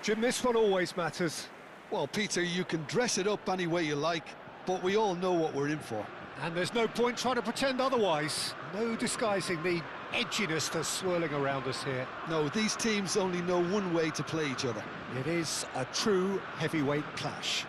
Jim, this one always matters. Well, Peter, you can dress it up any way you like, but we all know what we're in for. And there's no point trying to pretend otherwise. No disguising the edginess that's swirling around us here. No, these teams only know one way to play each other. It is a true heavyweight clash.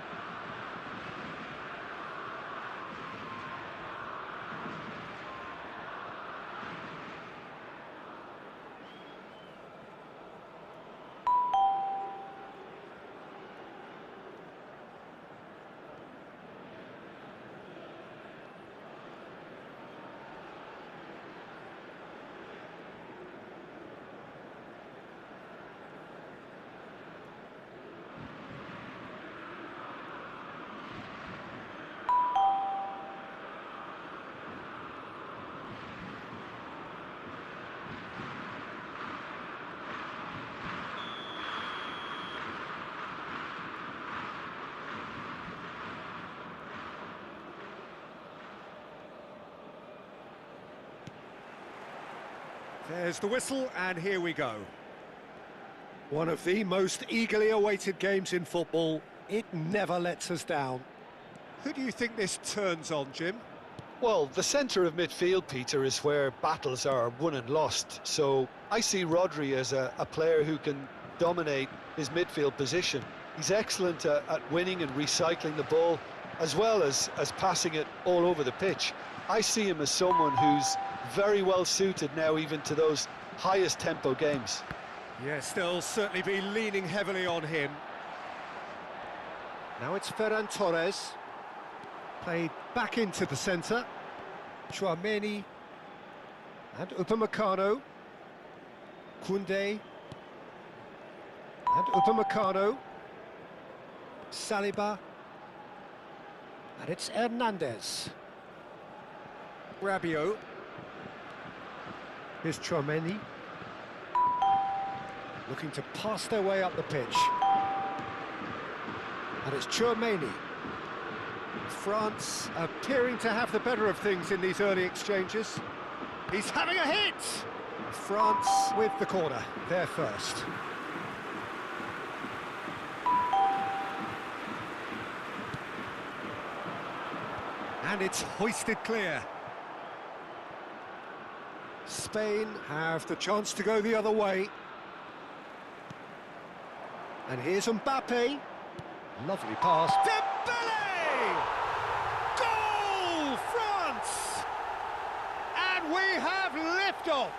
There's the whistle, and here we go. One of the most eagerly awaited games in football. It never lets us down. Who do you think this turns on, Jim? Well, the centre of midfield, Peter, is where battles are won and lost. So I see Rodri as a player who can dominate his midfield position. He's excellent at winning and recycling the ball, as well as passing it all over the pitch. I see him as someone who's very well suited now even to those highest tempo games. Yes, they'll certainly be leaning heavily on him. Now it's Ferran Torres. Played back into the centre. Chouameni. And Upamecano. Koundé. And Upamecano. Saliba. And it's Hernandez. Rabiot. Here's Chouameni. Looking to pass their way up the pitch. And it's Chouameni. France appearing to have the better of things in these early exchanges. He's having a hit! France with the corner, there first. And it's hoisted clear. Spain have the chance to go the other way. And here's Mbappe. Lovely pass. Dembele! Goal, France! And we have liftoff.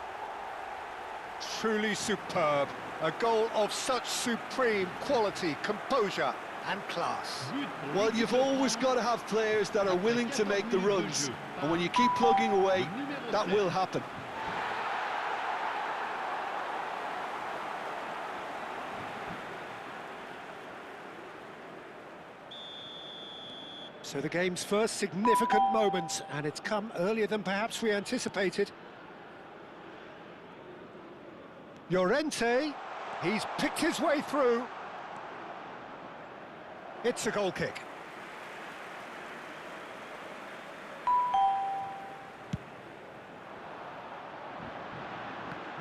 Truly superb. A goal of such supreme quality, composure and class. Well, you've always got to have players that are willing to make the runs. And when you keep plugging away, that will happen. So the game's first significant moment, and it's come earlier than perhaps we anticipated. Llorente, he's picked his way through. It's a goal kick.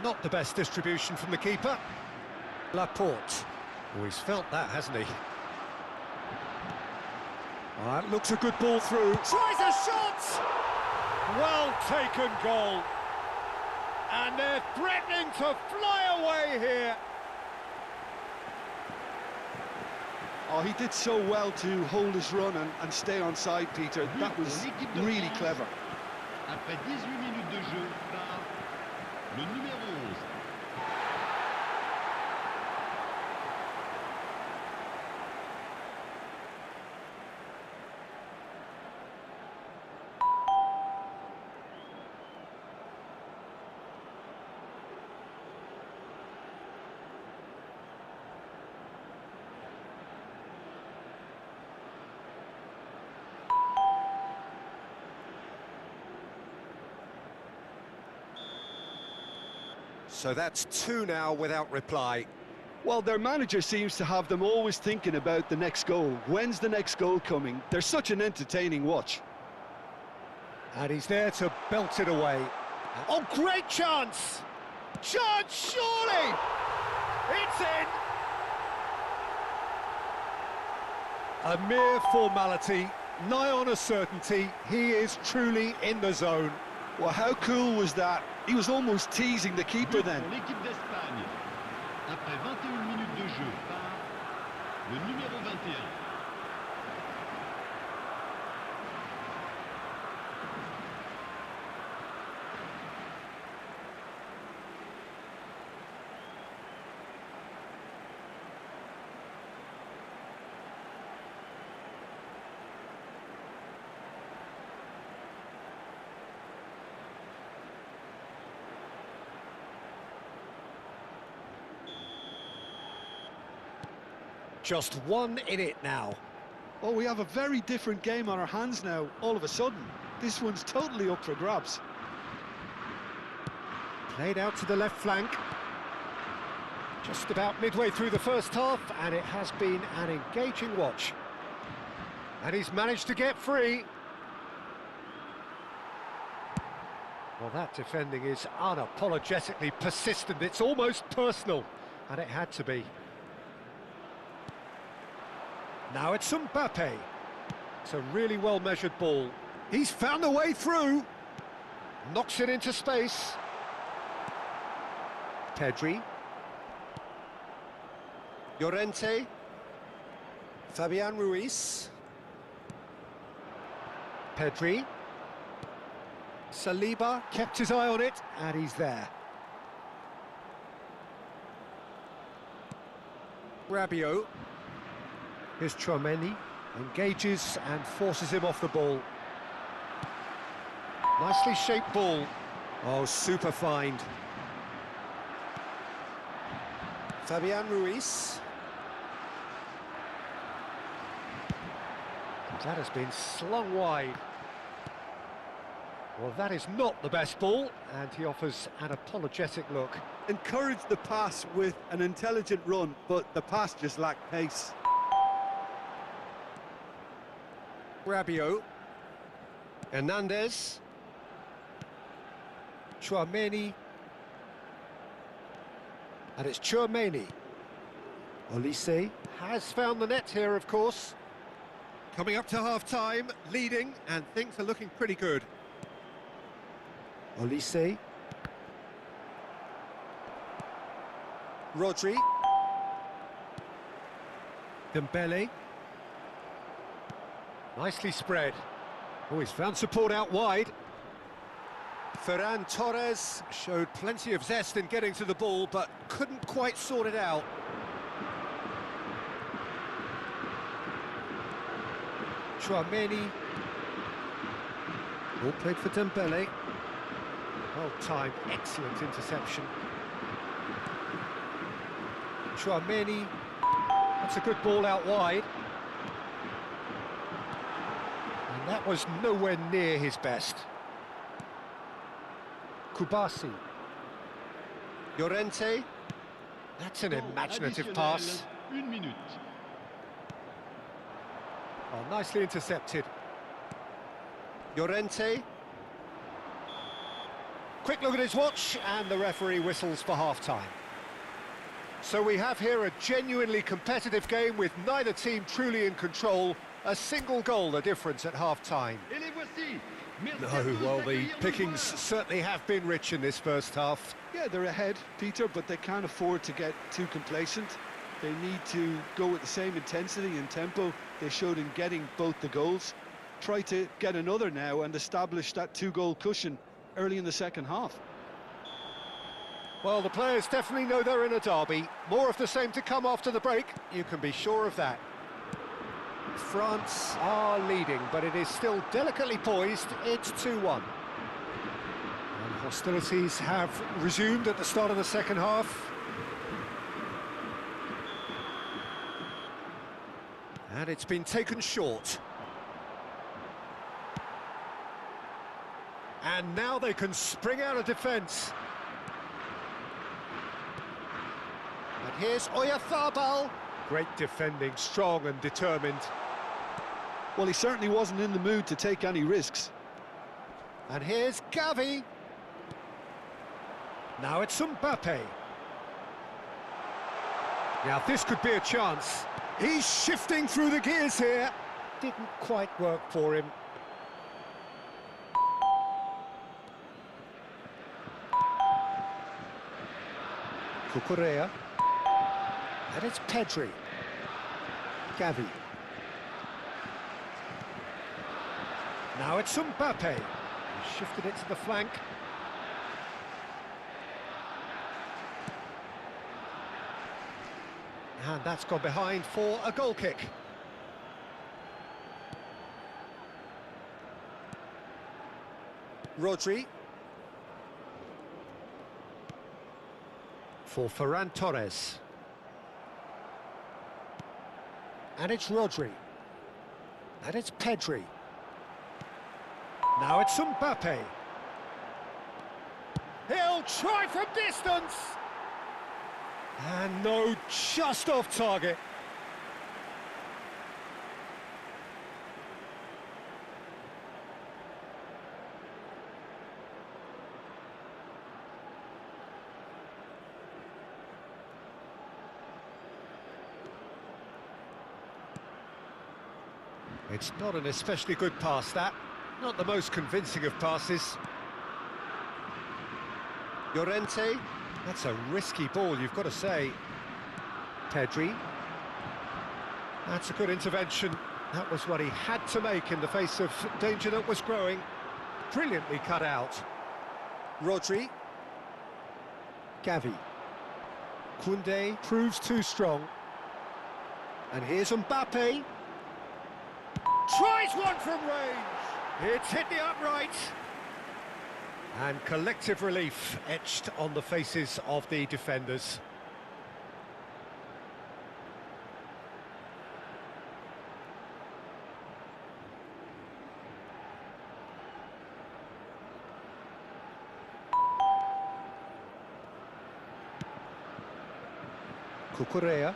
Not the best distribution from the keeper. Laporte. Oh, he's felt that, hasn't he? That looks a good ball through. Tries a shot! Well taken goal. And they're threatening to fly away here. Oh, he did so well to hold his run and stay on side, Peter. That was really clever. Après 18 minutes de jeu par le numéro 11. So that's two now without reply. Well, their manager seems to have them always thinking about the next goal. When's the next goal coming? They're such an entertaining watch. And he's there to belt it away. Oh, great chance! Chance, surely! It's in! A mere formality, nigh on a certainty. He is truly in the zone. Well, how cool was that? He was almost teasing the keeper But then. pour l'équipe d'Espagne. Après 21 minutes de jeu par le numéro 21. Just one in it now. Oh, we have a very different game on our hands now, all of a sudden. This one's totally up for grabs. Played out to the left flank. Just about midway through the first half, and it has been an engaging watch. And he's managed to get free. Well, that defending is unapologetically persistent. It's almost personal, and it had to be. Now it's Mbappe. It's a really well-measured ball. He's found a way through. Knocks it into space. Pedri. Llorente. Fabian Ruiz. Pedri. Saliba kept his eye on it, and he's there. Rabiot. Here's Tchouaméni, engages and forces him off the ball. Nicely shaped ball. Oh, super find. Fabian Ruiz. That has been slung wide. Well, that is not the best ball, and he offers an apologetic look. Encouraged the pass with an intelligent run, but the pass just lacked pace. Rabiot. Hernandez. Tchouaméni. And it's Tchouaméni. Olise has found the net here, of course. Coming up to half-time, leading, and things are looking pretty good. Olise. Rodri. Dembele. Nicely spread. Oh, he's found support out wide. Ferran Torres showed plenty of zest in getting to the ball, but couldn't quite sort it out. Tchouaméni. Ball played for Dembele. Well timed, excellent interception. Tchouaméni. That's a good ball out wide. And that was nowhere near his best. Kubasi. Llorente. That's an imaginative pass. 1 minute. Oh, nicely intercepted. Llorente. Quick look at his watch, and the referee whistles for half-time. So we have here a genuinely competitive game with neither team truly in control. A single goal the difference at half-time. Et les voici. Merci à No, tous well, the d'accueillir nos pickings joueurs. certainly have been rich in this first half. Yeah, they're ahead, Peter, but they can't afford to get too complacent. They need to go with the same intensity and tempo they showed in getting both the goals. Try to get another now and establish that two-goal cushion early in the second half. Well, the players definitely know they're in a derby. More of the same to come after the break, you can be sure of that. France are leading, but it is still delicately poised. It's 2-1. And hostilities have resumed at the start of the second half. And it's been taken short. And now they can spring out of defence. And here's Oyarzabal. Great defending, strong and determined. Well, he certainly wasn't in the mood to take any risks. And here's Gavi. Now it's Mbappe. Now this could be a chance. He's shifting through the gears here. Didn't quite work for him. Cucurella. And it's Pedri. Gavi. Now it's Mbappe. He shifted it to the flank. And that's gone behind for a goal kick. Rodri. For Ferran Torres. And it's Rodri. And it's Pedri. Now it's Mbappe. He'll try from distance. And no, just off target. It's not an especially good pass, that. Not the most convincing of passes. Llorente. That's a risky ball, you've got to say. Pedri. That's a good intervention. That was what he had to make in the face of danger that was growing. Brilliantly cut out. Rodri. Gavi. Koundé proves too strong. And here's Mbappe. Tries one from range. It's hit the upright. And collective relief etched on the faces of the defenders. Cucurella.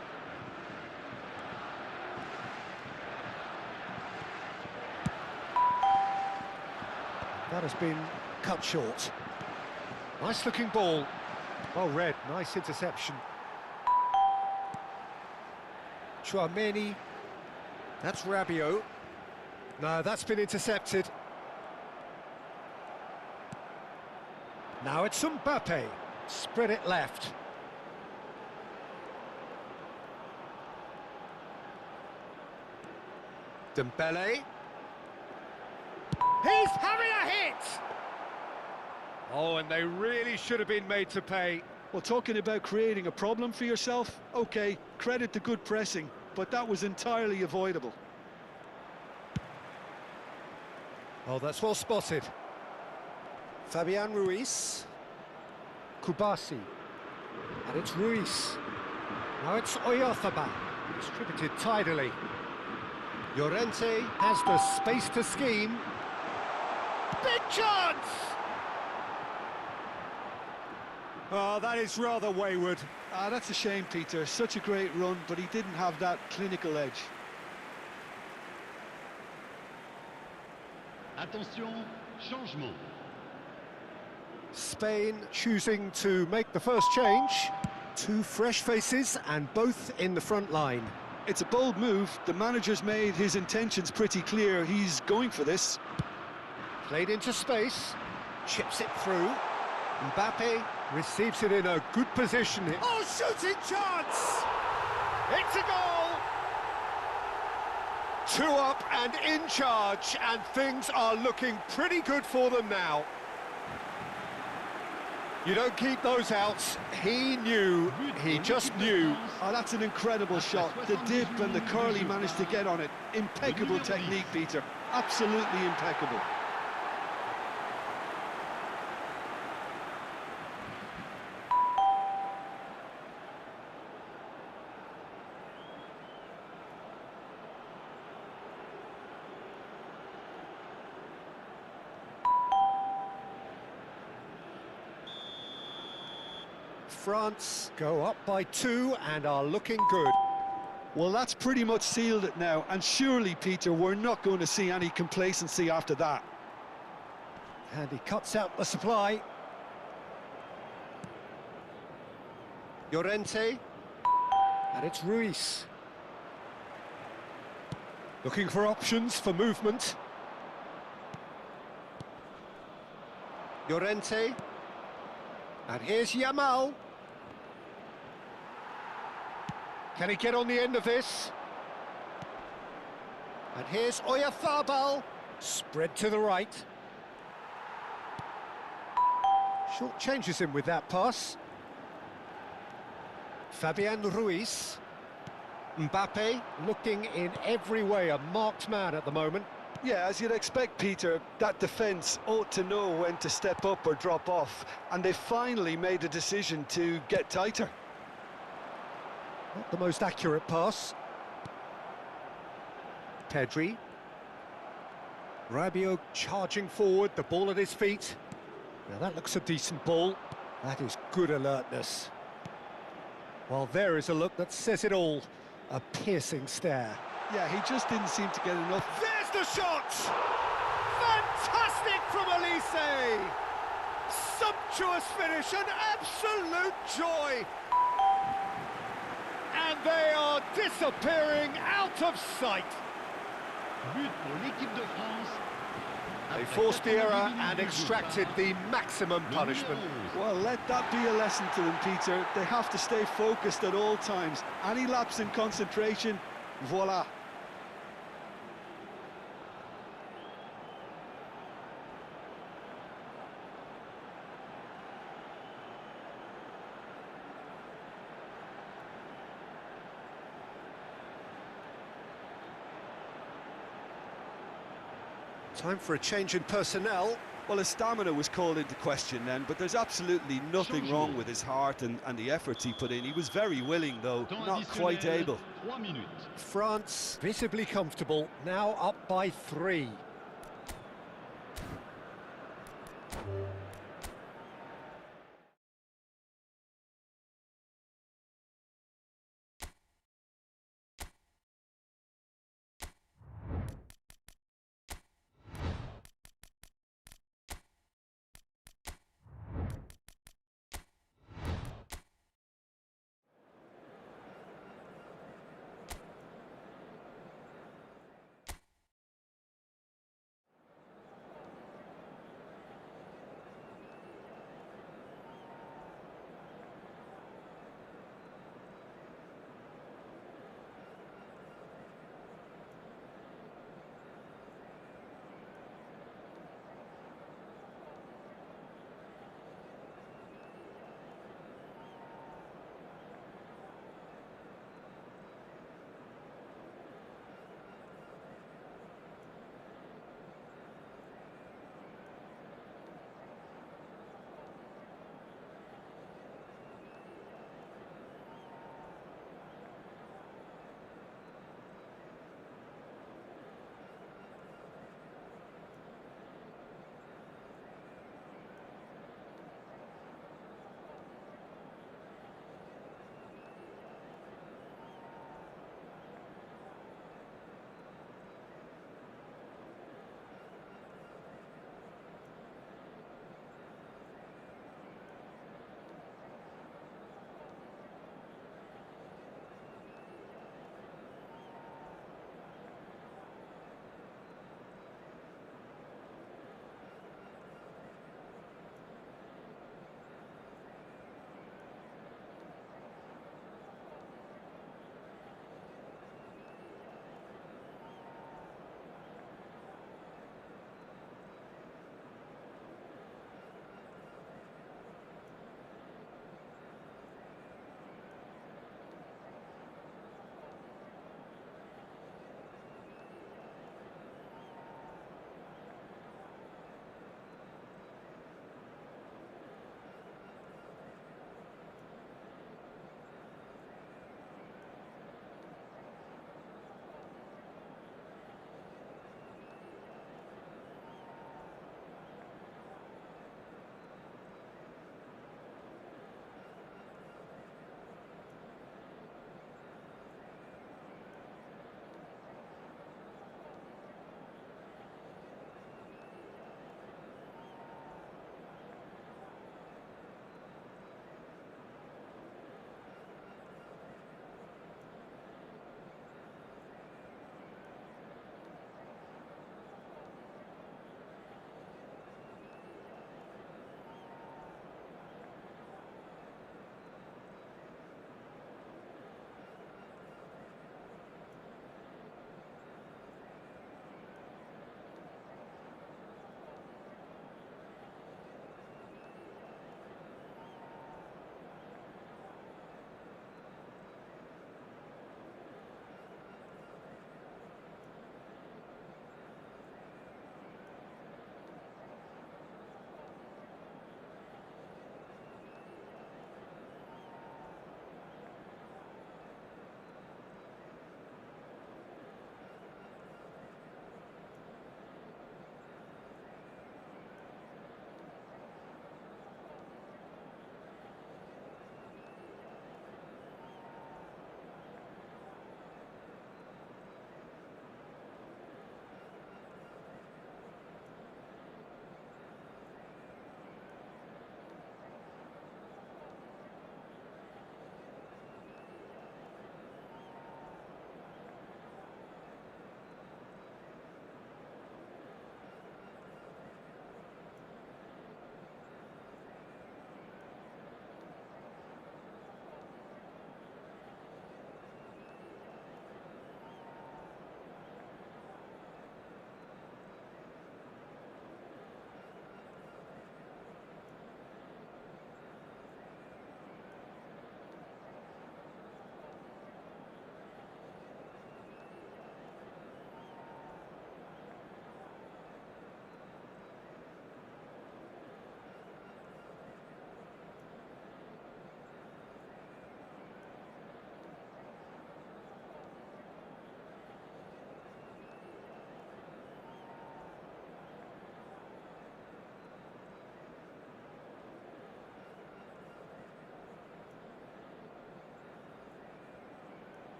That has been cut short. Nice looking ball. Well read, nice interception. Chouameni. That's Rabiot. No, that's been intercepted. Now it's Mbappe. Spread it left. Dembele. He's having a hit! Oh, and they really should have been made to pay. Well, talking about creating a problem for yourself, okay, credit to good pressing, but that was entirely avoidable. Oh, that's well spotted. Fabian Ruiz. Kubasi. And it's Ruiz. Now it's Oyarzabal. Distributed tidily. Llorente has the space to scheme. Big chance! Oh, that is rather wayward. That's a shame, Peter. Such a great run, but he didn't have that clinical edge. Attention, changement. Spain choosing to make the first change. Two fresh faces and both in the front line. It's a bold move. The manager's made his intentions pretty clear. He's going for this. Played into space, chips it through. Mbappe receives it in a good position. Oh, shooting chance! It's a goal! 2 up and in charge, and things are looking pretty good for them now. You don't keep those outs. He knew, he just knew. Oh, that's an incredible shot. The dip and the curl he managed to get on it. Impeccable technique, Peter. Absolutely impeccable. France go up by 2 and are looking good. Well, that's pretty much sealed it now, and surely, Peter, we're not going to see any complacency after that. And he cuts out the supply. Llorente. And it's Ruiz. Looking for options for movement. Llorente. And here's Yamal. Can he get on the end of this? And here's Oyarzabal. Spread to the right. Short changes him with that pass. Fabian Ruiz. Mbappe looking in every way a marked man at the moment. Yeah, as you'd expect, Peter, that defence ought to know when to step up or drop off, and they finally made a decision to get tighter. Not the most accurate pass. Pedri. Rabiot charging forward, the ball at his feet. Now that looks a decent ball. That is good alertness. Well, there is a look that says it all. A piercing stare. Yeah, he just didn't seem to get enough. There's the shot! Fantastic from Elise! Sumptuous finish, an absolute joy! And they are disappearing out of sight. But pour l'équipe de France. They forced the error and extracted the maximum punishment. Well, let that be a lesson to them, Peter. They have to stay focused at all times. Any lapse in concentration, voila. Time for a change in personnel. Well, his stamina was called into question then, but there's absolutely nothing wrong with his heart and the efforts he put in. He was very willing, though, not quite able. 3 minutes. France visibly comfortable, now up by 3.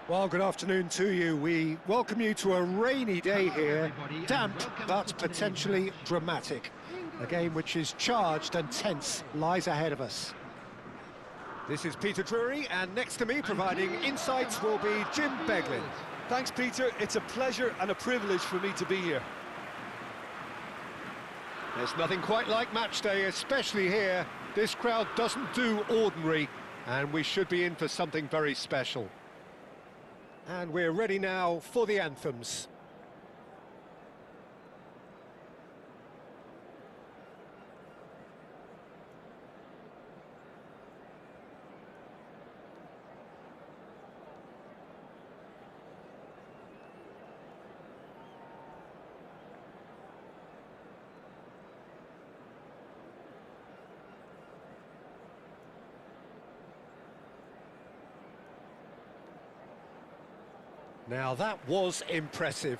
Well, good afternoon to you. We welcome you to a rainy day here, damp but potentially dramatic. A game which is charged and tense lies ahead of us. This is Peter Drury, and next to me providing insights will be Jim Beglin. Thanks, Peter. It's a pleasure and a privilege for me to be here. There's nothing quite like match day, especially here. This crowd doesn't do ordinary, and we should be in for something very special. And we're ready now for the anthems. Now that was impressive.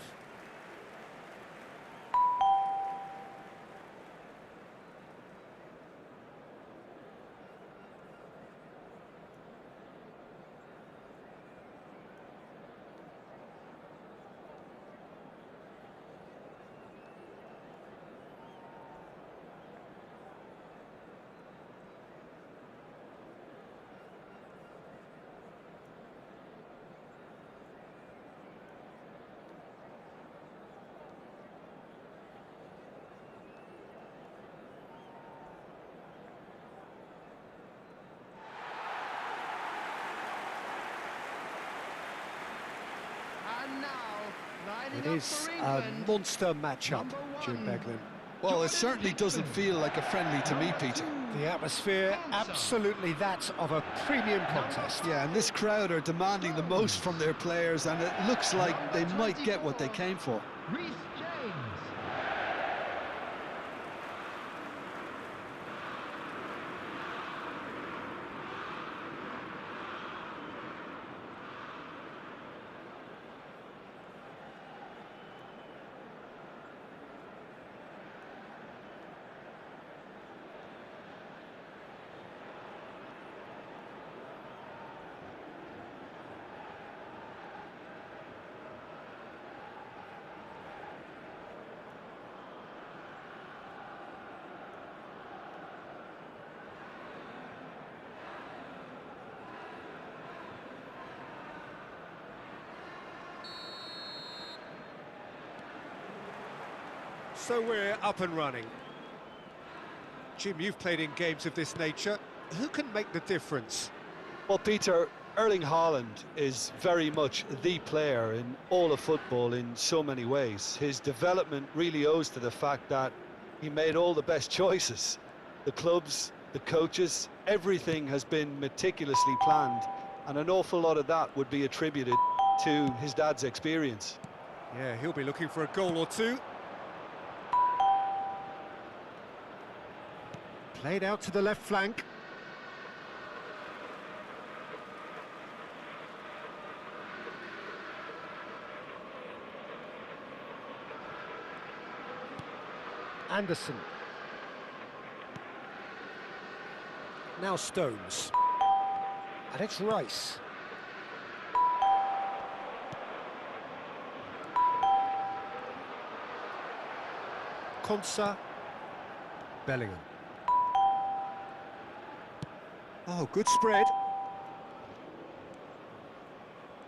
It is a monster matchup, Jim Beglin. Well, it certainly doesn't feel like a friendly to me, Peter. The atmosphere, absolutely that of a premium contest. Yeah, and this crowd are demanding the most from their players, and it looks like they might get what they came for. So we're up and running. Jim, you've played in games of this nature. Who can make the difference? Well, Peter, Erling Haaland is very much the player in all of football in so many ways. His development really owes to the fact that he made all the best choices. The clubs, the coaches, everything has been meticulously planned, and an awful lot of that would be attributed to his dad's experience. Yeah, he'll be looking for a goal or two. Played out to the left flank. Anderson. Now Stones. And it's Rice. Konsa. Bellingham. Oh, good spread.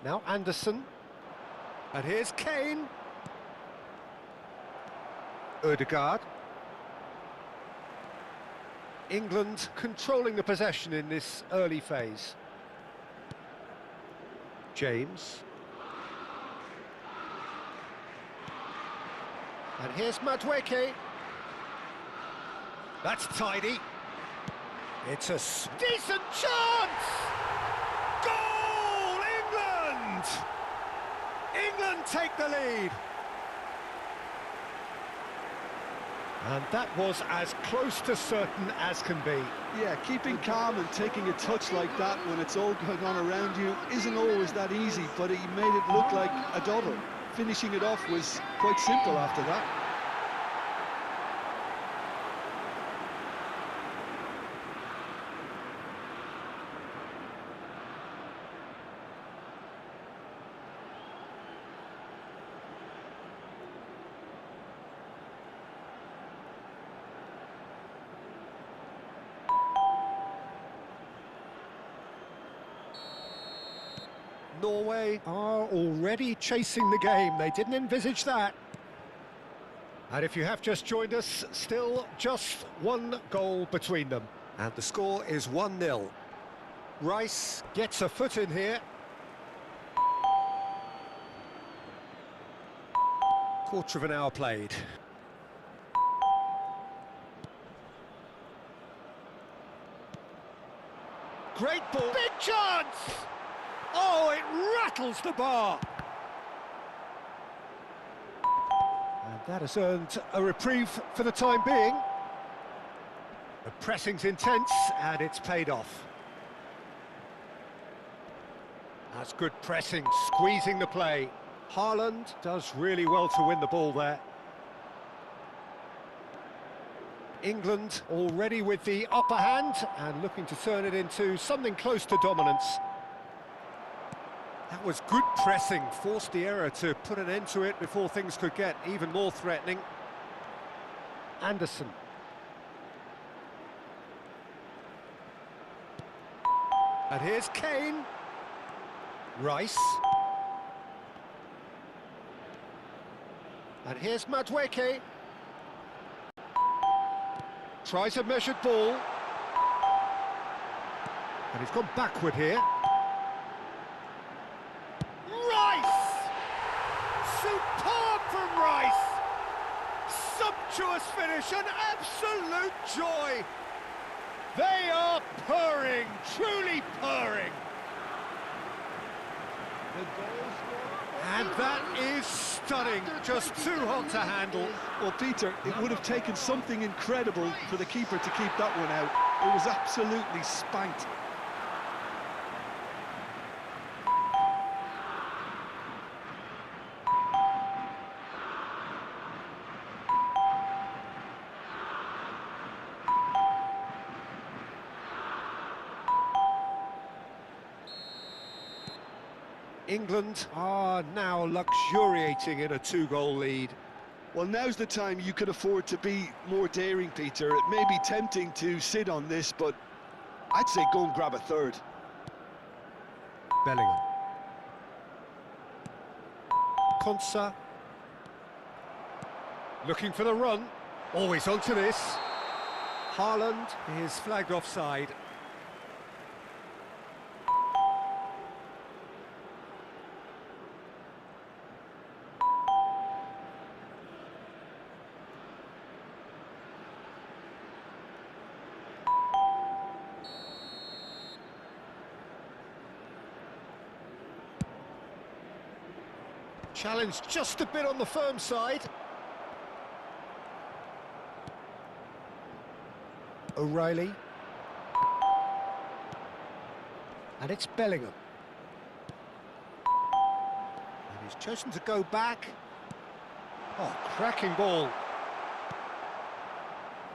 Now Anderson. And here's Kane. Ødegaard. England controlling the possession in this early phase. James. And here's Madueke. That's tidy. It's a decent chance! Goal, England! England take the lead. And that was as close to certain as can be. Yeah, keeping calm and taking a touch like that when it's all going on around you isn't always that easy, but he made it look like a double. Finishing it off was quite simple after that. Norway are already chasing the game. They didn't envisage that. And if you have just joined us, still just one goal between them. And the score is 1-0. Rice gets a foot in here. Quarter of an hour played. Great ball. Big chance! Oh, it rattles the bar. And that has earned a reprieve for the time being. The pressing's intense and it's paid off. That's good pressing, squeezing the play. Haaland does really well to win the ball there. England already with the upper hand and looking to turn it into something close to dominance. That was good pressing, forced the error to put an end to it before things could get even more threatening. Anderson. And here's Kane. Rice. And here's Madueke. Tries a measured ball. And he's gone backward here. Rice! Superb from Rice! Sumptuous finish, an absolute joy! They are purring, truly purring! And that is stunning, just too hot to handle. Well, Peter, it would have taken something incredible for the keeper to keep that one out. It was absolutely spanked. England are now luxuriating in a two-goal lead. Well, now's the time you could afford to be more daring, Peter. It may be tempting to sit on this, but I'd say go and grab a third. Bellingham. Konsa. Looking for the run. Always onto this. Haaland is flagged offside. Challenge just a bit on the firm side. O'Reilly. And it's Bellingham. And he's chosen to go back. Oh, cracking ball.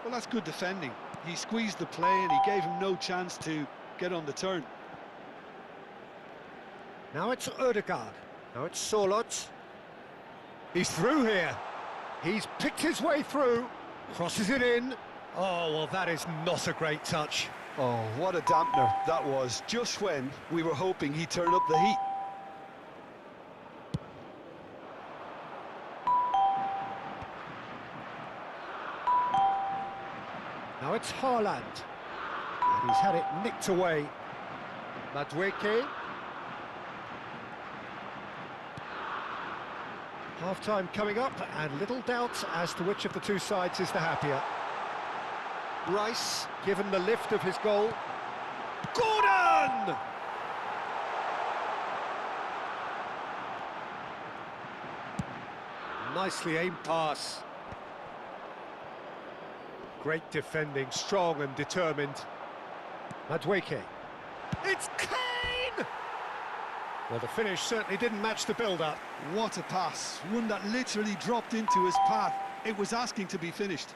Well, that's good defending. He squeezed the play and he gave him no chance to get on the turn. Now it's Ødegaard. Now it's Sorloth. He's through here. He's picked his way through. Crosses it in. Oh, well, that is not a great touch. Oh, what a dampener that was, just when we were hoping he'd turn up the heat. Now it's Haaland. And he's had it nicked away. Madueke. Half-time coming up, and little doubt as to which of the two sides is the happier. Rice, given the lift of his goal. Gordon! Nicely aimed pass. Great defending, strong and determined. Madueke. It's Kane! Well, the finish certainly didn't match the build-up. What a pass, one that literally dropped into his path. It was asking to be finished.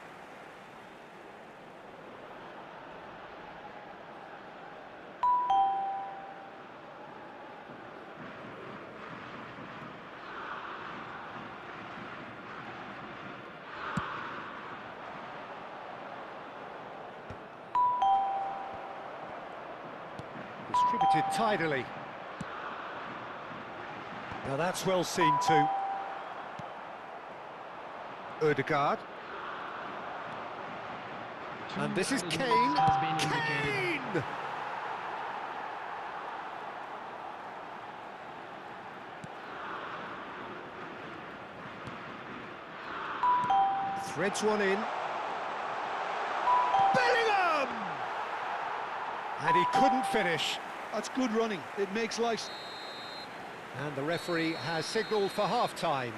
Distributed tidily. Now that's well seen too. Ødegaard. And this is Kane. Kane! Threads one in. Bellingham! And he couldn't finish. That's good running. It makes life. And the referee has signalled for half-time.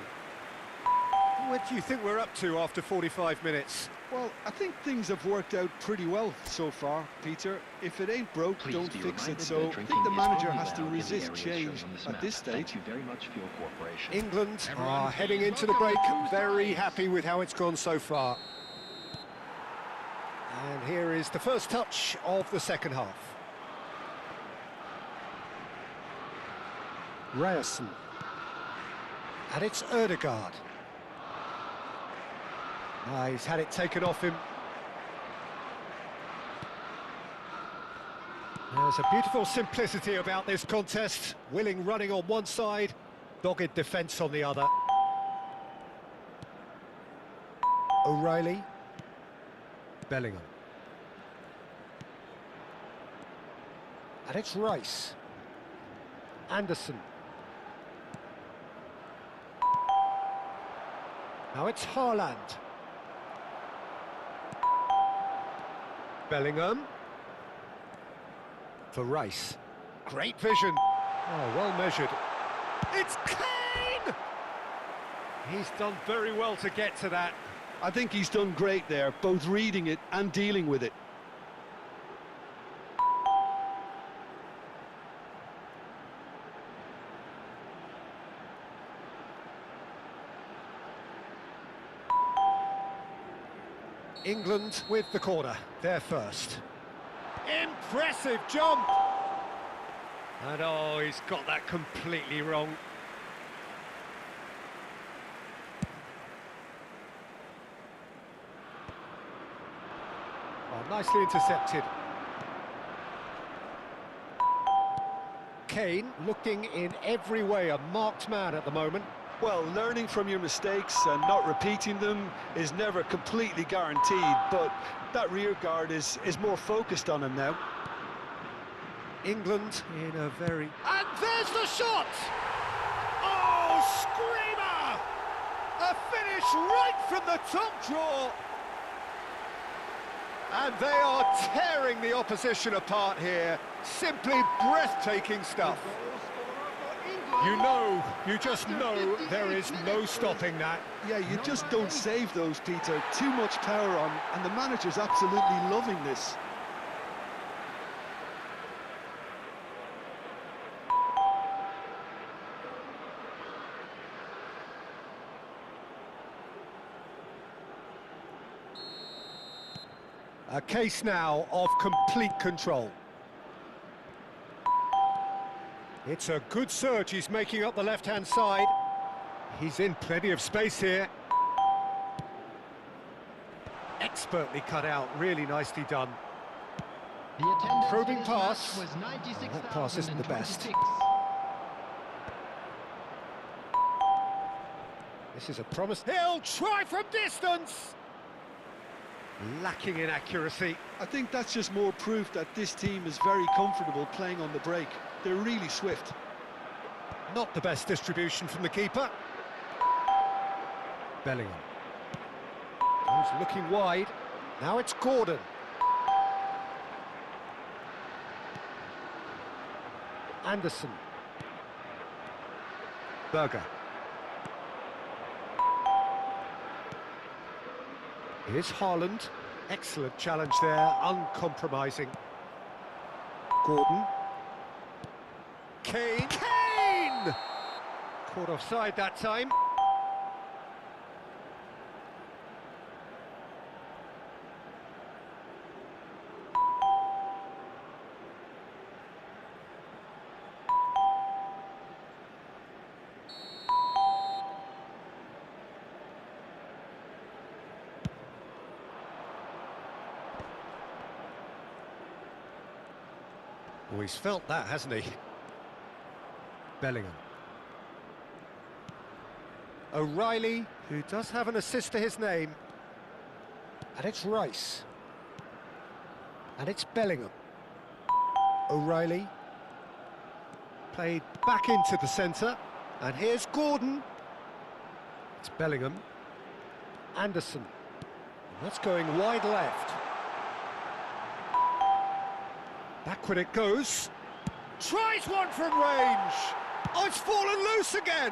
What do you think we're up to after 45 minutes? Well, I think things have worked out pretty well so far, Peter. If it ain't broke, don't fix it. So I think the manager has to resist change at this stage. Thank you very much for your cooperation. England are heading into the break, very happy with how it's gone so far. And here is the first touch of the second half. Ryerson. And it's Ødegaard. He's had it taken off him. There's a beautiful simplicity about this contest. Willing running on one side, dogged defence on the other. O'Reilly. Bellingham. And it's Rice. Anderson. Now it's Haaland. Bellingham. For Rice. Great vision. Oh, well measured. It's Kane! He's done very well to get to that. I think he's done great there, both reading it and dealing with it. England with the corner, they're first. Impressive jump! And oh, he's got that completely wrong. Oh, nicely intercepted. Kane looking in every way a marked man at the moment. Well, learning from your mistakes and not repeating them is never completely guaranteed, but that rear guard is more focused on him now. England in a very... And there's the shot! Oh, screamer! A finish right from the top draw! And they are tearing the opposition apart here. Simply breathtaking stuff. You just know there is no stopping that. Yeah, you just don't save those, Peter. Too much power on, and the manager's absolutely loving this. A case now of complete control. It's a good surge he's making up the left-hand side. He's in plenty of space here. Expertly cut out, really nicely done. Probing pass. Was That pass isn't the best. This is a promise. He'll try from distance! Lacking in accuracy. I think that's just more proof that this team is very comfortable playing on the break. They're really swift. Not the best distribution from the keeper. Bellingham. He's looking wide. Now it's Gordon. Anderson. Berger. Here's Haaland. Excellent challenge there, uncompromising. Gordon. Kane. Kane! Caught offside that time. Oh, he's felt that, hasn't he? Bellingham. O'Reilly, who does have an assist to his name. And it's Rice. And it's Bellingham. O'Reilly. Played back into the centre. And here's Gordon. It's Bellingham. Anderson. That's going wide left. Backward it goes. Tries one from range. Oh, it's fallen loose again.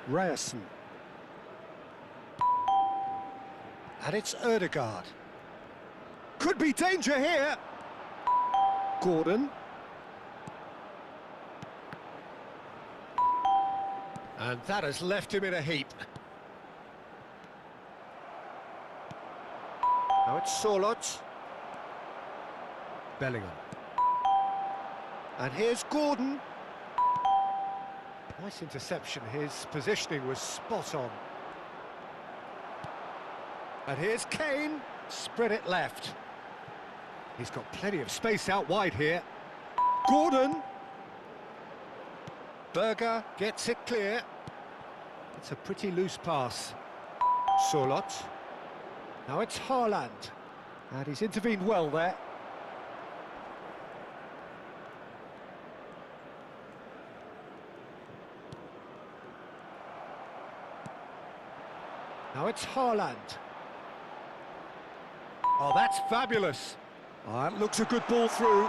Ryerson. And it's Ødegaard. Could be danger here. Gordon. And that has left him in a heap. Now it's Sorloth. Bellingham. And here's Gordon. Nice interception, his positioning was spot on. And here's Kane, spread it left. He's got plenty of space out wide here. Gordon. Berger gets it clear. It's a pretty loose pass. Sorloth. Now it's Haaland. And he's intervened well there. Now it's Haaland. Oh, that's fabulous. Oh, that looks a good ball through.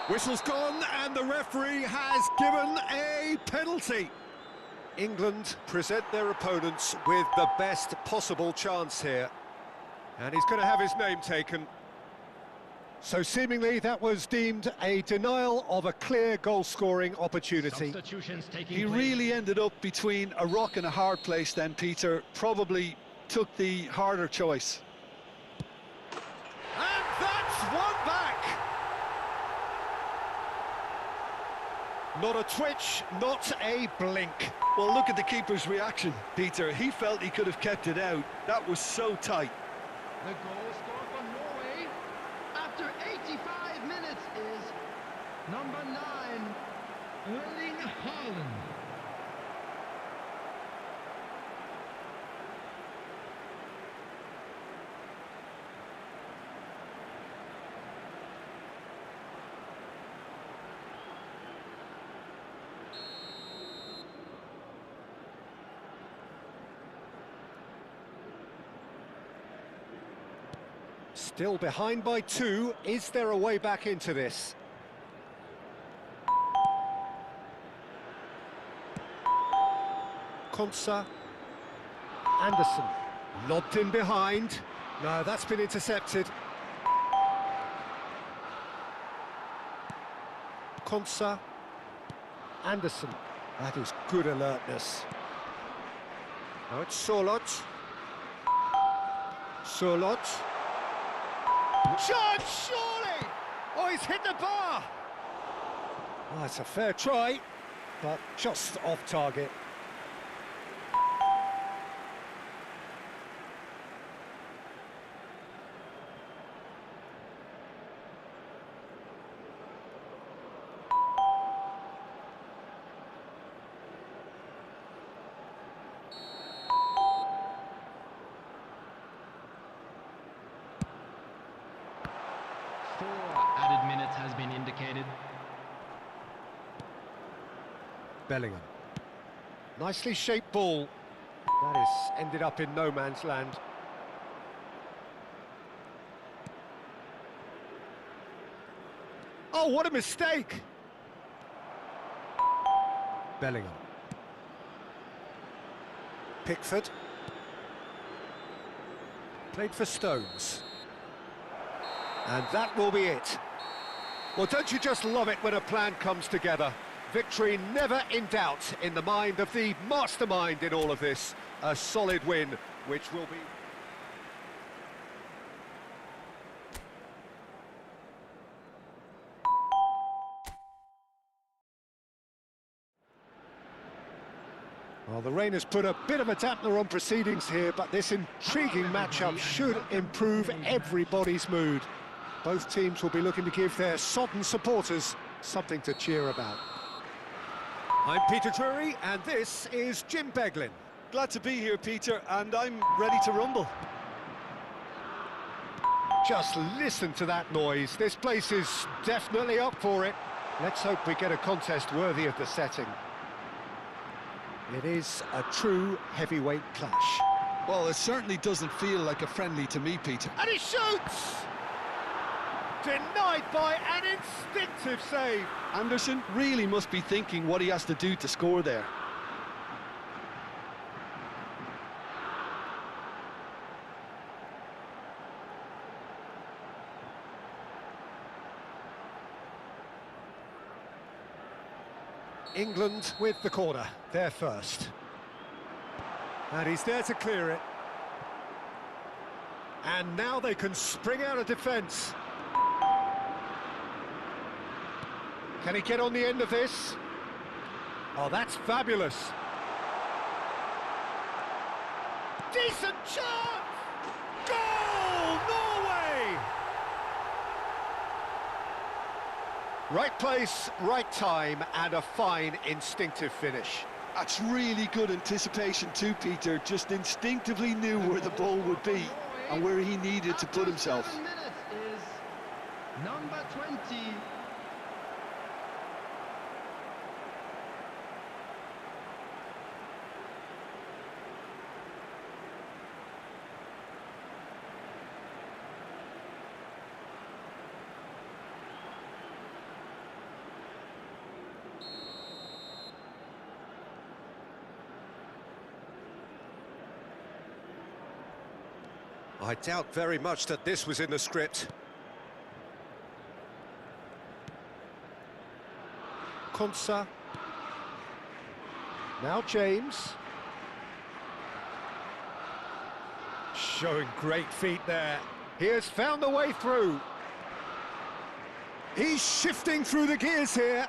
Whistle's gone, and the referee has given a penalty. England present their opponents with the best possible chance here. And he's going to have his name taken. So seemingly that was deemed a denial of a clear goal-scoring opportunity. He really ended up between a rock and a hard place then, Peter. Probably took the harder choice. And that's one back! Not a twitch, not a blink. Well, look at the keeper's reaction, Peter. He felt he could have kept it out. That was so tight. The goal scored for Norway after 85 minutes is number 9, Erling Haaland. Still behind by 2. Is there a way back into this? Konsa. Anderson. Lobbed in behind. No, that's been intercepted. Konsa. Anderson. That is good alertness. Now it's Sorloth. Sorloth. Shot, surely! Oh, he's hit the bar! Well, that's a fair try, but just off target. Added minutes has been indicated. Bellingham. Nicely shaped ball. That is ended up in no man's land. Oh, what a mistake! Bellingham. Pickford. Played for Stones. And that will be it. Well, don't you just love it when a plan comes together? Victory never in doubt in the mind of the mastermind in all of this. A solid win, which will be... Well, the rain has put a bit of a dampener on proceedings here, but this intriguing matchup should improve everybody's mood. Both teams will be looking to give their sodden supporters something to cheer about. I'm Peter Drury, and this is Jim Beglin. Glad to be here, Peter, and I'm ready to rumble. Just listen to that noise. This place is definitely up for it. Let's hope we get a contest worthy of the setting. It is a true heavyweight clash. Well, it certainly doesn't feel like a friendly to me, Peter. And he shoots! Denied by an instinctive save. Anderson really must be thinking what he has to do to score there. England with the corner, they're first. And he's there to clear it. And now they can spring out of defence. Can he get on the end of this? Oh, that's fabulous. Decent chance! Goal, Norway! Right place, right time, and a fine instinctive finish. That's really good anticipation too, Peter. Just instinctively knew where the ball would be and where he needed to put himself. 7 minutes is number 20. I doubt very much that this was in the script. Konsa. Now James. Showing great feet there. He has found the way through. He's shifting through the gears here.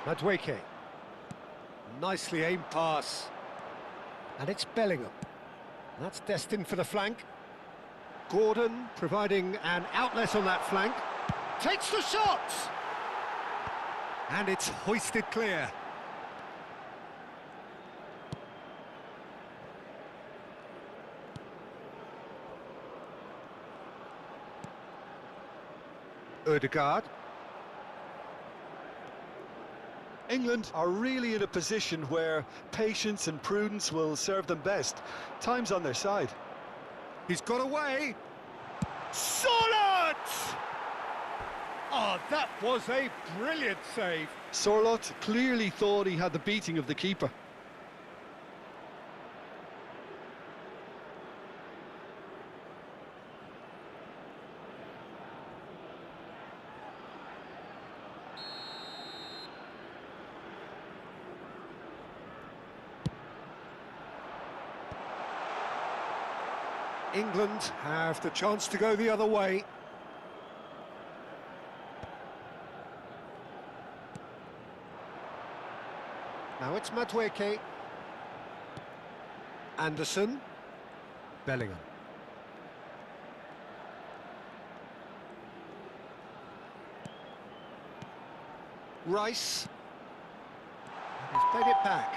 Madueke. Nicely aimed pass. And it's Bellingham. That's destined for the flank. Gordon providing an outlet on that flank. Takes the shot! And it's hoisted clear. Ødegaard. England are really in a position where patience and prudence will serve them best. Time's on their side. He's got away. Solid! Oh, that was a brilliant save. Sorloth clearly thought he had the beating of the keeper. England have the chance to go the other way. Now it's Madueke. Anderson. Bellingham. Rice. He's played it back.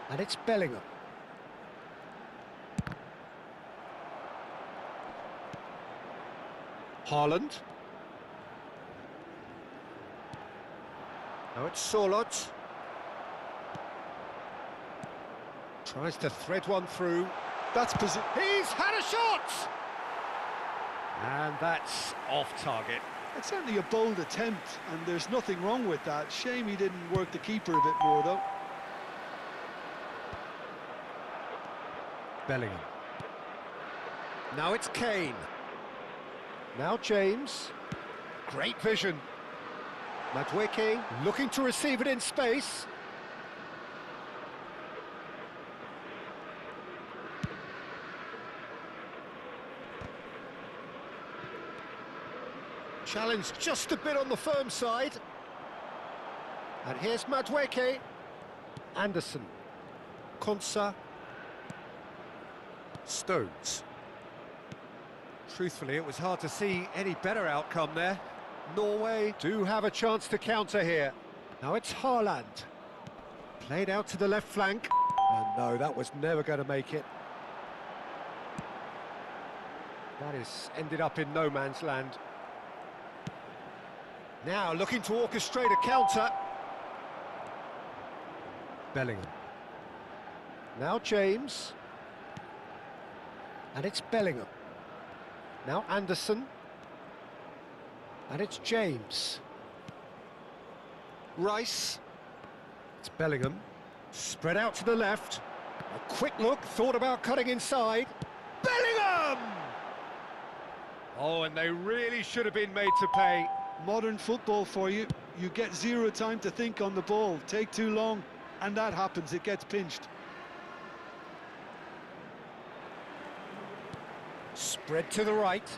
And it's Bellingham. Haaland. Now it's Sorloth. Tries to thread one through. That's He's had a shot! And that's off target. It's certainly a bold attempt, and there's nothing wrong with that. Shame he didn't work the keeper a bit more, though. Bellingham. Now it's Kane. Now James. Great vision. Madueke looking to receive it in space. Challenge just a bit on the firm side. And here's Madueke. Anderson. Konsa. Stones. Truthfully, it was hard to see any better outcome there. Norway do have a chance to counter here. Now it's Haaland. Played out to the left flank. And no, that was never going to make it. That is ended up in no man's land. Now looking to orchestrate a counter. Bellingham. Now James. And it's Bellingham. Now Anderson. And it's James. Rice. It's Bellingham. Spread out to the left. A quick look, thought about cutting inside. Bellingham! Oh, and they really should have been made to pay. Modern football for you. You get zero time to think on the ball. Take too long, and that happens. It gets pinched. Spread to the right.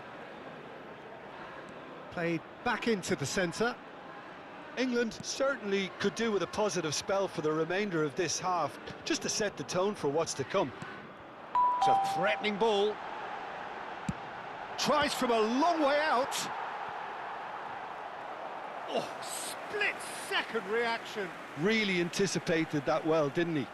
Played back into the centre. England certainly could do with a positive spell for the remainder of this half, just to set the tone for what's to come. It's a threatening ball. Tries from a long way out. Oh, split-second reaction. Really anticipated that well, didn't he?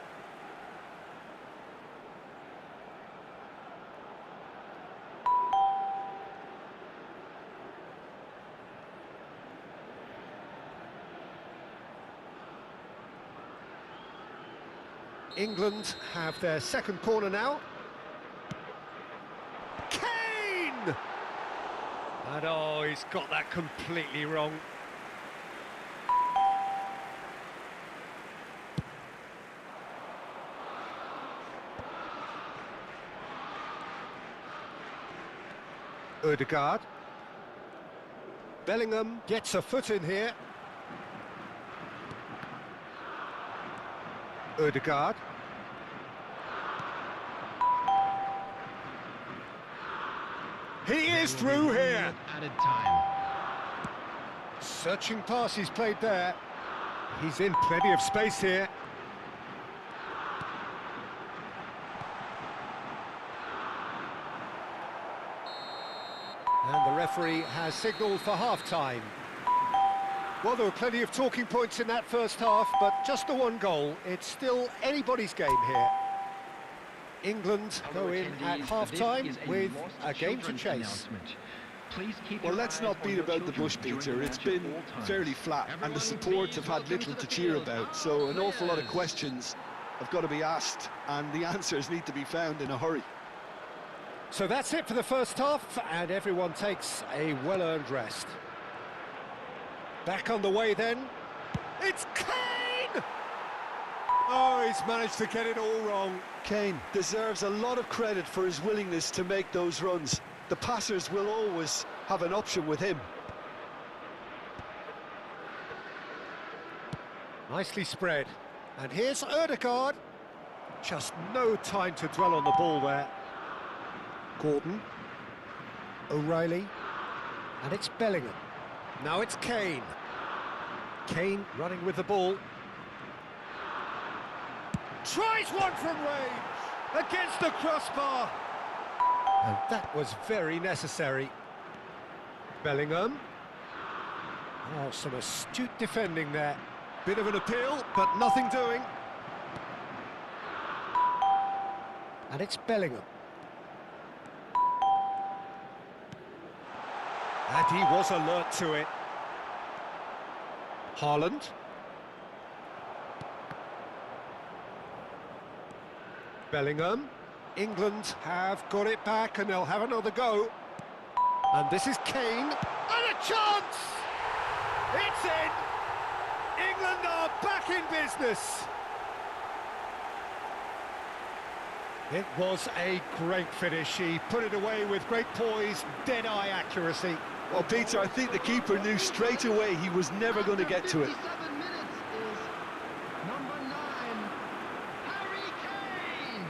England have their second corner now. Kane! And oh, he's got that completely wrong. Ødegaard. Bellingham gets a foot in here. Ødegaard. He is through here. Added time. Searching pass he's played there. He's in plenty of space here. And the referee has signalled for half-time. Well, there were plenty of talking points in that first half, but just the one goal. It's still anybody's game here. England go in at half-time with a game to chase. Well, let's not beat about the bush, Peter. It's been fairly flat, and the support have had little to cheer about, so an awful lot of questions have got to be asked, and the answers need to be found in a hurry. So that's it for the first half, and everyone takes a well-earned rest. Back on the way then, it's Kane! Oh, he's managed to get it all wrong. Kane deserves a lot of credit for his willingness to make those runs. The passers will always have an option with him. Nicely spread. And here's Ødegaard. Just no time to dwell on the ball there. Gordon. O'Reilly. And it's Bellingham. Now it's Kane. Kane running with the ball. Tries one from range. Against the crossbar. And that was very necessary. Bellingham. Oh, some astute defending there. Bit of an appeal, but nothing doing. And it's Bellingham. And he was alert to it. Haaland. Bellingham. England have got it back and they'll have another go. And this is Kane. And a chance! It's in! England are back in business. It was a great finish. He put it away with great poise, dead-eye accuracy. Well, Peter, I think the keeper knew straight away he was never going to get to it. 57 minutes is number 9, Harry Kane.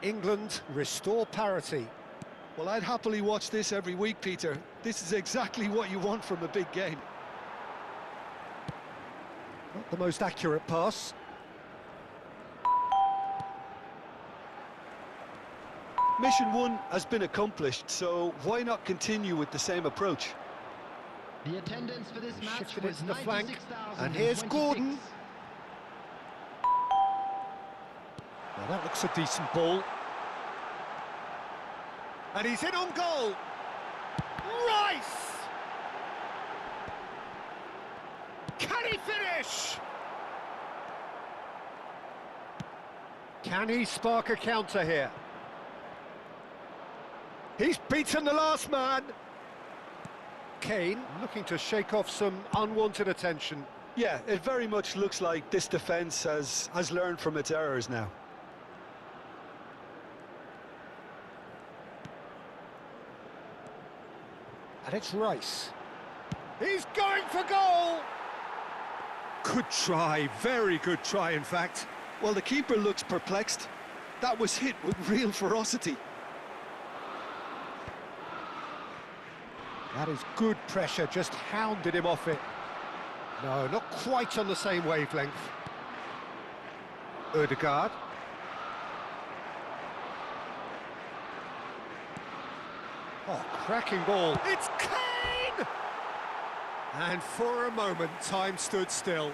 England restore parity. Well, I'd happily watch this every week, Peter. This is exactly what you want from a big game. Not the most accurate pass. Mission 1 has been accomplished, so why not continue with the same approach? The attendance for this match Shifted it was to the flank, 96,026. and here's Gordon. Well, that looks a decent ball. And he's in on goal. Rice! Can he finish? Can he spark a counter here? He's beaten the last man. Kane looking to shake off some unwanted attention. Yeah, it very much looks like this defence has learned from its errors now. And it's Rice. He's going for goal! Good try, very good try, in fact. Well, the keeper looks perplexed. That was hit with real ferocity. That is good pressure, just hounded him off it. No, not quite on the same wavelength. Ødegaard. Oh, cracking ball. It's Kane! And for a moment, time stood still.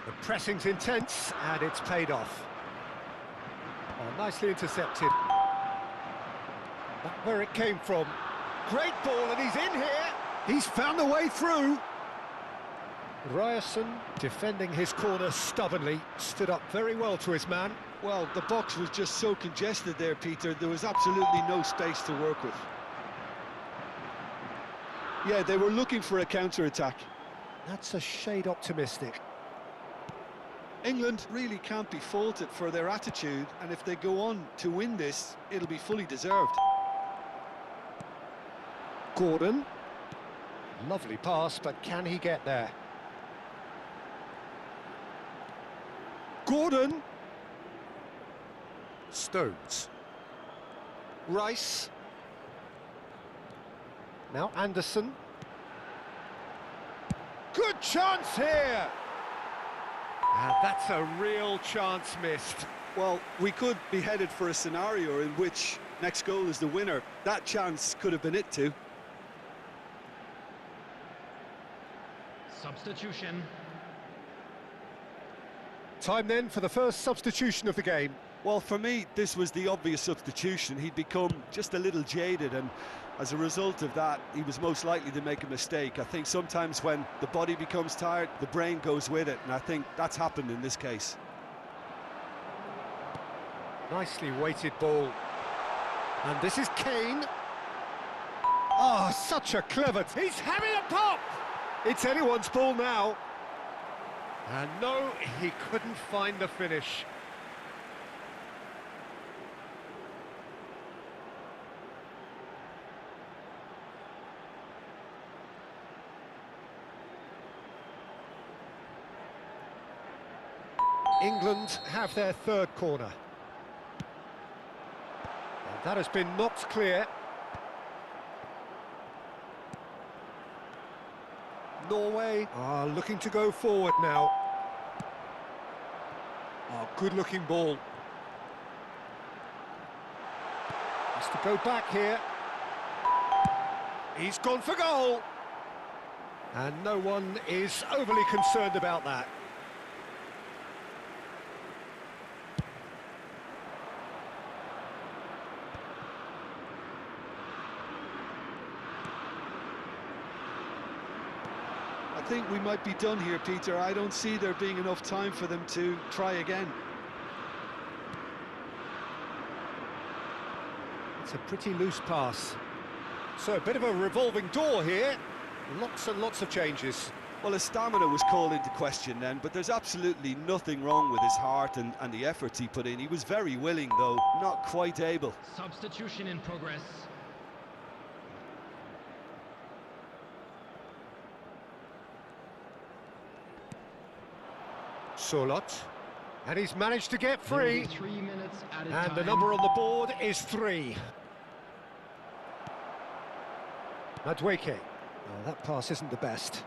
The pressing's intense, and it's paid off. Oh, nicely intercepted. That's where it came from. Great ball, and he's in here. He's found the way through. Ryerson, defending his corner stubbornly, stood up very well to his man. Well, the box was just so congested there, Peter. There was absolutely no space to work with. Yeah, they were looking for a counter-attack. That's a shade optimistic. England really can't be faulted for their attitude, and if they go on to win this, it'll be fully deserved. Gordon. Lovely pass, but can he get there? Gordon. Stones. Rice. Now Anderson. Good chance here! And that's a real chance missed. Well, we could be headed for a scenario in which next goal is the winner. That chance could have been it too. Substitution. Time then for the first substitution of the game. Well, for me, this was the obvious substitution. He'd become just a little jaded, and as a result of that, he was most likely to make a mistake. I think sometimes when the body becomes tired, the brain goes with it, and I think that's happened in this case. Nicely weighted ball. And this is Kane. Oh, such a clever... He's having a pop! It's anyone's ball now. And no, he couldn't find the finish. England have their third corner. And that has been knocked clear. Norway are looking to go forward now. Oh, good-looking ball. Has to go back here. He's gone for goal. And no one is overly concerned about that. I think we might be done here, Peter. I don't see there being enough time for them to try again. It's a pretty loose pass. So a bit of a revolving door here. Lots and lots of changes. Well, his stamina was called into question then, but there's absolutely nothing wrong with his heart and the efforts he put in. He was very willing, though, not quite able. Substitution in progress. Solot. And he's managed to get free. 3 minutes added And time. the number on the board is 3. Madueke. Oh, that pass isn't the best.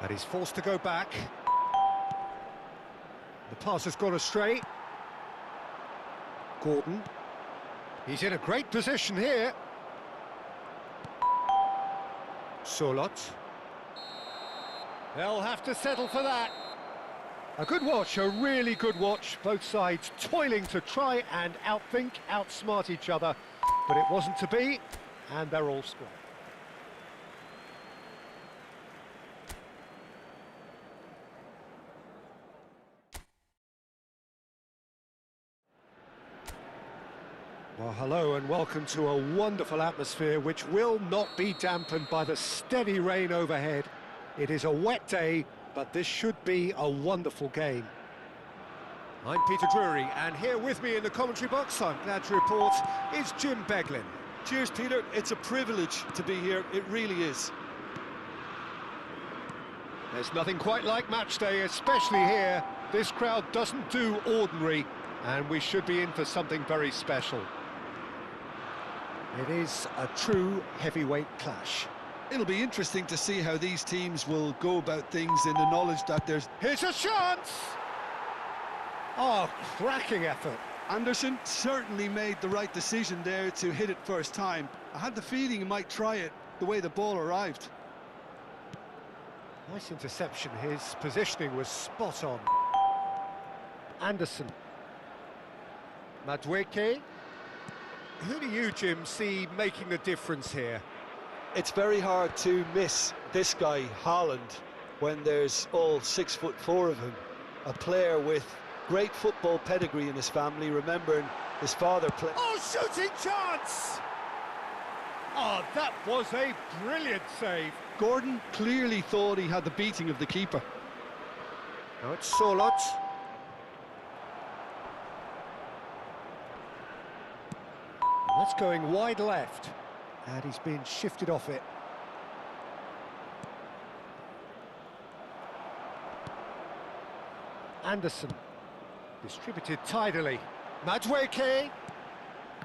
And he's forced to go back. The pass has gone astray. Gordon. He's in a great position here. Solot. They'll have to settle for that. A good watch, a really good watch. Both sides toiling to try and outthink, outsmart each other. But it wasn't to be, and they're all square. Well, hello and welcome to a wonderful atmosphere which will not be dampened by the steady rain overhead. It is a wet day, but this should be a wonderful game. I'm Peter Drury, and here with me in the commentary box, I'm glad to report, is Jim Beglin. Cheers, Peter. It's a privilege to be here. It really is. There's nothing quite like match day, especially here. This crowd doesn't do ordinary, and we should be in for something very special. It is a true heavyweight clash. It'll be interesting to see how these teams will go about things in the knowledge that there's... Here's a chance! Oh, cracking effort. Anderson certainly made the right decision there to hit it first time. I had the feeling he might try it the way the ball arrived. Nice interception. His positioning was spot on. Anderson. Madueke. Who do you, Jim, see making the difference here? It's very hard to miss this guy, Haaland, when there's all 6'4" of him. A player with great football pedigree in his family, remembering his father played. Oh, shooting chance! Oh, that was a brilliant save. Gordon clearly thought he had the beating of the keeper. Now it's Solot. That's going wide left. And he's been shifted off it. Anderson. Distributed tidily. Madueke.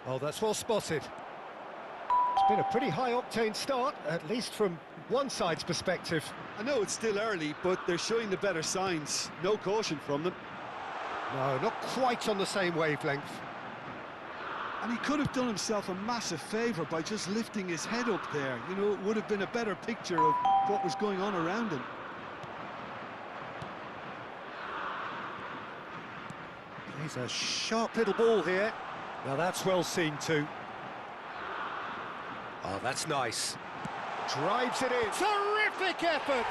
Oh, that's well spotted. It's been a pretty high-octane start, at least from one side's perspective. I know it's still early, but they're showing the better signs. No caution from them. No, not quite on the same wavelength. And he could have done himself a massive favour by just lifting his head up there. You know, it would have been a better picture of what was going on around him. He's a sharp little ball here. Now that's well seen too. Oh, that's nice. Drives it in. Terrific effort!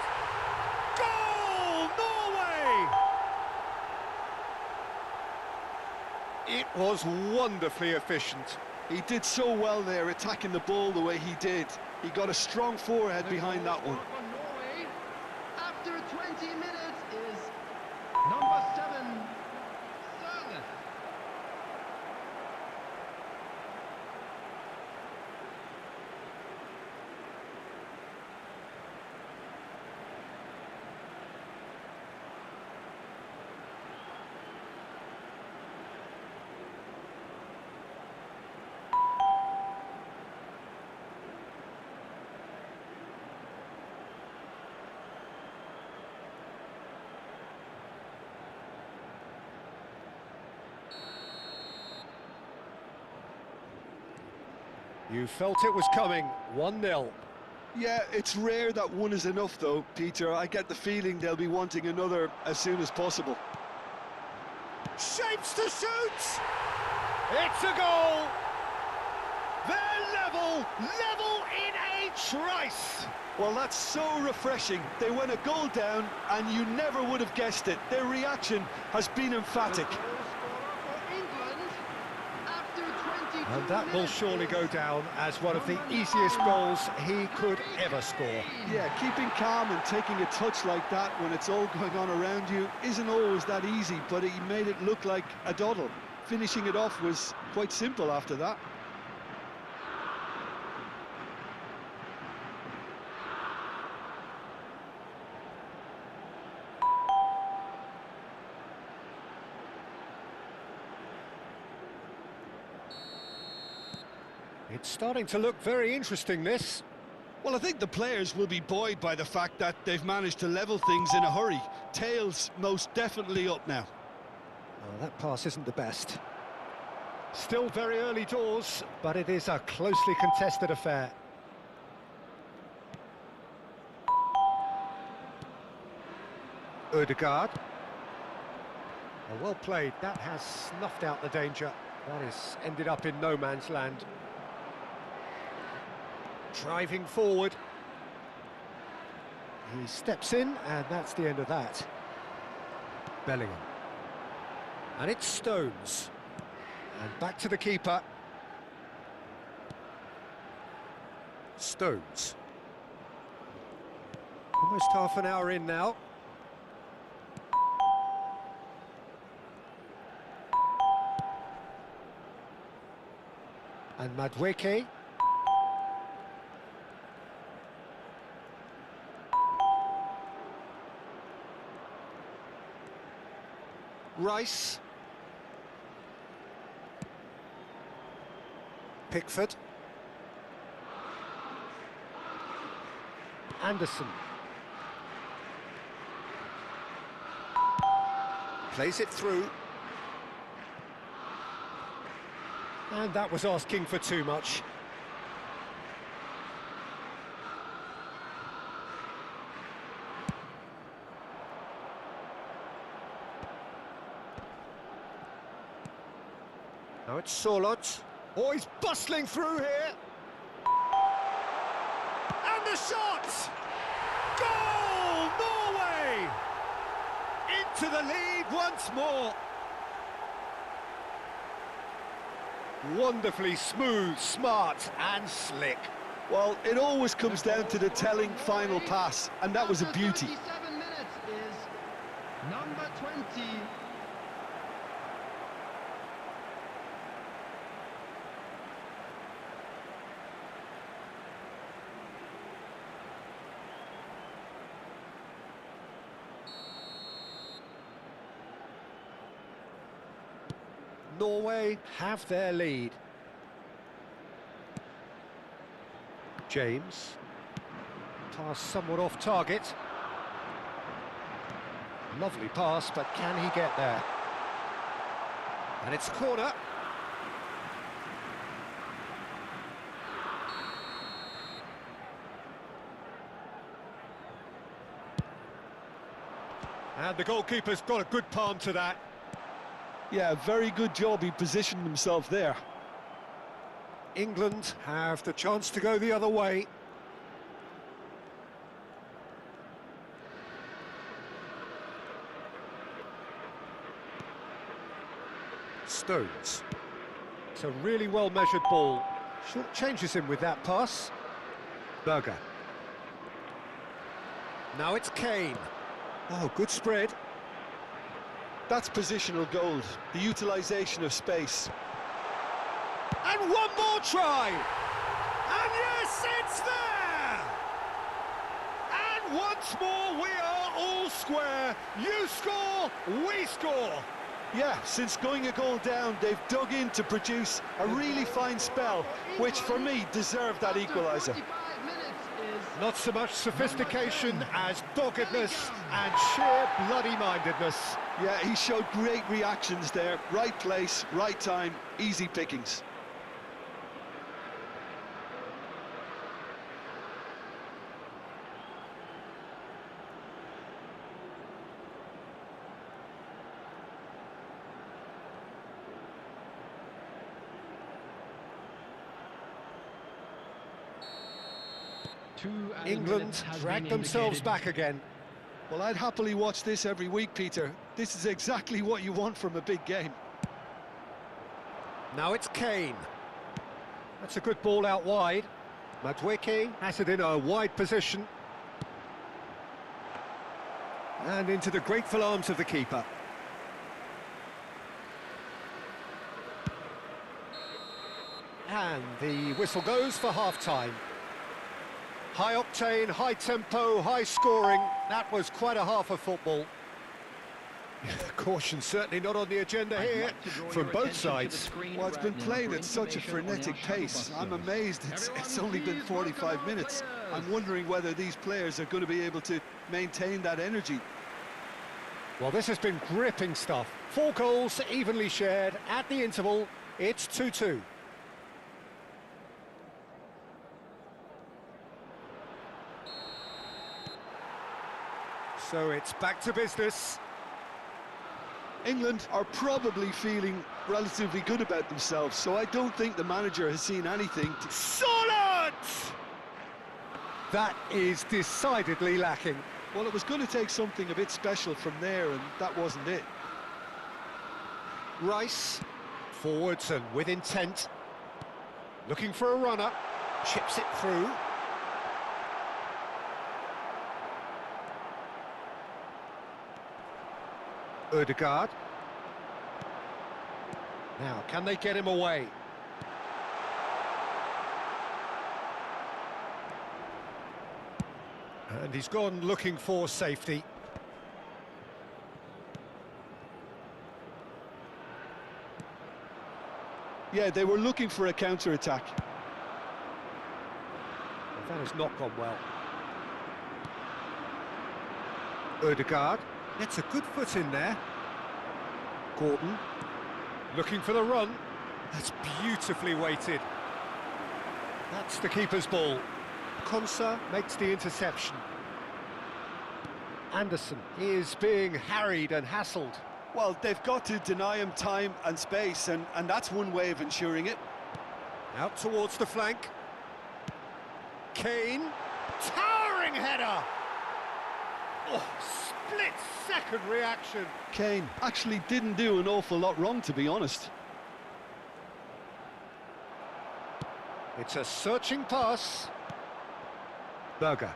Goal, Norway! It was wonderfully efficient. He did so well there, attacking the ball the way he did. He got a strong forehead behind that one. For Norway, after 20 minutes, is number 7, Sørloth. You felt it was coming. 1-0. Yeah, it's rare that one is enough though, Peter. I get the feeling they'll be wanting another as soon as possible. Shapes to shoot! It's a goal! They're level in a trice! Well, that's so refreshing. They went a goal down and you never would have guessed it. Their reaction has been emphatic. And that will surely go down as one of the easiest goals he could ever score. Yeah, keeping calm and taking a touch like that when it's all going on around you isn't always that easy, but he made it look like a doddle. Finishing it off was quite simple after that. It's starting to look very interesting, this. Well, I think the players will be buoyed by the fact that they've managed to level things in a hurry. Tails most definitely up now. Oh, that pass isn't the best. Still very early doors, but it is a closely contested affair. Ødegaard. Oh, well played. That has snuffed out the danger. That has ended up in no man's land. Driving forward. He steps in, and that's the end of that. Bellingham. And it's Stones. And back to the keeper. Stones. Almost half an hour in now. And Madueke. Rice. Pickford. Anderson. Plays it through. And that was asking for too much. Now it's Solot. Oh, he's bustling through here. And the shot! Goal! Norway! Into the lead once more. Wonderfully smooth, smart and slick. Well, it always comes down to the telling final pass, and that was a beauty. 37 minutes is number 20. Norway have their lead. James. Pass somewhat off target. Lovely pass, but can he get there? And it's corner. And the goalkeeper's got a good palm to that. Yeah, very good job. He positioned himself there. England have the chance to go the other way. Stones. It's a really well-measured ball. Short changes him with that pass. Berger. Now it's Kane. Oh, good spread. That's positional gold, the utilisation of space. And one more try! And yes, it's there! And once more we are all square. You score, we score. Yeah, since going a goal down, they've dug in to produce a really fine spell, which for me deserved that equaliser. Not so much sophistication as doggedness and sheer bloody-mindedness. Yeah, he showed great reactions there. Right place, right time, easy pickings. England drag themselves back again. Well, I'd happily watch this every week, Peter. This is exactly what you want from a big game. Now it's Kane. That's a good ball out wide. Madweke has it in a wide position. And into the grateful arms of the keeper. And the whistle goes for half-time. High octane, high tempo, high scoring. That was quite a half of football. Caution certainly not on the agenda here from both sides. Well, it's been played at such a frenetic pace. I'm amazed it's only been 45 minutes. I'm wondering whether these players are going to be able to maintain that energy. Well, this has been gripping stuff. 4 goals evenly shared at the interval. It's 2-2. So it's back to business. England are probably feeling relatively good about themselves, so I don't think the manager has seen anything to... Solid! That is decidedly lacking. Well, it was going to take something a bit special from there, and that wasn't it. Rice, forwards and with intent. Looking for a runner, chips it through. Ødegaard. Now, can they get him away? And he's gone looking for safety. Yeah, they were looking for a counter-attack. That has not gone well. Ødegaard gets a good foot in there. Gordon looking for the run. That's beautifully weighted. That's the keeper's ball. Konsa makes the interception. Anderson is being harried and hassled. Well, they've got to deny him time and space, and that's one way of ensuring it. Out towards the flank. Kane. Towering header! Oh, split-second reaction. Kane actually didn't do an awful lot wrong, to be honest. It's a searching pass. Berger.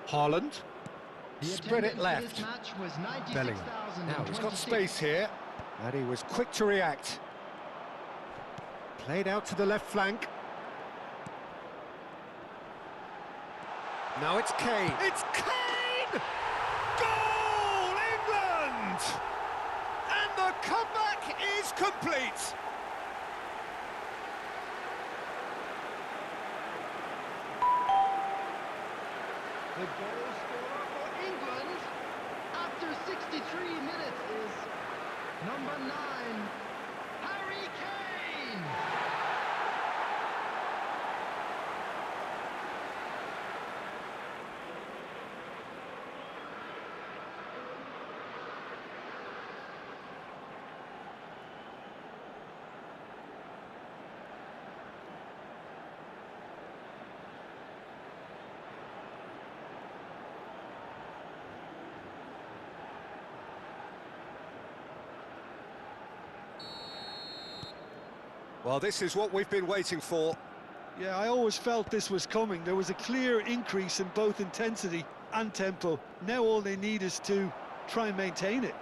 Haaland. Spread it left. Bellingham. Now he's got space here. And he was quick to react. Played out to the left flank. Now it's Kane. It's Kane! Goal, England! And the comeback is complete. The goal scorer for England after 63 minutes is number 9, Harry Kane! Well, this is what we've been waiting for. Yeah, I always felt this was coming. There was a clear increase in both intensity and tempo. Now all they need is to try and maintain it.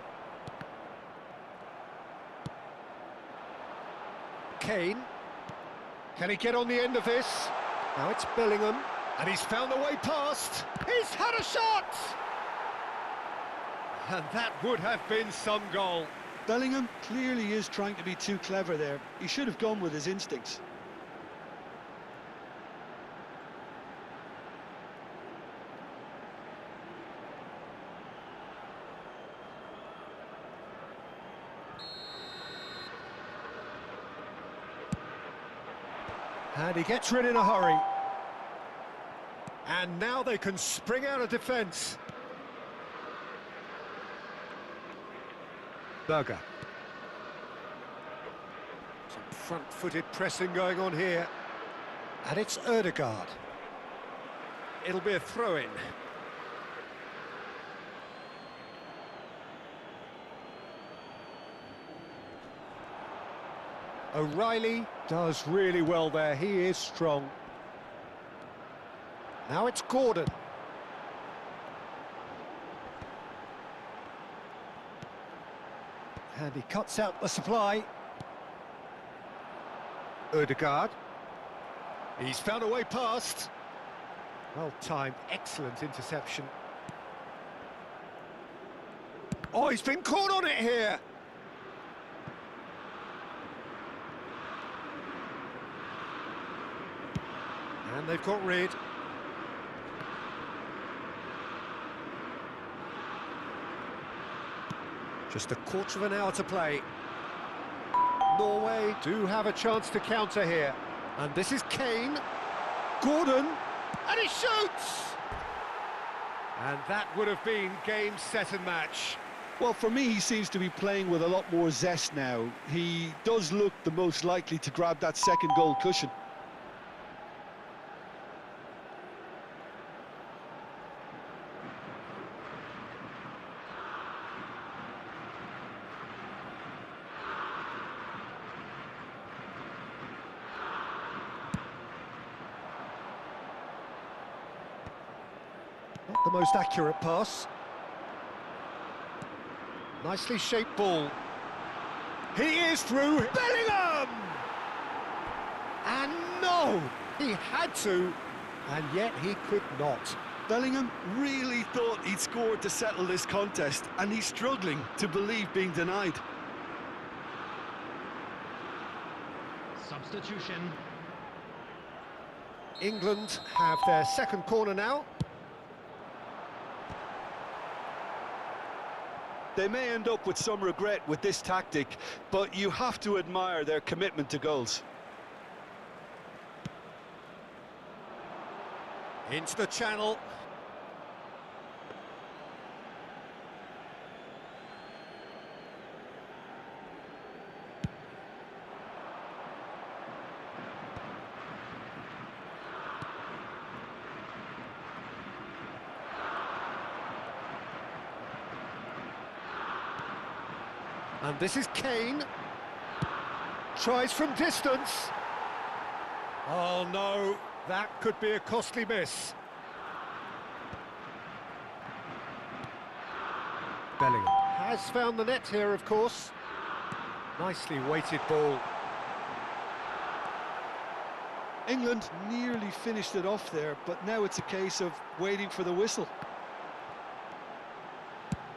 Kane. Can he get on the end of this? Now it's Bellingham. And he's found the way past. He's had a shot! And that would have been some goal. Bellingham clearly is trying to be too clever there. He should have gone with his instincts. And he gets rid in a hurry. And now they can spring out of defence. Berger. Some front-footed pressing going on here. And it's Ødegaard. It'll be a throw-in. O'Reilly Does really well there, he is strong. Now it's Gordon. And he cuts out the supply. Ødegaard. He's found a way past. Well timed, excellent interception. Oh, he's been caught on it here. And they've got rid. Just a quarter of an hour to play. Norway do have a chance to counter here. And this is Kane. Gordon. And he shoots! And that would have been game, set and match. Well, for me, he seems to be playing with a lot more zest now. He does look the most likely to grab that second goal cushion. Not the most accurate pass. Nicely shaped ball. He is through. Bellingham! And no! He had to, and yet he could not. Bellingham really thought he'd scored to settle this contest, and he's struggling to believe being denied. Substitution. England have their second corner now. They may end up with some regret with this tactic, but you have to admire their commitment to goals. Into the channel. And this is Kane. Tries from distance. Oh no, that could be a costly miss. Bellingham has found the net here, of course. Nicely weighted ball. England nearly finished it off there, but now it's a case of waiting for the whistle.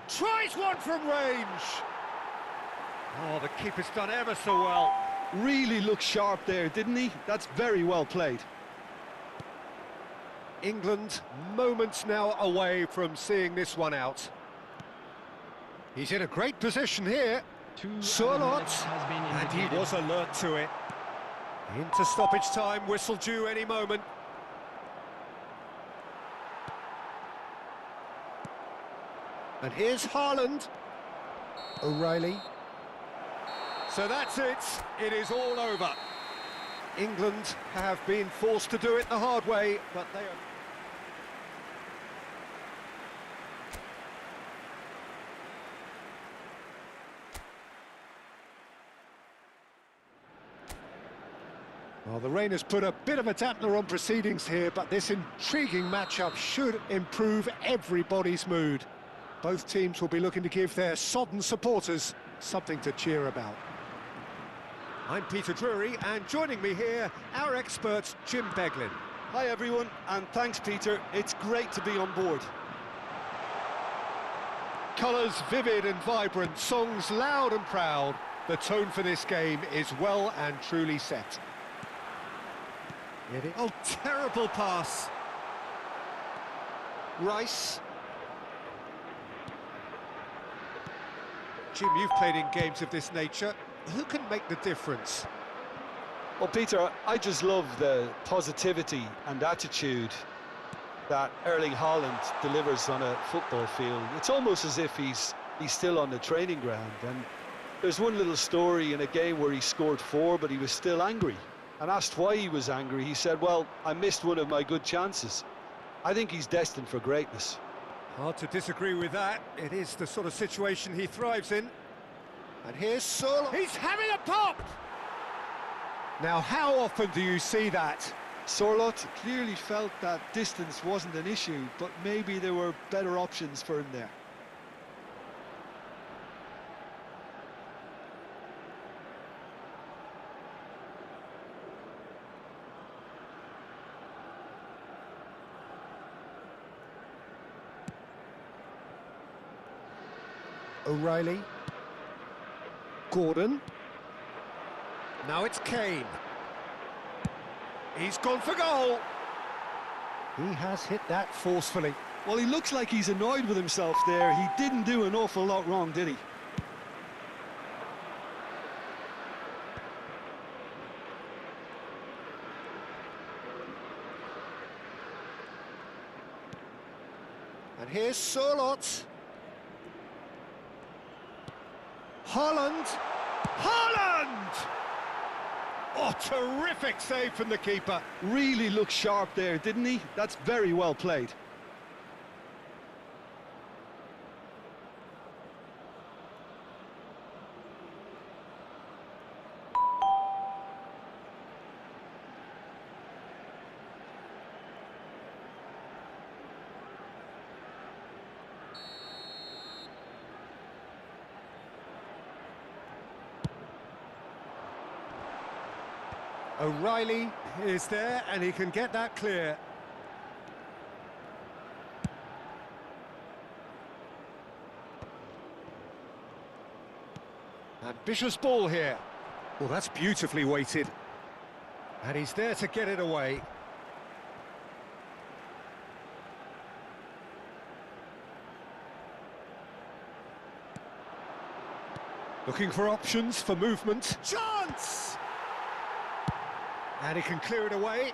Tries one from range. Oh, the keeper's done ever so well. Really looked sharp there, didn't he? That's very well played. England moments now away from seeing this one out. He's in a great position here. Surlot, and he was alert to it. Into stoppage time, whistle due any moment. And here's Haaland. O'Reilly. So that's it. It is all over. England have been forced to do it the hard way, but they are... Well, the rain has put a bit of a dampener on proceedings here, but this intriguing matchup should improve everybody's mood. Both teams will be looking to give their sodden supporters something to cheer about. I'm Peter Drury, and joining me here, our expert, Jim Beglin. Hi everyone, and thanks Peter, it's great to be on board. Colours vivid and vibrant, songs loud and proud. The tone for this game is well and truly set. Oh, terrible pass. Rice. Jim, you've played in games of this nature. Who can make the difference? Well, Peter, I just love the positivity and attitude that Erling Haaland delivers on a football field. It's almost as if he's still on the training ground. And there's one little story in a game where he scored 4, but he was still angry. And asked why he was angry, he said, well, I missed one of my good chances. I think he's destined for greatness. Hard to disagree with that. It is the sort of situation he thrives in. And here's Surlot. He's having a pop! Now, how often do you see that? Sorloth clearly felt that distance wasn't an issue, but maybe there were better options for him there. O'Reilly. Gordon. Now it's Kane. He's gone for goal. He has hit that forcefully. Well, he looks like he's annoyed with himself there. He didn't do an awful lot wrong, did he? And here's Sorloth. Haaland! Haaland! Oh, terrific save from the keeper. Really looked sharp there, didn't he? That's very well played. O'Reilly is there, and he can get that clear. Ambitious ball here. Well, that's beautifully weighted. And he's there to get it away. Looking for options for movement. Chance! And he can clear it away.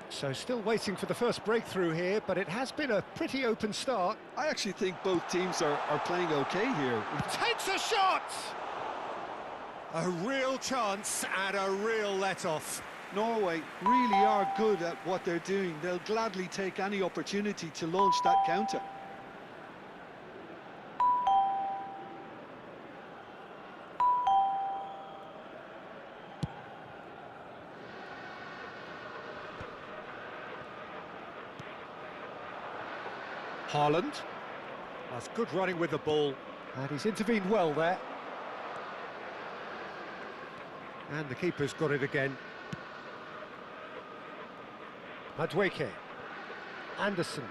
So still waiting for the first breakthrough here, but it has been a pretty open start. I actually think both teams are playing okay here. Takes a shot! A real chance and a real let-off. Norway really are good at what they're doing. They'll gladly take any opportunity to launch that counter. Haaland. That's good running with the ball. And he's intervened well there. And the keeper's got it again. Madweke. Anderson.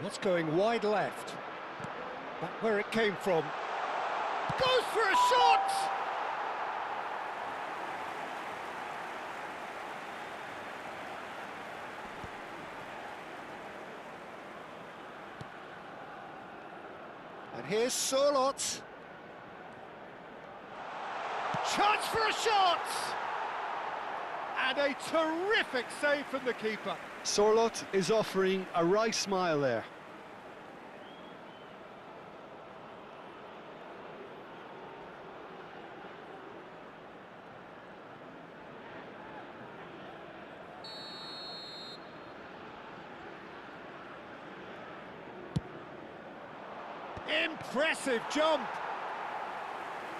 That's going wide left. Back where it came from. Goes for a shot! And here's Sorloth. Chance for a shot! And a terrific save from the keeper. Sorloth is offering a wry smile there. Impressive jump.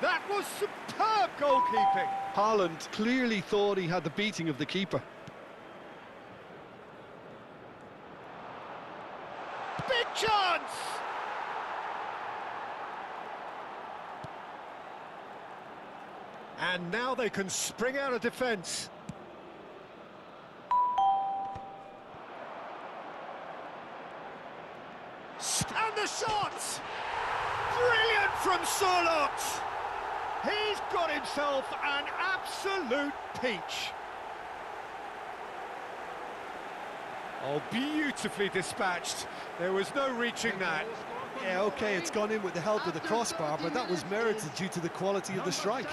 That was superb goalkeeping. Haaland clearly thought he had the beating of the keeper. Big chance! And now they can spring out of defence. And the shot! Brilliant from Sorloth! He's got himself an absolute peach. Oh, beautifully dispatched. There was no reaching that. Yeah, okay, it's gone in with the help of the crossbar, but that was merited due to the quality of the strike.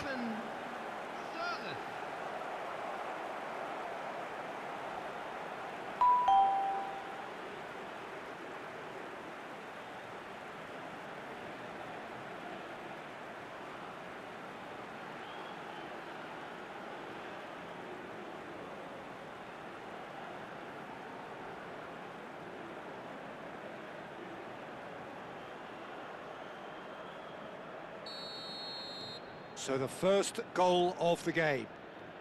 So the first goal of the game.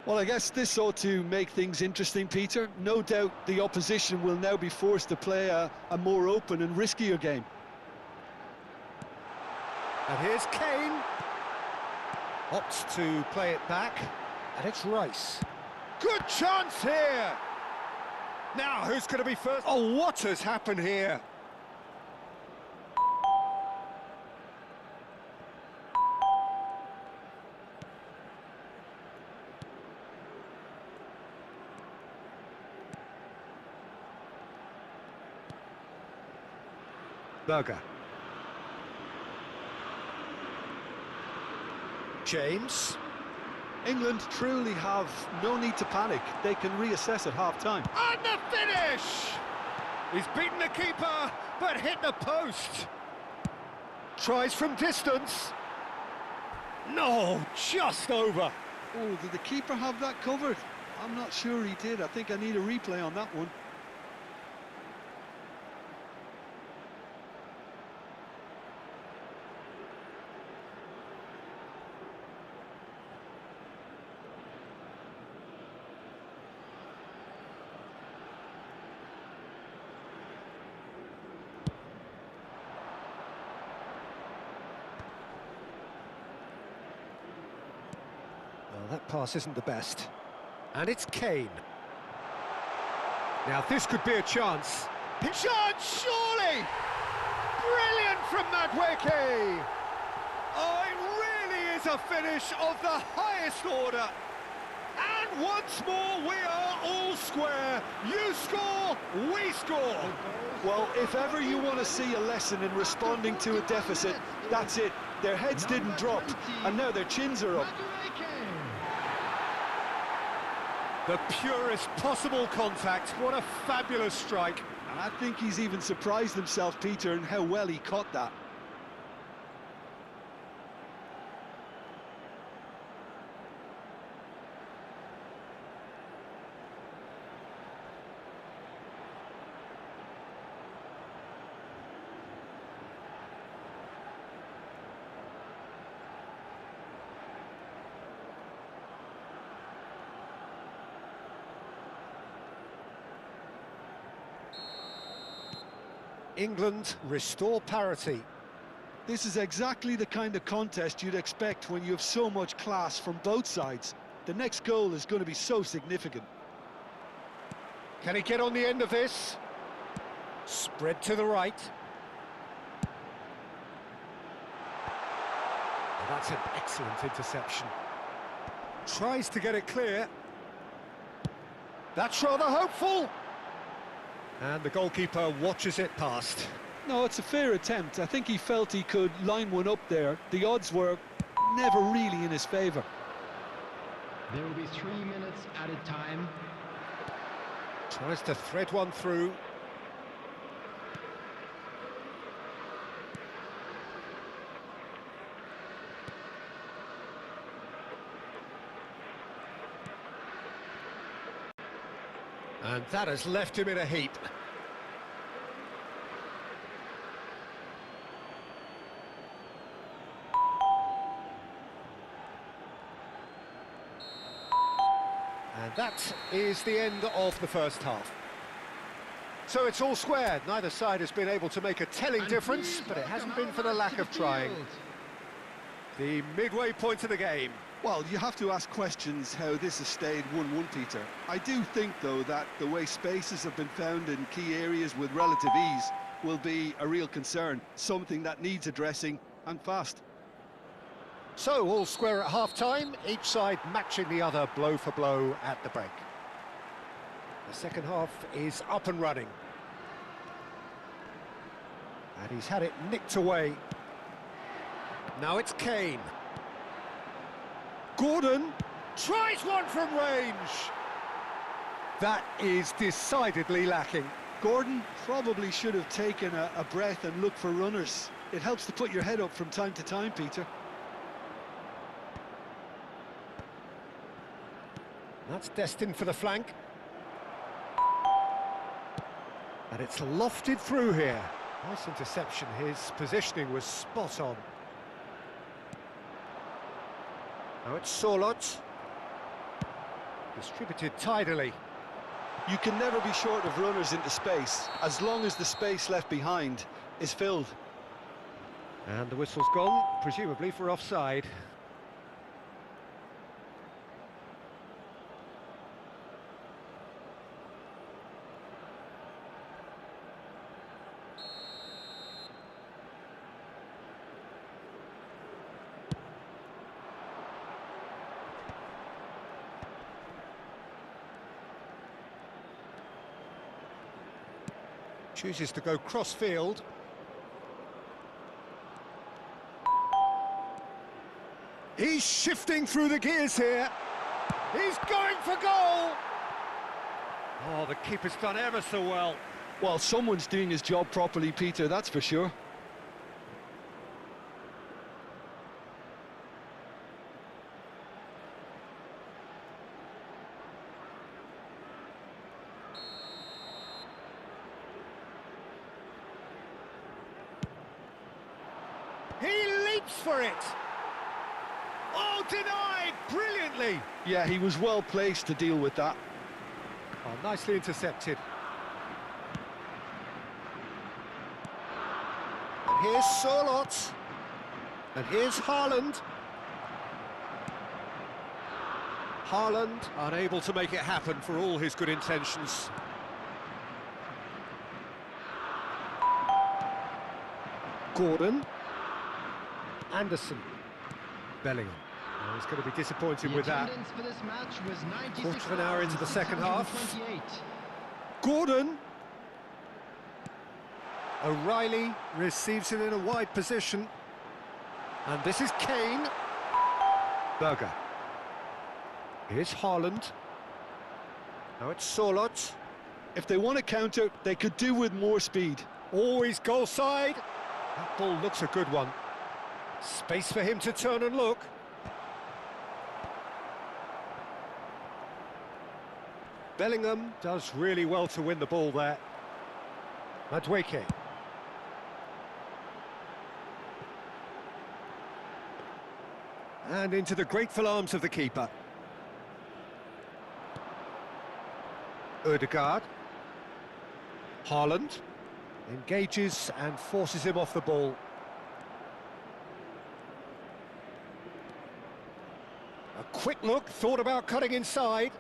Well, I guess this ought to make things interesting, Peter. No doubt the opposition will now be forced to play a more open and riskier game. And here's Kane. Opts to play it back. And it's Rice. Good chance here! Now, who's going to be first? Oh, what has happened here? Berger. James. England truly have no need to panic. They can reassess at half-time. And the finish! He's beaten the keeper, but hit the post. Tries from distance. No, just over. Oh, did the keeper have that covered? I'm not sure he did. I think I need a replay on that one. Well, that pass isn't the best. And it's Kane. Now, this could be a chance. Chance, surely! Brilliant from Madweke! Oh, it really is a finish of the highest order. And once more, we are all square. You score, we score. Well, if ever you want to see a lesson in responding to a deficit, that's it. Their heads didn't drop, and now their chins are up. The purest possible contact. What a fabulous strike. And I think he's even surprised himself, Peter, in how well he caught that. England restore parity. This is exactly the kind of contest you'd expect when you have so much class from both sides. The next goal is going to be so significant. Can he get on the end of this? Spread to the right. Oh, that's an excellent interception. Tries to get it clear. That's rather hopeful. And the goalkeeper watches it past. No, it's a fair attempt. I think he felt he could line one up there. The odds were never really in his favour. There will be 3 minutes added time. Tries to thread one through. And that has left him in a heap. And that is the end of the first half. So it's all square. Neither side has been able to make a telling difference, but it hasn't been for the lack of trying. The midway point of the game. Well, you have to ask questions how this has stayed 1-1, Peter. I do think, though, that the way spaces have been found in key areas with relative ease will be a real concern, something that needs addressing, and fast. So, all square at half-time, each side matching the other blow for blow at the break. The second half is up and running. And he's had it nicked away. Now it's Kane. Gordon tries one from range. That is decidedly lacking. Gordon probably should have taken a breath and looked for runners. It helps to put your head up from time to time, Peter. That's destined for the flank. And it's lofted through here. Nice interception. His positioning was spot on. Now it's Sorlot. Distributed tidily. You can never be short of runners into space, as long as the space left behind is filled. And the whistle's gone, presumably for offside. Chooses to go cross-field. He's shifting through the gears here. He's going for goal! Oh, the keeper's done ever so well. Well, someone's doing his job properly, Peter, that's for sure. He leaps for it! Oh, denied brilliantly! Yeah, he was well placed to deal with that. Oh, nicely intercepted. And here's Sorlot. And here's Haaland. Haaland unable to make it happen for all his good intentions. Gordon. Anderson. Bellingham. Oh, he's going to be disappointed with that. For this match was Quarter of an hour into the second half. 96,628. Gordon. O'Reilly receives it in a wide position. And this is Kane. Berger. Here's Haaland. Now it's Sorlot. If they want to counter, they could do with more speed. Always goal side. That ball looks a good one. Space for him to turn and look. Bellingham does really well to win the ball there. Madueke. And into the grateful arms of the keeper. Ødegaard. Haaland engages and forces him off the ball. A quick look, thought about cutting inside.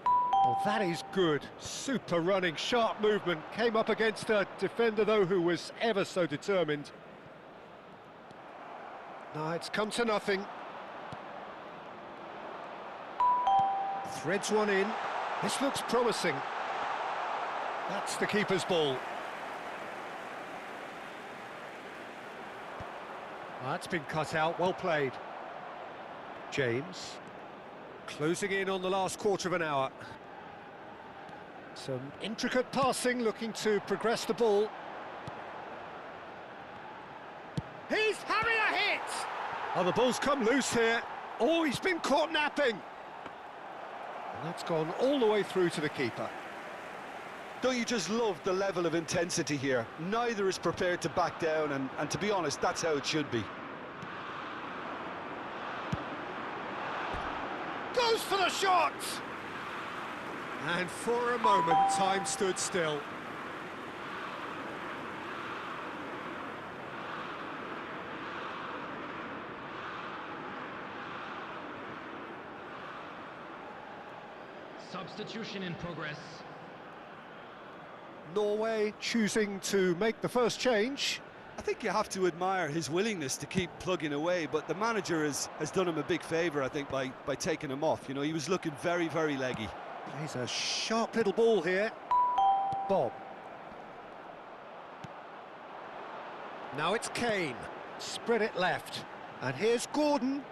Oh, that is good. Super running, sharp movement. Came up against a defender, though, who was ever so determined. No, it's come to nothing. Threads one in. This looks promising. That's the keeper's ball. That's been cut out, well played. James, closing in on the last quarter of an hour. Some intricate passing, looking to progress the ball. He's having a hit! Oh, the ball's come loose here. Oh, he's been caught napping. And that's gone all the way through to the keeper. Don't you just love the level of intensity here? Neither is prepared to back down, and to be honest, that's how it should be. Goes for the shot! And for a moment, time stood still. Substitution in progress. Norway choosing to make the first change. I think you have to admire his willingness to keep plugging away, but the manager has done him a big favour, I think, by taking him off. You know, he was looking very, very leggy. Plays a sharp little ball here. Bob. Now it's Kane. Spread it left. And here's Gordon.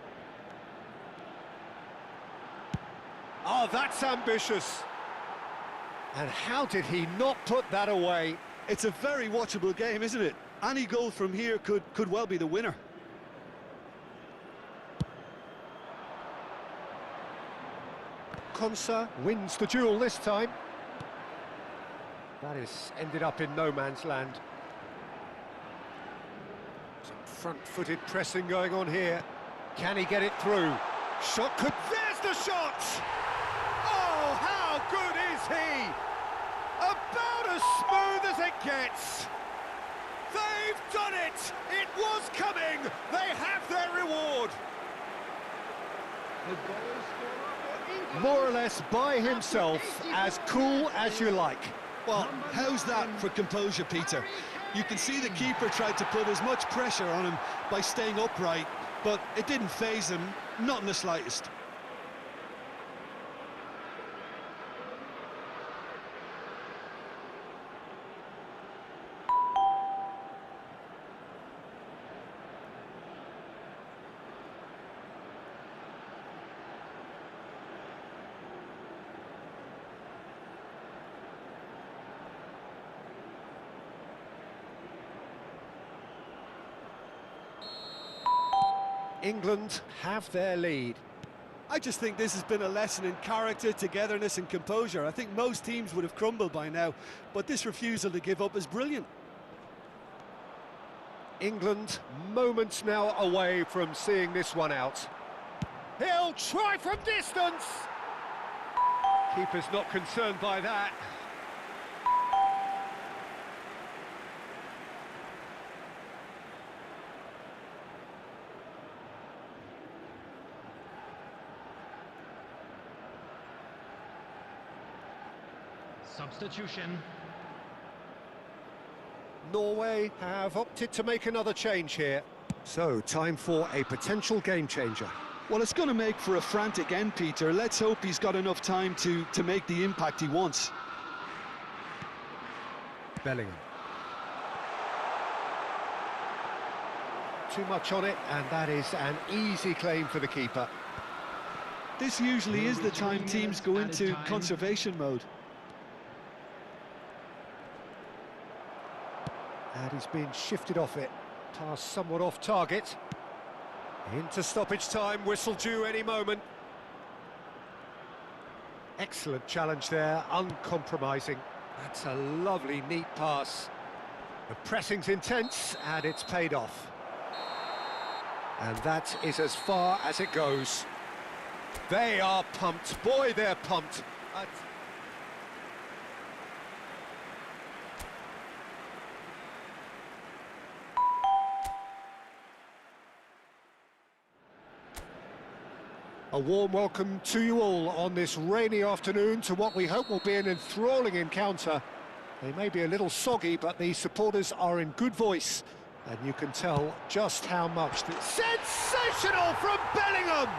Oh, that's ambitious. And how did he not put that away? It's a very watchable game, isn't it? Any goal from here could well be the winner. Konsa wins the duel this time. That is ended up in no man's land. Some front-footed pressing going on here. Can he get it through? Shot could... There's the shot! Oh, how good is he? About as smooth as it gets. They've done it! It was coming! They have their reward! More or less by himself, as cool as you like. Well, how's that for composure, Peter? You can see the keeper tried to put as much pressure on him by staying upright, but it didn't faze him, not in the slightest. England have their lead. I just think this has been a lesson in character, togetherness and composure. I think most teams would have crumbled by now, but this refusal to give up is brilliant. England moments now away from seeing this one out. He'll try from distance! Keeper's not concerned by that. Substitution. Norway have opted to make another change here. So, time for a potential game changer. Well, it's going to make for a frantic end, Peter. Let's hope he's got enough time to make the impact he wants. Bellingham. Too much on it, and that is an easy claim for the keeper. This usually is the time teams go into conservation mode. And he's been shifted off it. Pass somewhat off target. Into stoppage time, whistle due any moment. Excellent challenge there, uncompromising. That's a lovely, neat pass. The pressing's intense, and it's paid off. And that is as far as it goes. They are pumped. Boy, they're pumped. A warm welcome to you all on this rainy afternoon to what we hope will be an enthralling encounter. They may be a little soggy, but the supporters are in good voice, and you can tell just how much. Sensational from Bellingham!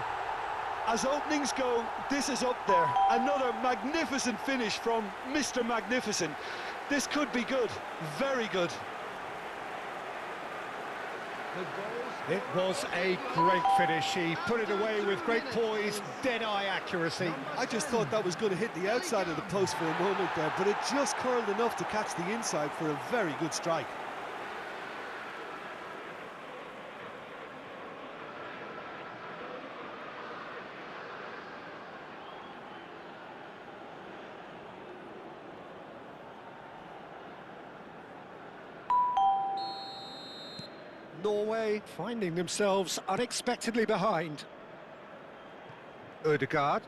As openings go, this is up there. Another magnificent finish from Mr. Magnificent. This could be good, very good. It was a great finish. He put it away with great poise, dead-eye accuracy. I just thought that was going to hit the outside of the post for a moment there, but it just curled enough to catch the inside for a very good strike. Norway finding themselves unexpectedly behind. Ødegaard.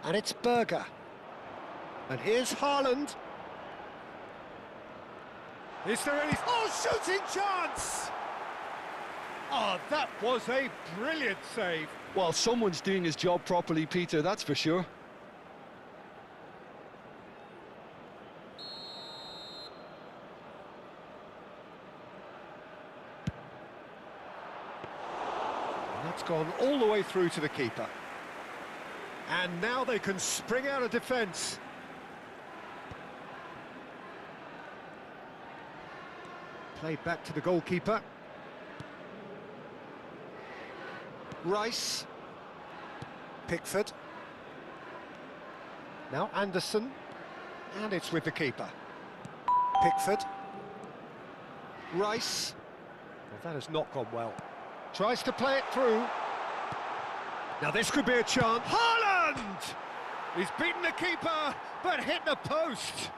And it's Berger. And here's Haaland. Is there any... Oh, shooting chance! Oh, that was a brilliant save. Well, someone's doing his job properly, Peter, that's for sure. That's gone all the way through to the keeper. And now they can spring out of defence. Played back to the goalkeeper. Rice. Pickford. Now Anderson. And it's with the keeper. Pickford. Rice. Well, that has not gone well. Tries to play it through. Now this could be a chance. Haaland! He's beaten the keeper, but hit the post.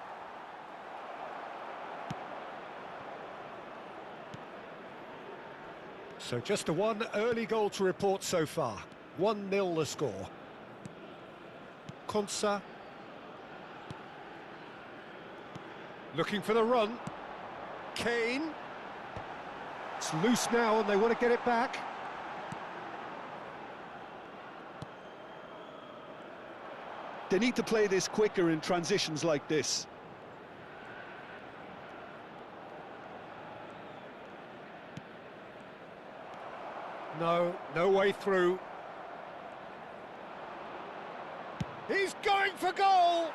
So just the one early goal to report so far. 1-0 the score. Konsa. Looking for the run. Kane. It's loose now and they want to get it back. They need to play this quicker in transitions like this. No way through. He's going for goal!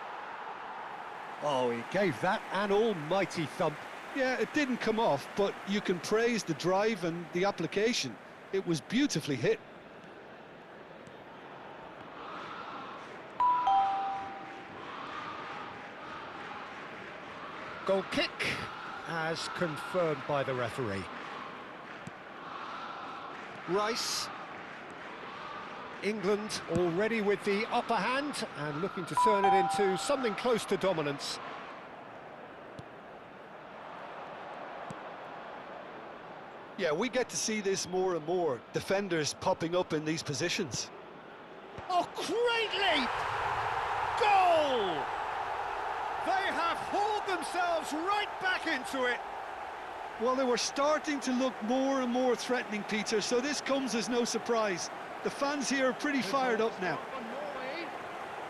Oh, he gave that an almighty thump. Yeah, it didn't come off, but you can praise the drive and the application. It was beautifully hit. Goal kick, as confirmed by the referee. Rice. England already with the upper hand and looking to turn it into something close to dominance. Yeah, we get to see this more and more. Defenders popping up in these positions. Oh, great leap! Goal! They have hauled themselves right back into it. Well, they were starting to look more and more threatening, Peter, so this comes as no surprise. The fans here are pretty fired up now. Norway,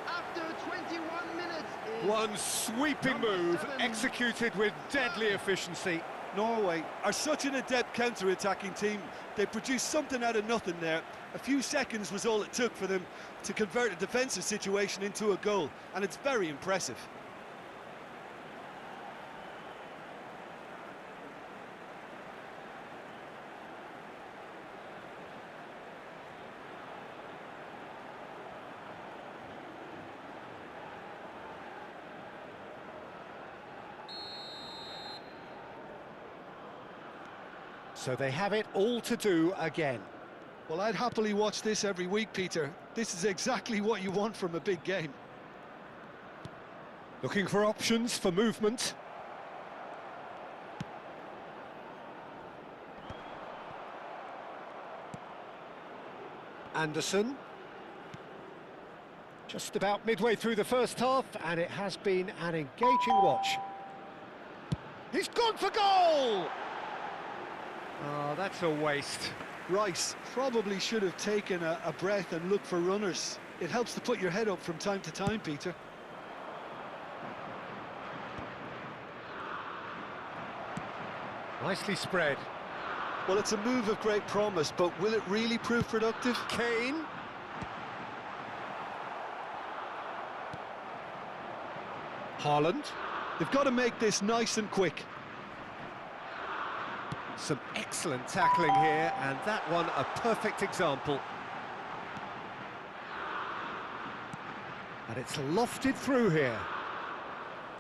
after 21 minutes, One sweeping move, executed with deadly efficiency. Norway are such an adept counter-attacking team. They produced something out of nothing there. A few seconds was all it took for them to convert a defensive situation into a goal, and it's very impressive. So they have it all to do again. Well, I'd happily watch this every week, Peter. This is exactly what you want from a big game. Looking for options for movement. Anderson. Just about midway through the first half, and it has been an engaging watch. He's gone for goal! Oh, that's a waste. Rice probably should have taken a breath and looked for runners. It helps to put your head up from time to time, Peter. Nicely spread. Well, it's a move of great promise, but will it really prove productive? Kane. Haaland. They've got to make this nice and quick. Some excellent tackling here, and that one a perfect example. And it's lofted through here.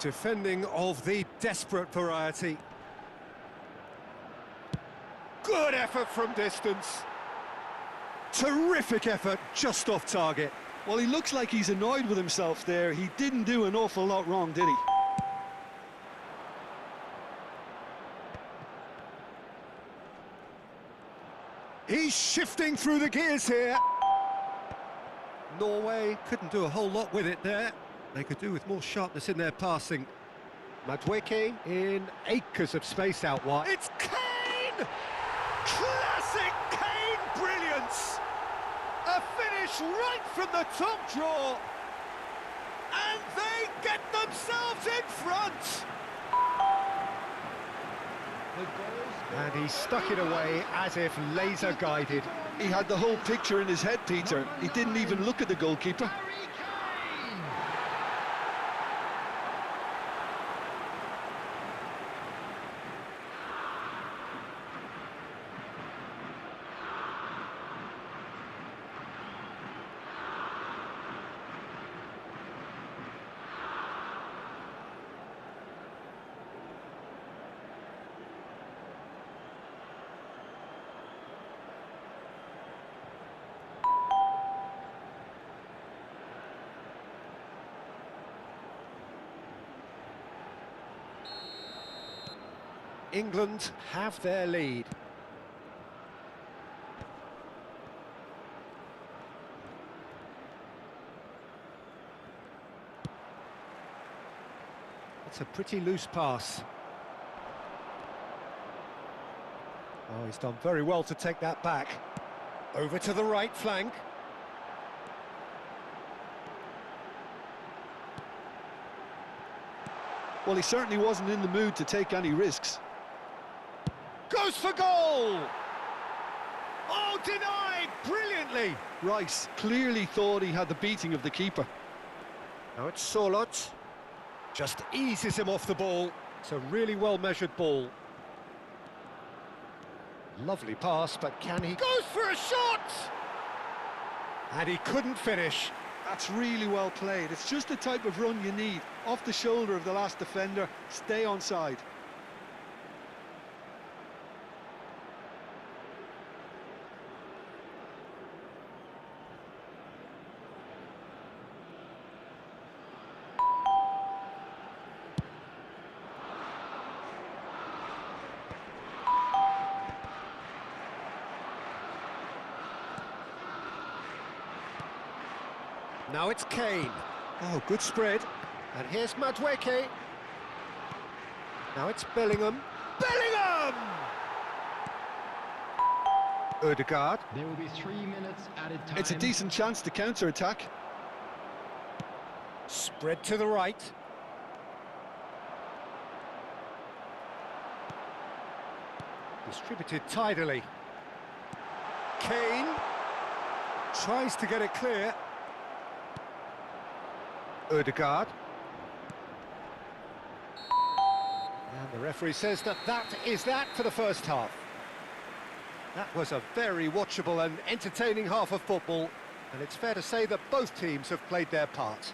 Defending of the desperate variety. Good effort from distance. Terrific effort, just off target. Well, he looks like he's annoyed with himself there. He didn't do an awful lot wrong, did he? He's shifting through the gears here. Norway couldn't do a whole lot with it there. They could do with more sharpness in their passing. Madweke in acres of space out wide. It's Kane! Classic Kane brilliance! A finish right from the top draw. And they get themselves in front! And he stuck it away as if laser guided. He had the whole picture in his head, Peter. He didn't even look at the goalkeeper. England have their lead. That's a pretty loose pass. Oh, he's done very well to take that back. Over to the right flank. Well, he certainly wasn't in the mood to take any risks. Goes for goal! Oh, denied brilliantly! Rice clearly thought he had the beating of the keeper. Now it's Solot. Just eases him off the ball. It's a really well-measured ball. Lovely pass, but can he... Goes for a shot! And he couldn't finish. That's really well played. It's just the type of run you need. Off the shoulder of the last defender, stay onside. Now it's Kane. Oh, good spread. And here's Madueke. Now it's Bellingham. Bellingham! Ødegaard. There will be 3 minutes added time. It's a decent chance to counter-attack. Spread to the right. Distributed tidily. Kane tries to get it clear. Ødegaard. And the referee says that is that for the first half. That was a very watchable and entertaining half of football, and it's fair to say that both teams have played their part.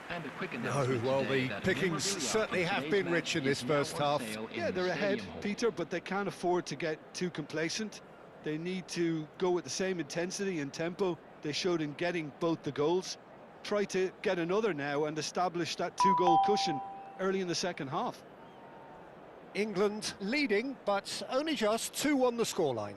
And a quick No, well, the pickings certainly have been rich in this first half. Yeah, they're ahead, Peter, but they can't afford to get too complacent. They need to go with the same intensity and tempo they showed in getting both the goals. Try to get another now and establish that 2-goal cushion early in the second half. England leading, but only just 2 on the scoreline.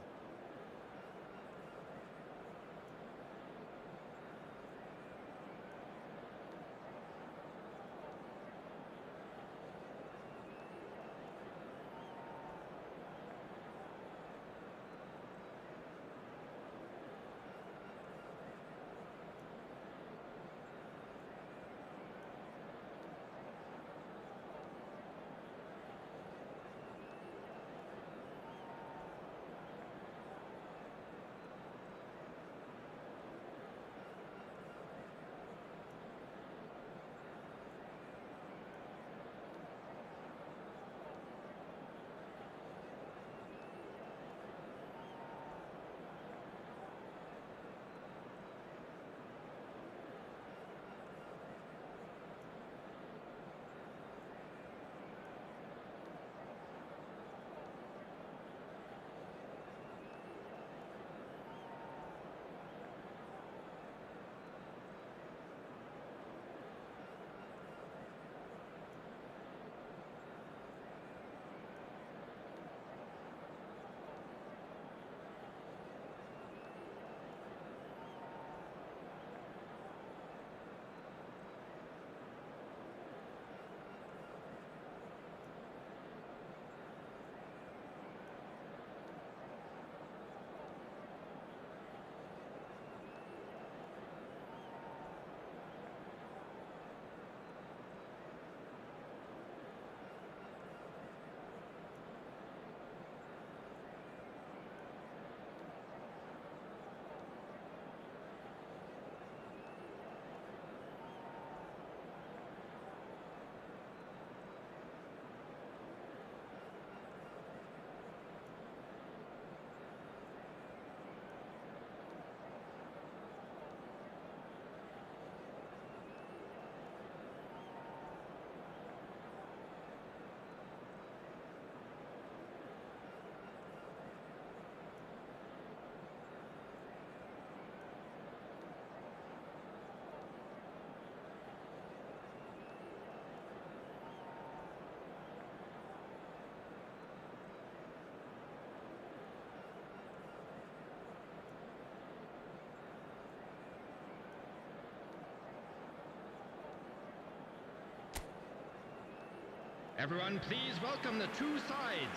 Everyone, please welcome the two sides.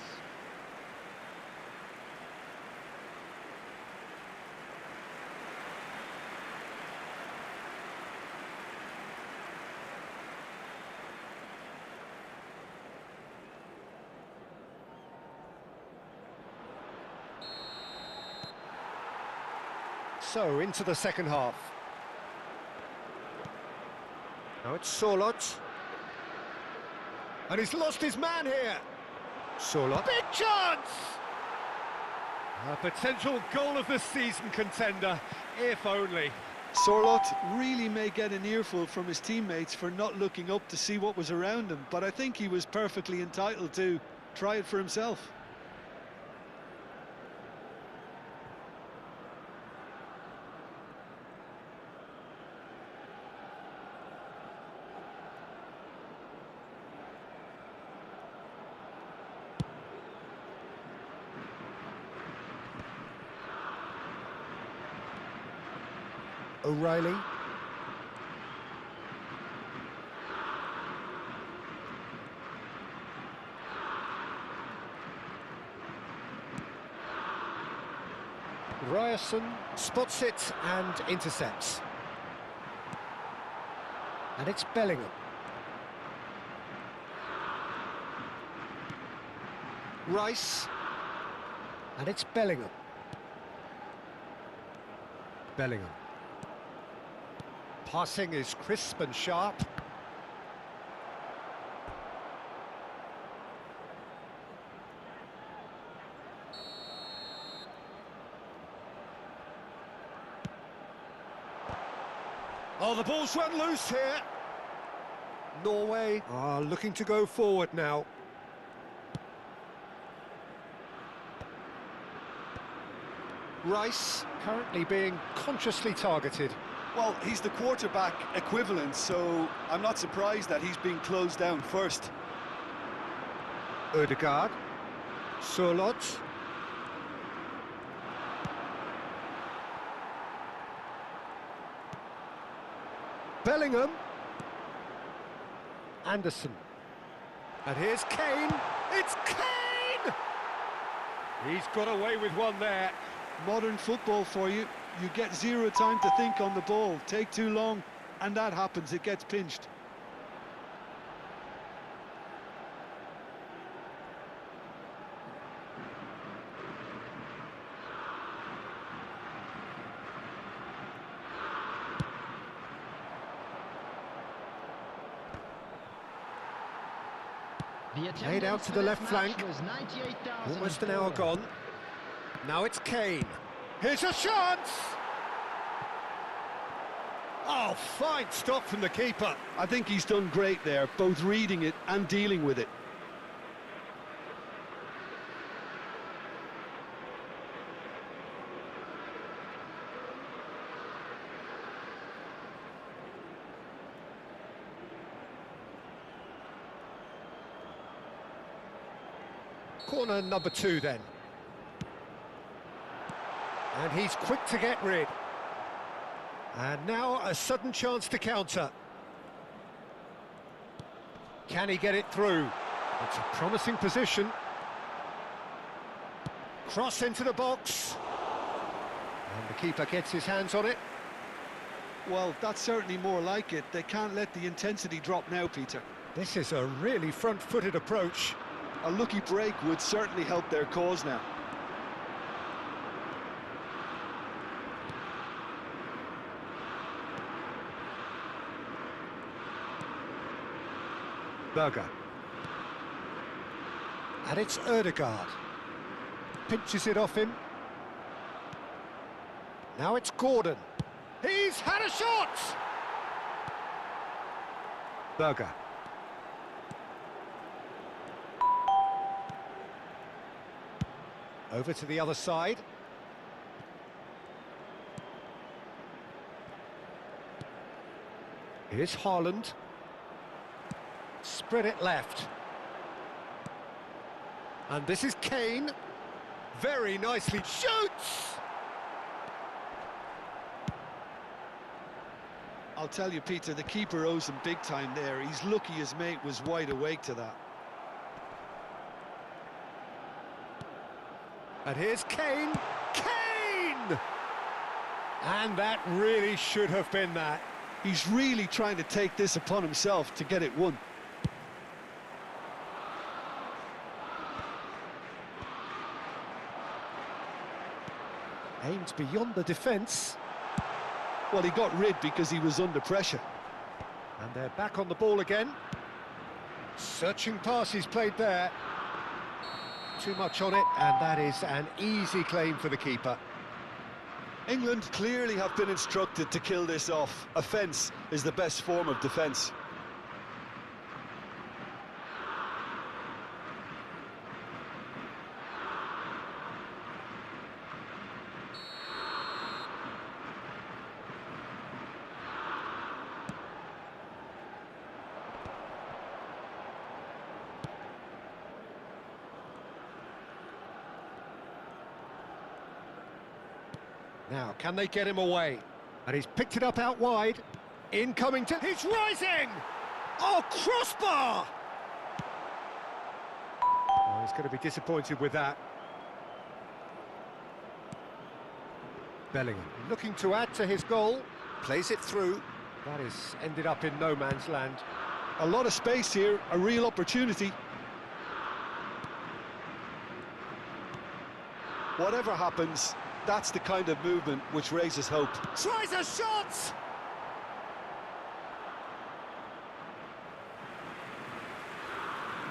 So, into the second half. Now it's Sorloth. And he's lost his man here. Sorloth. Big chance! A potential goal of the season contender, if only. Sorloth really may get an earful from his teammates for not looking up to see what was around him, but I think he was perfectly entitled to try it for himself. O'Reilly. Ryerson spots it and intercepts. And it's Bellingham. Rice. And it's Bellingham. Bellingham. Passing is crisp and sharp. Oh, the ball's run loose here. Norway are looking to go forward now. Rice currently being consciously targeted. Well, he's the quarterback equivalent, so I'm not surprised that he's being closed down first. Ødegaard. Sorloth. Bellingham. Anderson. And here's Kane. It's Kane! He's got away with one there. Modern football for you. You get zero time to think on the ball. Take too long, and that happens. It gets pinched. Laid out to the left flank. Almost an hour gone. Now it's Kane. Here's a chance! Oh, fine stop from the keeper. I think he's done great there, both reading it and dealing with it. Corner number 2 then. And he's quick to get rid. And now a sudden chance to counter. Can he get it through? It's a promising position. Cross into the box. And the keeper gets his hands on it. Well, that's certainly more like it. They can't let the intensity drop now, Peter. This is a really front-footed approach. A lucky break would certainly help their cause now. Berger. And it's Ødegaard. Pinches it off him. Now it's Gordon. He's had a shot! Berger. Over to the other side. Here's Haaland. Spread it left. And this is Kane. Very nicely shoots! I'll tell you, Peter, the keeper owes him big time there. He's lucky his mate was wide awake to that. And here's Kane. Kane! And that really should have been that. He's really trying to take this upon himself to get it won. Aims beyond the defence. Well, he got rid because he was under pressure. And they're back on the ball again. Searching passes played there. Too much on it, and that is an easy claim for the keeper. England clearly have been instructed to kill this off. Offence is the best form of defence. Now, can they get him away? And he's picked it up out wide. Incoming to... He's rising! Oh, crossbar! Oh, he's going to be disappointed with that. Bellingham looking to add to his goal. Plays it through. That has ended up in no man's land. A lot of space here, a real opportunity. Whatever happens, that's the kind of movement which raises hope. Tries a shot!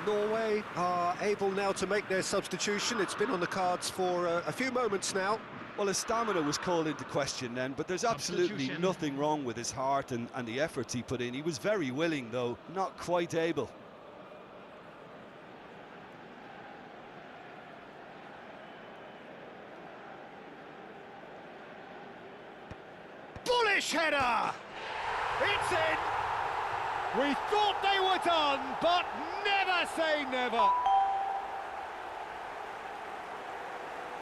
Norway are able now to make their substitution. It's been on the cards for a few moments now. Well, his stamina was called into question then, but there's absolutely nothing wrong with his heart and the efforts he put in. He was very willing, though, not quite able. Bullish header! It's in! We thought they were done, but never say never!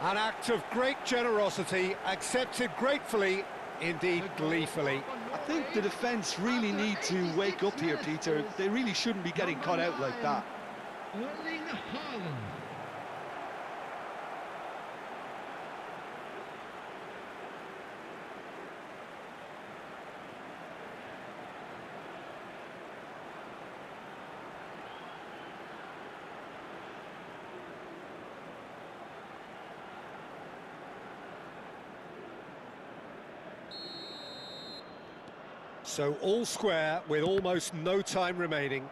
An act of great generosity, accepted gratefully, indeed gleefully. I think the defence really need to wake up here, Peter. They really shouldn't be getting caught out like that. Erling Haaland. So all square with almost no time remaining.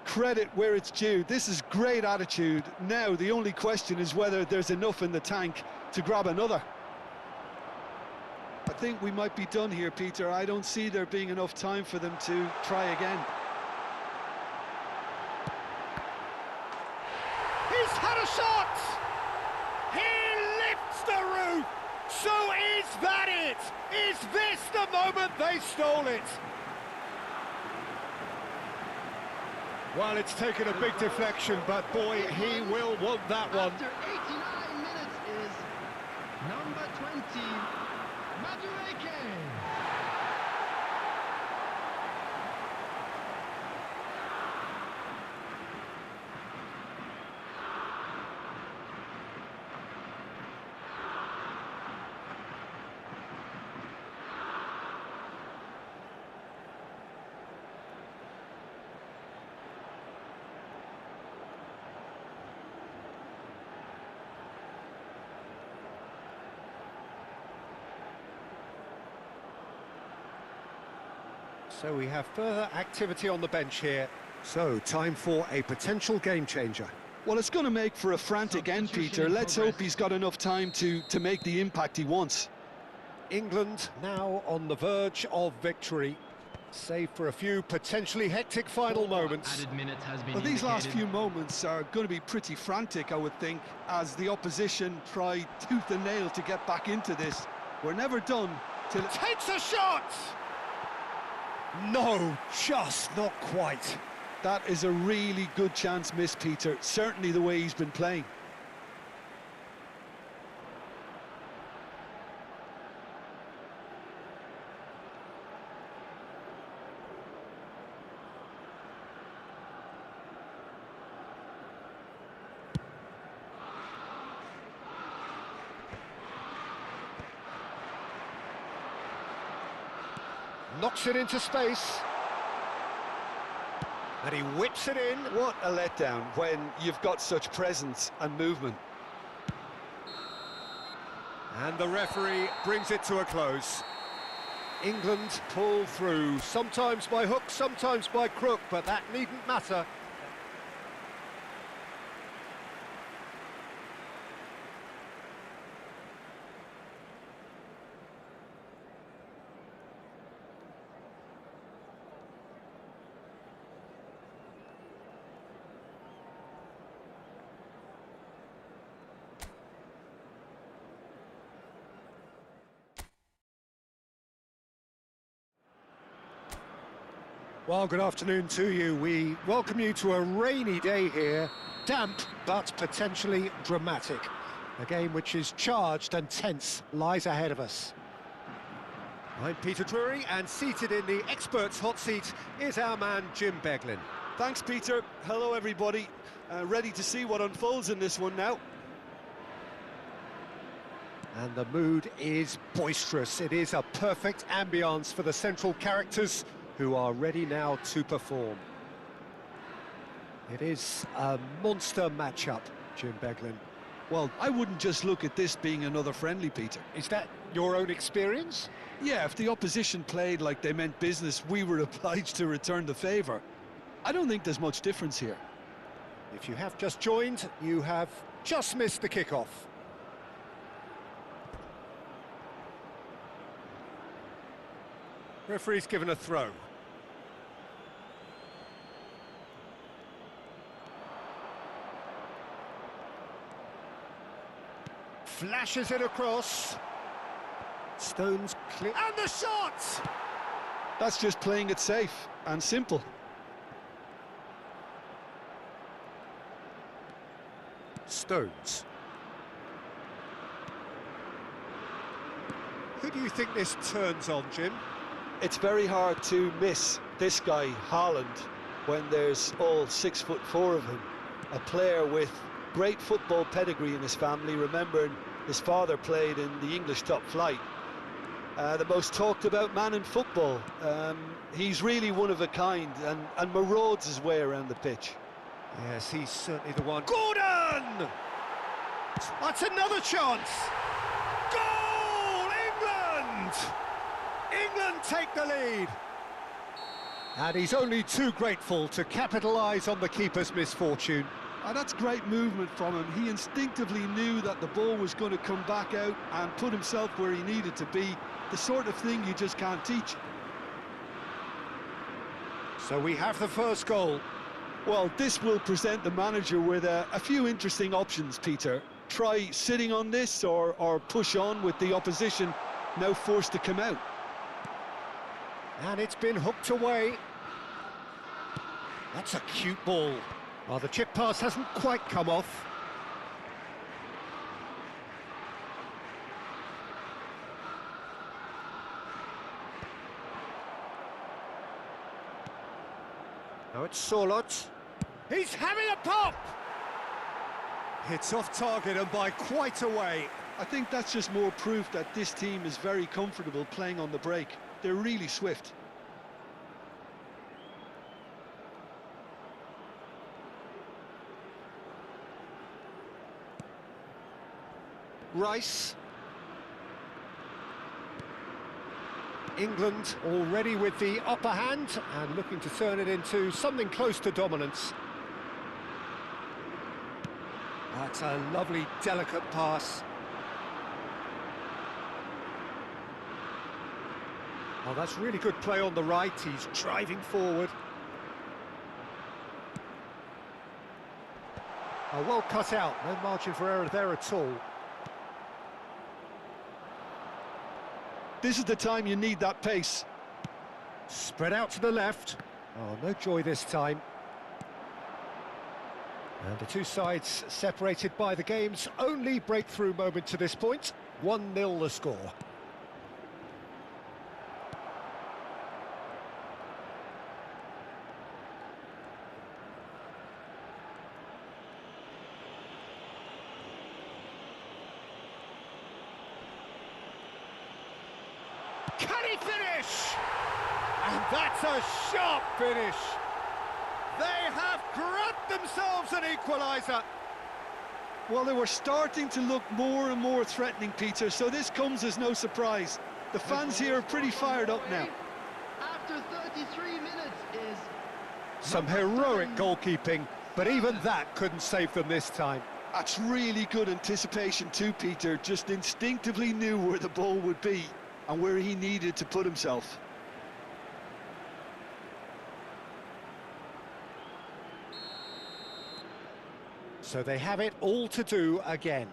Credit where it's due. This is great attitude. Now the only question is whether there's enough in the tank to grab another. I think we might be done here, Peter. I don't see there being enough time for them to try again. He's had a shot! He lifts the roof! So is that it? Is this the moment they stole it? Well, it's taken a big deflection, but boy, he will want that one. After 89 minutes is number 20, Madueke. So we have further activity on the bench here. So, time for a potential game changer. Well, it's going to make for a frantic end, Peter. Let's hope he's got enough time to make the impact he wants. England now on the verge of victory, save for a few potentially hectic final moments. Added minutes has been Well, these last indicated. few moments are going to be pretty frantic, I would think, as the opposition try tooth and nail to get back into this. We're never done till... Takes a shot! No, just not quite. That is a really good chance missed, Peter. Certainly the way he's been playing. Knocks it into space. And he whips it in. What a letdown when you've got such presence and movement. And the referee brings it to a close. England pull through, sometimes by hook, sometimes by crook, but that needn't matter. Well, good afternoon to you. We welcome you to a rainy day here. Damp, but potentially dramatic. A game which is charged and tense lies ahead of us. I'm Peter Drury, and seated in the experts' hot seat is our man Jim Beglin. Thanks, Peter. Hello, everybody. Ready to see what unfolds in this one now. And the mood is boisterous. It is a perfect ambience for the central characters, who are ready now to perform. It is a monster matchup, Jim Beglin. Well, I wouldn't just look at this being another friendly, Peter. Is that your own experience? Yeah, if the opposition played like they meant business, we were obliged to return the favour. I don't think there's much difference here. If you have just joined, you have just missed the kickoff. Referee's given a throw. Flashes it across. Stones clear. And the shot! That's just playing it safe and simple. Stones. Who do you think this turns on, Jim? It's very hard to miss this guy, Haaland, when there's all 6'4" of him. A player with great football pedigree in his family, remembering his father played in the English top flight. The most talked about man in football. He's really one of a kind and marauds his way around the pitch. Yes, he's certainly the one. Gordon! That's another chance! Goal! England! England take the lead! And he's only too grateful to capitalise on the keeper's misfortune. And that's great movement from him. He instinctively knew that the ball was going to come back out and put himself where he needed to be. The sort of thing you just can't teach. So we have the first goal. Well, this will present the manager with a few interesting options, Peter. Try sitting on this or push on with the opposition now forced to come out. And it's been hooked away. That's a cute ball. Well, the chip pass hasn't quite come off. Now it's Sorlot. He's having a pop! It's off target and by quite a way. I think that's just more proof that this team is very comfortable playing on the break. They're really swift. Rice. England already with the upper hand and looking to turn it into something close to dominance. That's a lovely, delicate pass. Oh, that's really good play on the right. He's driving forward. Oh, well cut out. No margin for error there at all. This is the time you need that pace. Spread out to the left. Oh, no joy this time. And the two sides separated by the game's only breakthrough moment to this point. 1-0 the score. Can he finish? And that's a sharp finish. They have grabbed themselves an equaliser. Well, they were starting to look more and more threatening, Peter, so this comes as no surprise. The fans here are pretty fired up now. After 33 minutes is... Some heroic goalkeeping, but even that couldn't save them this time. That's really good anticipation too, Peter. Just instinctively knew where the ball would be and where he needed to put himself. So they have it all to do again.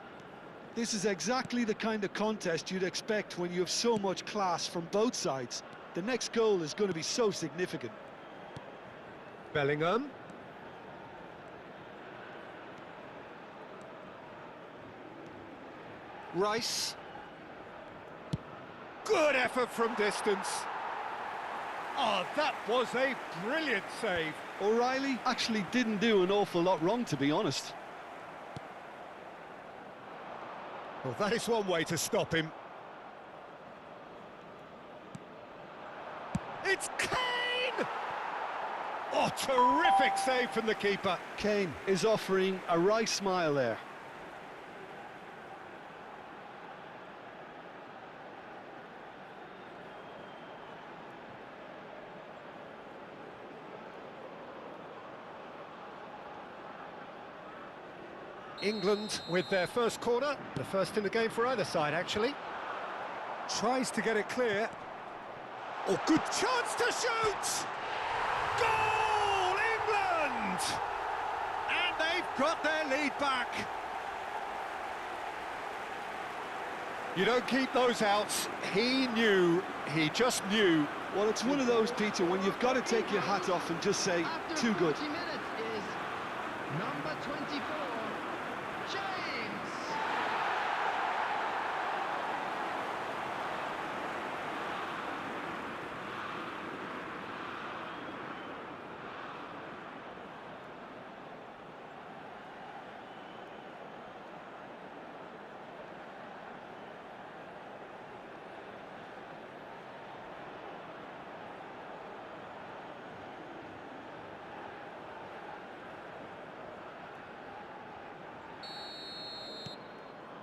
This is exactly the kind of contest you'd expect when you have so much class from both sides. The next goal is going to be so significant. Bellingham. Rice. Good effort from distance. Oh, that was a brilliant save. O'Reilly actually didn't do an awful lot wrong, to be honest. Well, that is one way to stop him. It's Kane! Oh, terrific save from the keeper. Kane is offering a right smile there. England with their first corner, the first in the game for either side, actually. Tries to get it clear. Oh, good chance to shoot! Goal, England! And they've got their lead back. You don't keep those outs. He just knew. Well, it's one of those, Peter, when you've got to take your hat off and just say, too good. After 40 minutes is number 24, James.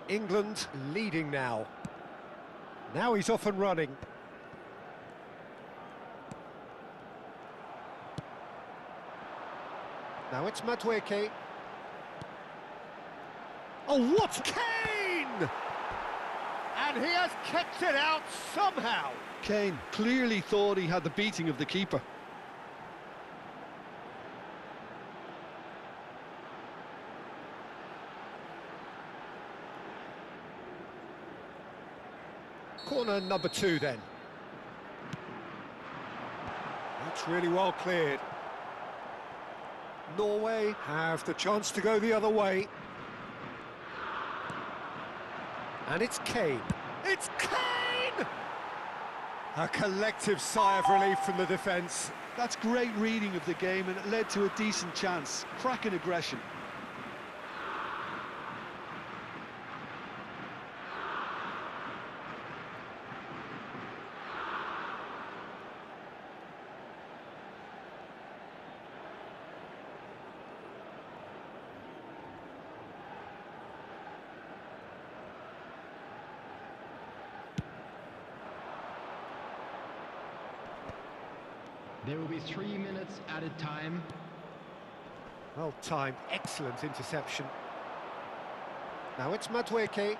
England leading now. Now he's off and running. Now it's Madueke. Oh, what? Kane! And he has kept it out somehow. Kane clearly thought he had the beating of the keeper. Corner number 2 then. That's really well cleared. Norway have the chance to go the other way. And it's Kane. It's Kane! A collective sigh of relief from the defence. That's great reading of the game, and it led to a decent chance. Cracking aggression. There will be 3 minutes added time. Well timed, excellent interception. Now it's Madueke.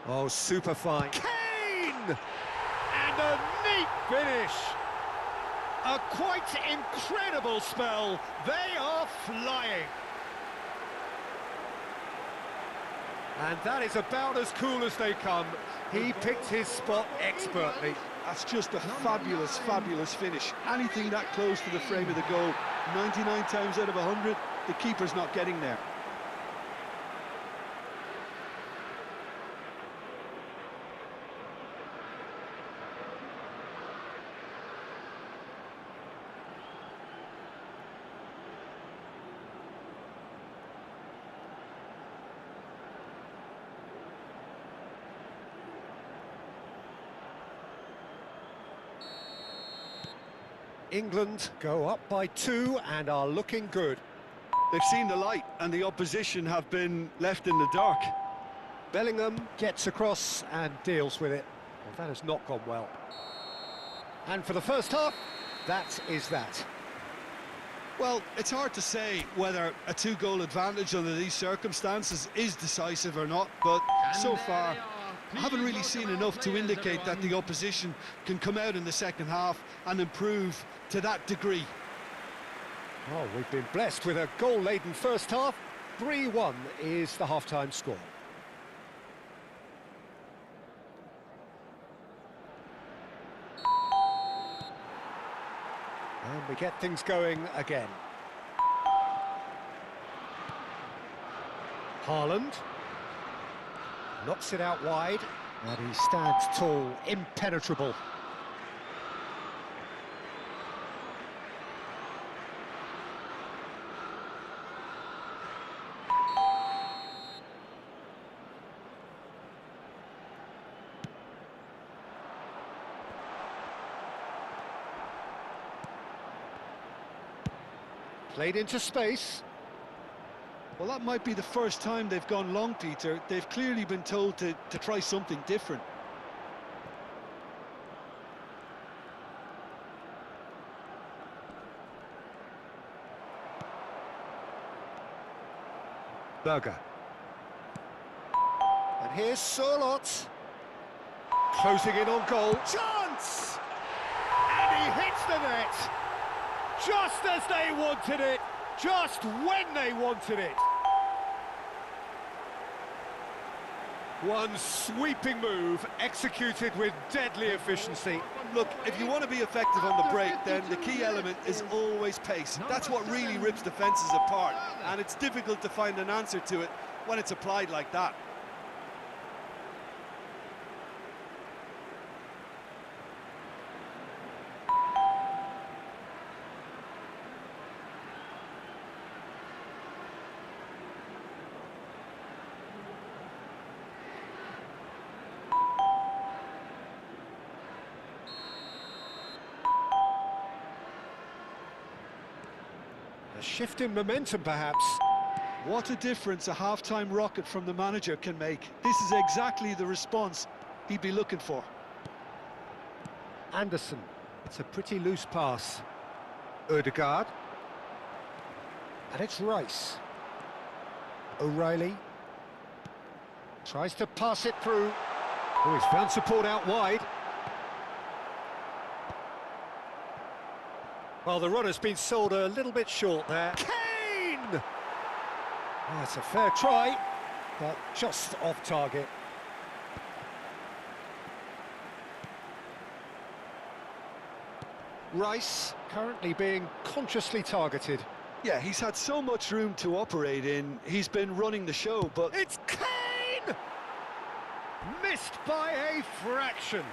Oh, super fine. Kane! And a neat finish. A quite incredible spell. They are flying. And that is about as cool as they come. He picked his spot expertly. That's just a fabulous, fabulous finish. Anything that close to the frame of the goal, 99 times out of 100, the keeper's not getting there. England go up by 2 and are looking good. They've seen the light and the opposition have been left in the dark. Bellingham gets across and deals with it. Well, that has not gone well. And for the first half, that is that. Well, it's hard to say whether a 2-goal advantage under these circumstances is decisive or not, but so far I haven't really seen enough to indicate that the opposition can come out in the second half and improve to that degree. Oh, we've been blessed with a goal-laden first half. 3-1 is the half-time score. And we get things going again. Haaland knocks it out wide, and he stands tall, impenetrable. Played into space. Well, that might be the first time they've gone long, Peter. They've clearly been told to try something different. Berger. And here's Sorloth. Closing in on goal. Chance! And he hits the net. Just as they wanted it. Just when they wanted it. One sweeping move, executed with deadly efficiency. Look, if you want to be effective on the break, then the key element is always pace. That's what really rips defences apart, and it's difficult to find an answer to it when it's applied like that. A shift in momentum, perhaps. What a difference a half-time rocket from the manager can make. This is exactly the response he'd be looking for. Anderson. It's a pretty loose pass. Ødegaard. And it's Rice. O'Reilly. Tries to pass it through. Oh, he's found support out wide. Well, the run has been sold a little bit short there. Kane! Oh, it's a fair try, but just off target. Rice currently being consciously targeted. Yeah, he's had so much room to operate in. He's been running the show, but... It's Kane! Missed by a fraction.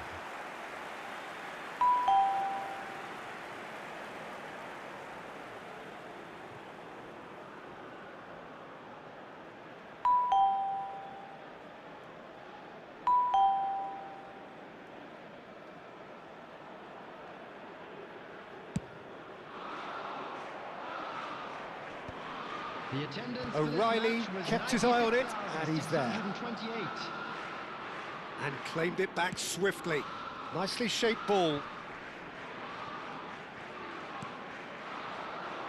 O'Reilly kept his eye on it, and he's there. And claimed it back swiftly. Nicely shaped ball.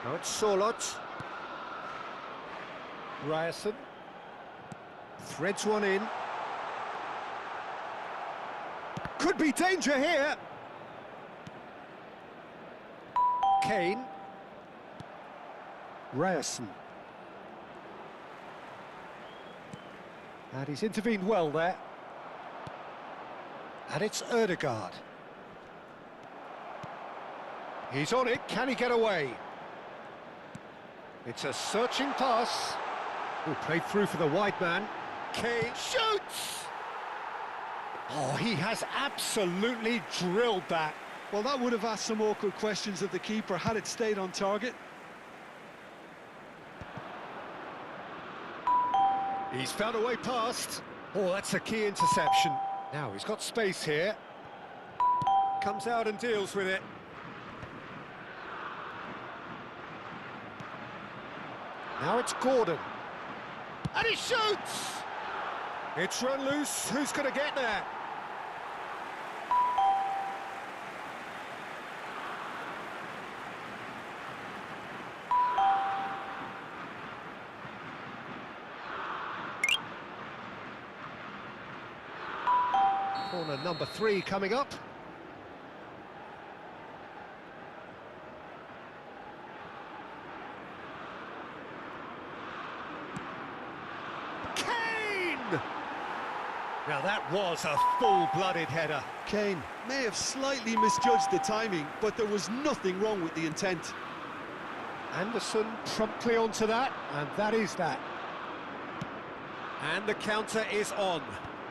Now it's Sorloth. Ryerson. Threads one in. Could be danger here. Kane. Ryerson. And he's intervened well there. And it's Ødegaard. He's on it, can he get away? It's a searching pass. Oh, played through for the wide man. Kane shoots! Oh, he has absolutely drilled that. Well, that would have asked some awkward questions of the keeper had it stayed on target. He's found a way past. Oh, that's a key interception. Now he's got space here. Comes out and deals with it. Now it's Gordon. And he shoots! It's run loose. Who's going to get there? Corner number 3 coming up. Now that was a full-blooded header. Kane may have slightly misjudged the timing, but there was nothing wrong with the intent. Anderson promptly onto that, and that is that. And the counter is on.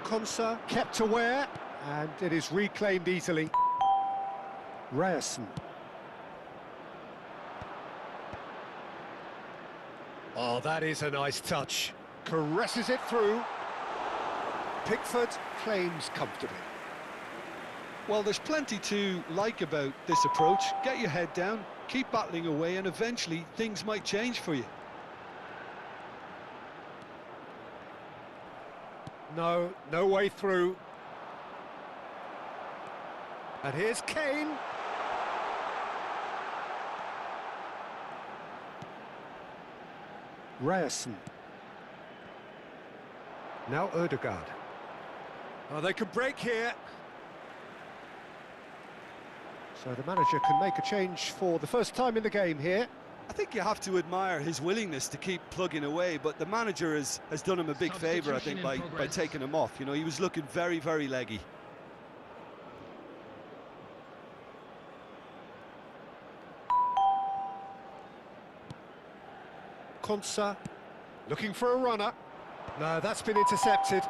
Konsa kept aware, and it is reclaimed easily. Ryerson. Oh, that is a nice touch. Caresses it through. Pickford claims comfortably. Well, there's plenty to like about this approach. Get your head down, keep battling away, and eventually things might change for you. No way through. And here's Kane. Ryerson. Now Ødegaard. Oh, they could break here. So the manager can make a change for the first time in the game here. I think you have to admire his willingness to keep plugging away, but the manager has done him a big favour, I think, by taking him off. You know, he was looking very, very leggy. Konsa looking for a runner. No, that's been intercepted.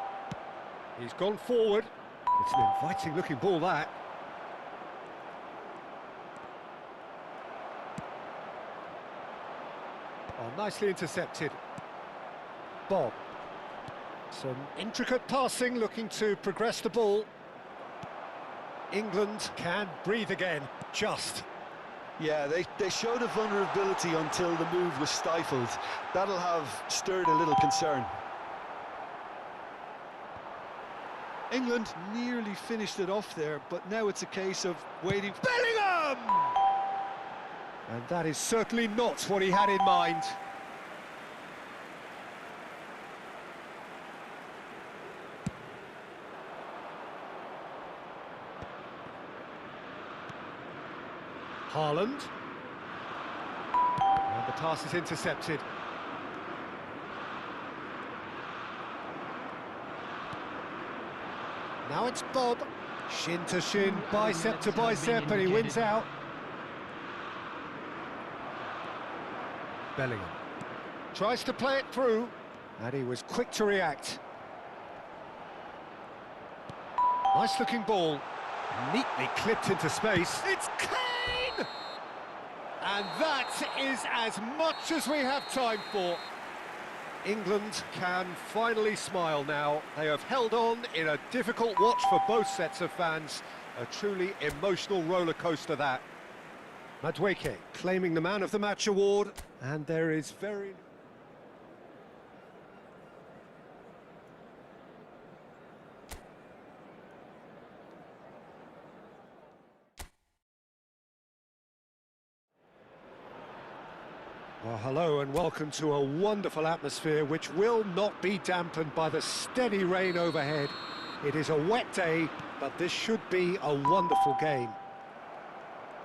He's gone forward. It's an inviting looking ball, that. Oh, nicely intercepted. Bob. Some intricate passing, looking to progress the ball. England can breathe again, just. Yeah, they showed a vulnerability until the move was stifled. That'll have stirred a little concern. England nearly finished it off there, but now it's a case of waiting. Bellingham! And that is certainly not what he had in mind. Haaland. And the pass is intercepted. Now it's Bob. Shin to shin, bicep to bicep, and he wins out. Bellingham tries to play it through, and he was quick to react. Nice looking ball, neatly clipped into space. It's Kane! And that is as much as we have time for. England can finally smile now. They have held on in a difficult watch for both sets of fans. A truly emotional roller coaster, that. Madueke claiming the Man of the Match award, and there is very... Well, hello and welcome to a wonderful atmosphere which will not be dampened by the steady rain overhead. It is a wet day, but this should be a wonderful game.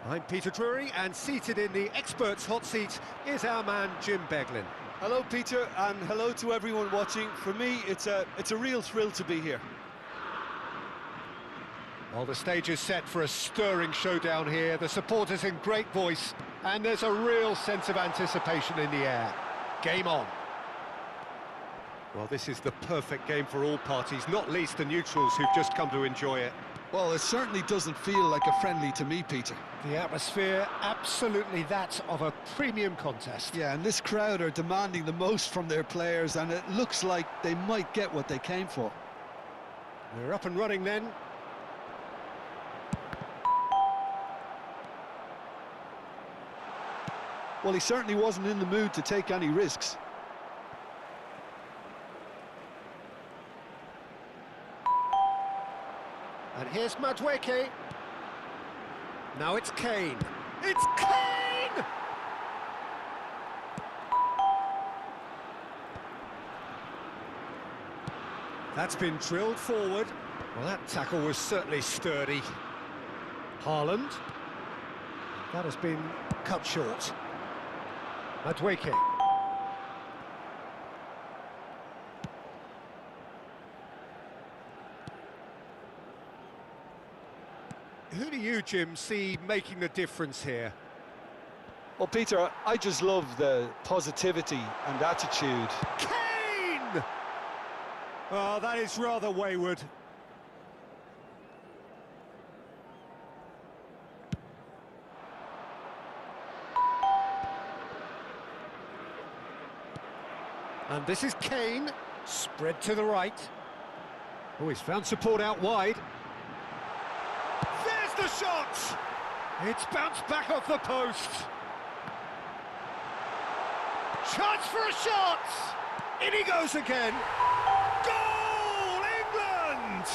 I'm Peter Drury, and seated in the experts' hot seat is our man Jim Beglin. Hello, Peter, and hello to everyone watching. For me, it's a real thrill to be here. Well, the stage is set for a stirring showdown here. The supporters in great voice, and there's a real sense of anticipation in the air. Game on. Well, this is the perfect game for all parties, not least the neutrals who've just come to enjoy it. Well, it certainly doesn't feel like a friendly to me, Peter. The atmosphere, absolutely that of a premium contest. Yeah, and this crowd are demanding the most from their players, and it looks like they might get what they came for. We're up and running then. Well, he certainly wasn't in the mood to take any risks. And here's Madueke. Now it's Kane. It's Kane! That's been drilled forward. Well, that tackle was certainly sturdy. Haaland. That has been cut short. Madueke. Who do you, Jim, see making the difference here? Well, Peter, I just love the positivity and attitude. Kane! Oh, that is rather wayward. And this is Kane, spread to the right. Oh, he's found support out wide. There's the shot! It's bounced back off the post. Chance for a shot! In he goes again. Goal, England!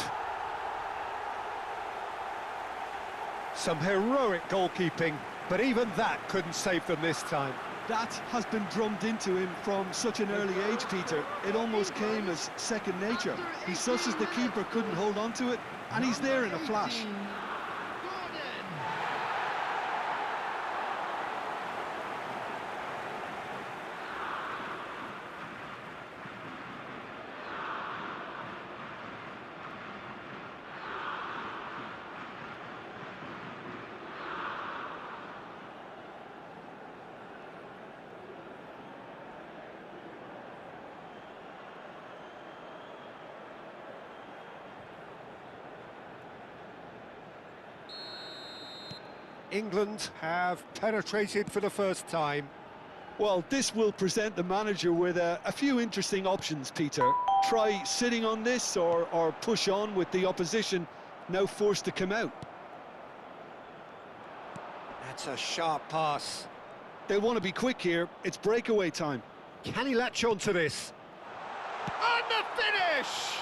Some heroic goalkeeping, but even that couldn't save them this time. That has been drummed into him from such an early age, Peter. It almost came as second nature. He susses the keeper couldn't hold on to it, and he's there in a flash. England have penetrated for the first time. Well, this will present the manager with a few interesting options, Peter. Try sitting on this or push on with the opposition now forced to come out. That's a sharp pass. They'll want to be quick here. It's breakaway time. Can he latch on to this? And the finish!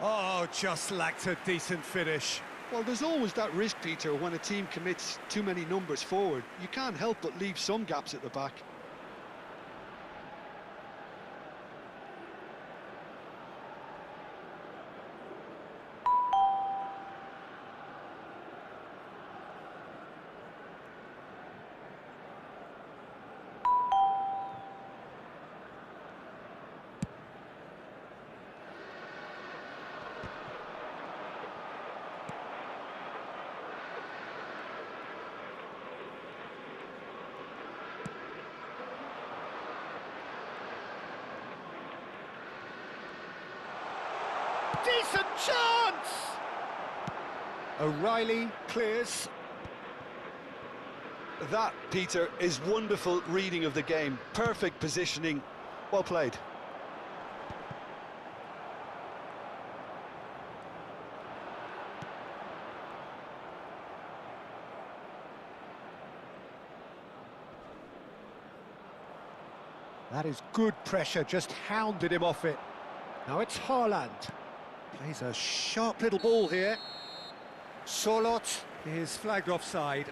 Oh, just lacked a decent finish. Well, there's always that risk, Peter, when a team commits too many numbers forward. You can't help but leave some gaps at the back. Decent chance! O'Reilly clears. That, Peter, is wonderful reading of the game. Perfect positioning. Well played. That is good pressure, just hounded him off it. Now it's Haaland. Plays a sharp little ball here. Solot is flagged offside.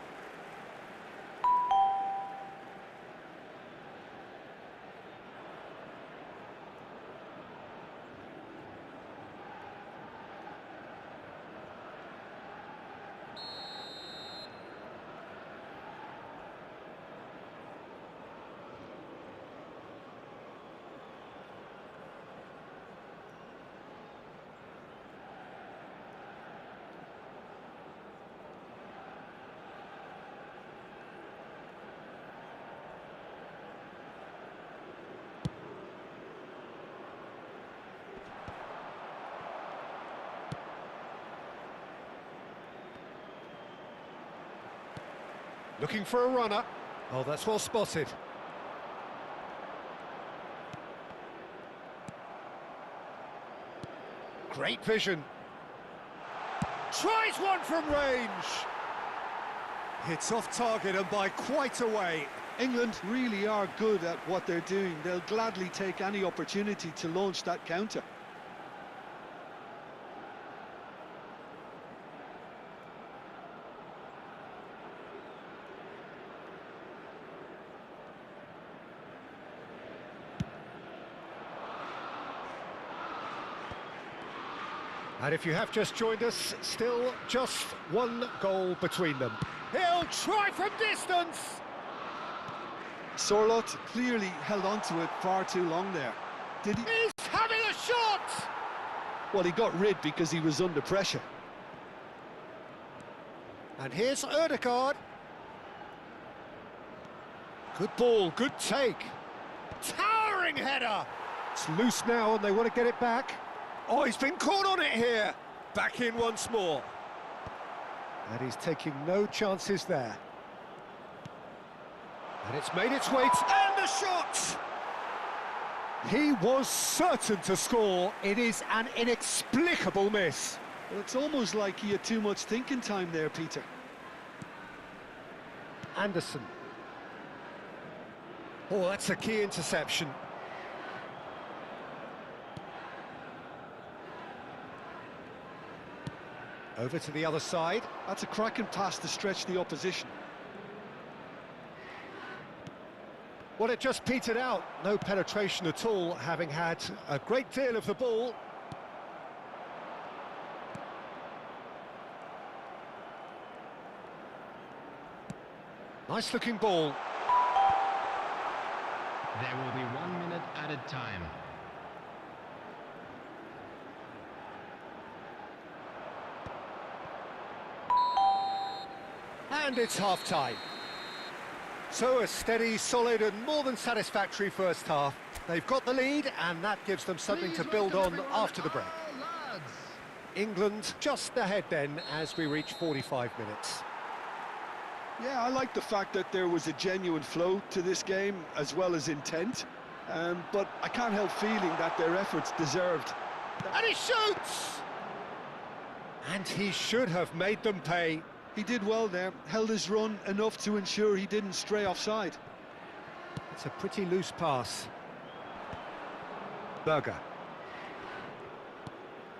Looking for a runner. Oh, that's well spotted. Great vision. Tries one from range. Hits off target and by quite a way. England really are good at what they're doing. They'll gladly take any opportunity to launch that counter. And if you have just joined us, still just one goal between them. He'll try from distance! Sorlot clearly held on to it far too long there. Did he? He's having a shot! Well, he got rid because he was under pressure. And here's Ødegaard. Good ball, good take. Towering header! It's loose now and they want to get it back. Oh, he's been caught on it here. Back in once more. And he's taking no chances there. And it's made its way and the shot! He was certain to score. It is an inexplicable miss. Well, it's almost like he had too much thinking time there, Peter. Anderson. Oh, that's a key interception. Over to the other side. That's a cracking pass to stretch the opposition. Well, it just petered out. No penetration at all, having had a great deal of the ball. Nice looking ball. There will be 1 minute added time. And it's half-time. So a steady, solid and more than satisfactory first half. They've got the lead and that gives them something to build on after the break. England just ahead then as we reach 45 minutes. Yeah, I like the fact that there was a genuine flow to this game as well as intent. But I can't help feeling that their efforts deserved. And he shoots! And he should have made them pay. He did well there, held his run enough to ensure he didn't stray offside. It's a pretty loose pass. Berger.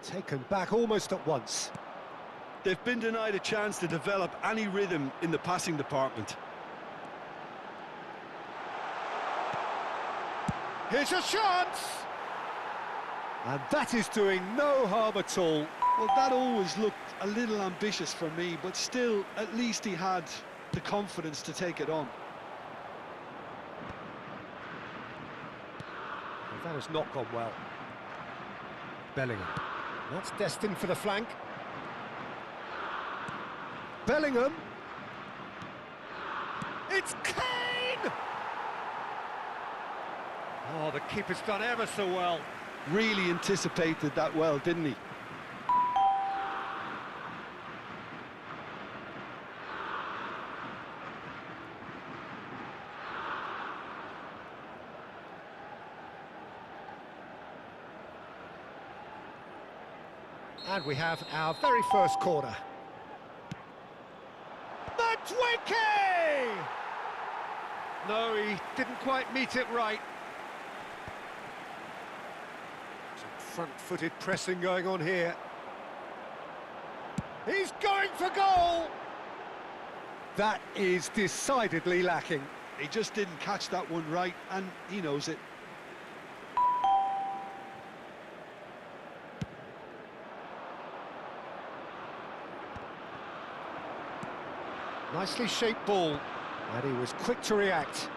Taken back almost at once. They've been denied a chance to develop any rhythm in the passing department. Here's a chance! And that is doing no harm at all. Well, that always looked a little ambitious for me, but still, at least he had the confidence to take it on. Well, that has not gone well. Bellingham. That's destined for the flank. Bellingham. It's Kane! Oh, the keeper's done ever so well. Really anticipated that well, didn't he? And we have our very first corner. Matweke! No, he didn't quite meet it right. Some front-footed pressing going on here. He's going for goal! That is decidedly lacking. He just didn't catch that one right, and he knows it. Nicely shaped ball, and he was quick to react.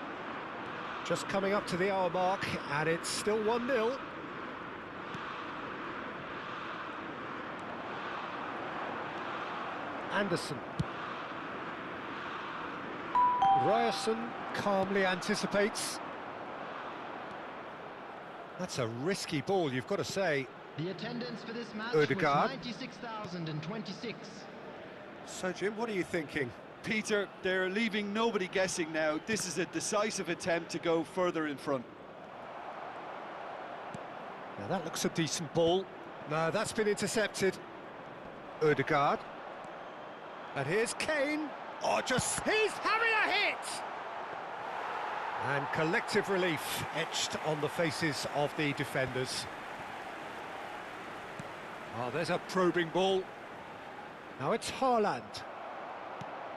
Just coming up to the hour mark, and it's still 1-0. Anderson. Ryerson calmly anticipates. That's a risky ball, you've got to say. The attendance for this match Ødegaard. was 96,026. So, Jim, what are you thinking? Peter, they're leaving nobody guessing now. This is a decisive attempt to go further in front. Now that looks a decent ball. No, that's been intercepted. Ødegaard. And here's Kane. Oh, he's having a hit! And collective relief etched on the faces of the defenders. Oh, there's a probing ball. Now it's Haaland.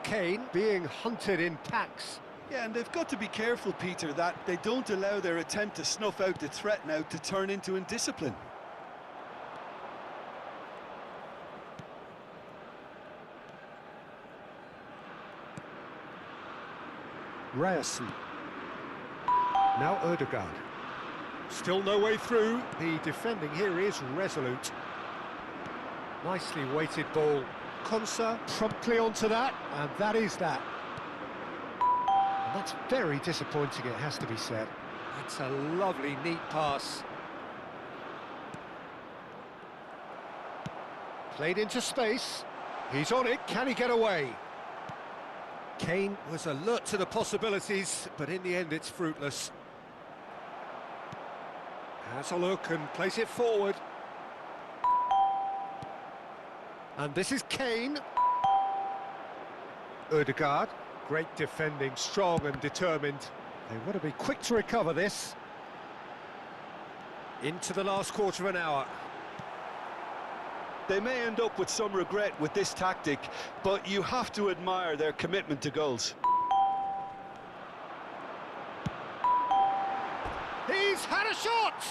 Kane being hunted in packs. Yeah, and they've got to be careful, Peter, that they don't allow their attempt to snuff out the threat now to turn into indiscipline. Ryerson. Now Ødegaard. Still no way through. The defending here is resolute. Nicely weighted ball. Konsa promptly onto that, and that is that. And that's very disappointing, it has to be said. That's a lovely, neat pass. Played into space. He's on it. Can he get away? Kane was alert to the possibilities, but in the end it's fruitless. Has a look and plays it forward. And this is Kane. Ødegaard. Great defending, strong and determined. They want to be quick to recover this. Into the last quarter of an hour. They may end up with some regret with this tactic, but you have to admire their commitment to goals. He's had a shot!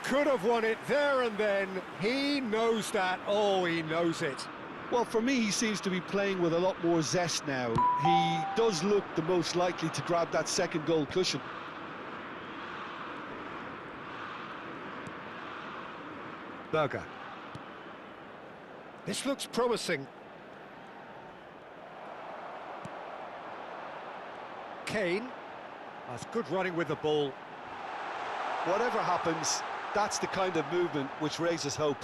Could have won it there and then. He knows that. Oh, he knows it. Well, for me, he seems to be playing with a lot more zest now. He does look the most likely to grab that second goal cushion. Berger. This looks promising. Kane. That's good running with the ball. Whatever happens, that's the kind of movement which raises hope.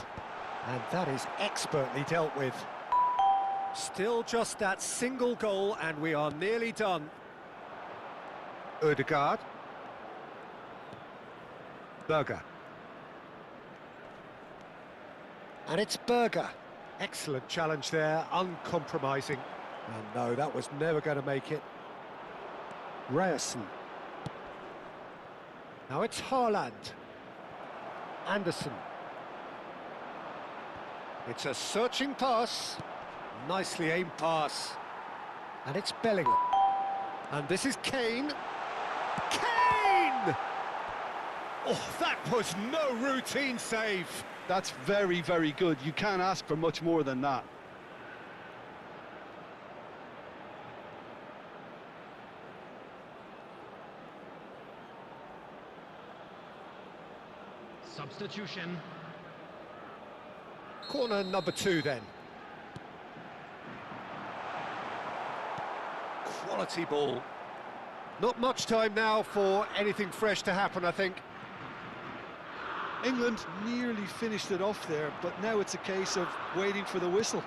And that is expertly dealt with. Still just that single goal and we are nearly done. Ødegaard. Berger. And it's Berger. Excellent challenge there, uncompromising. And no, that was never going to make it. Ryerson. Now it's Haaland. Anderson. It's a searching pass. Nicely aimed pass. And it's Bellingham. And this is Kane. Kane! Oh, that was no routine save. That's very, very good. You can't ask for much more than that. Substitution. Corner number 2 then. Quality ball. Not much time now for anything fresh to happen, I think. England nearly finished it off there, but now it's a case of waiting for the whistle.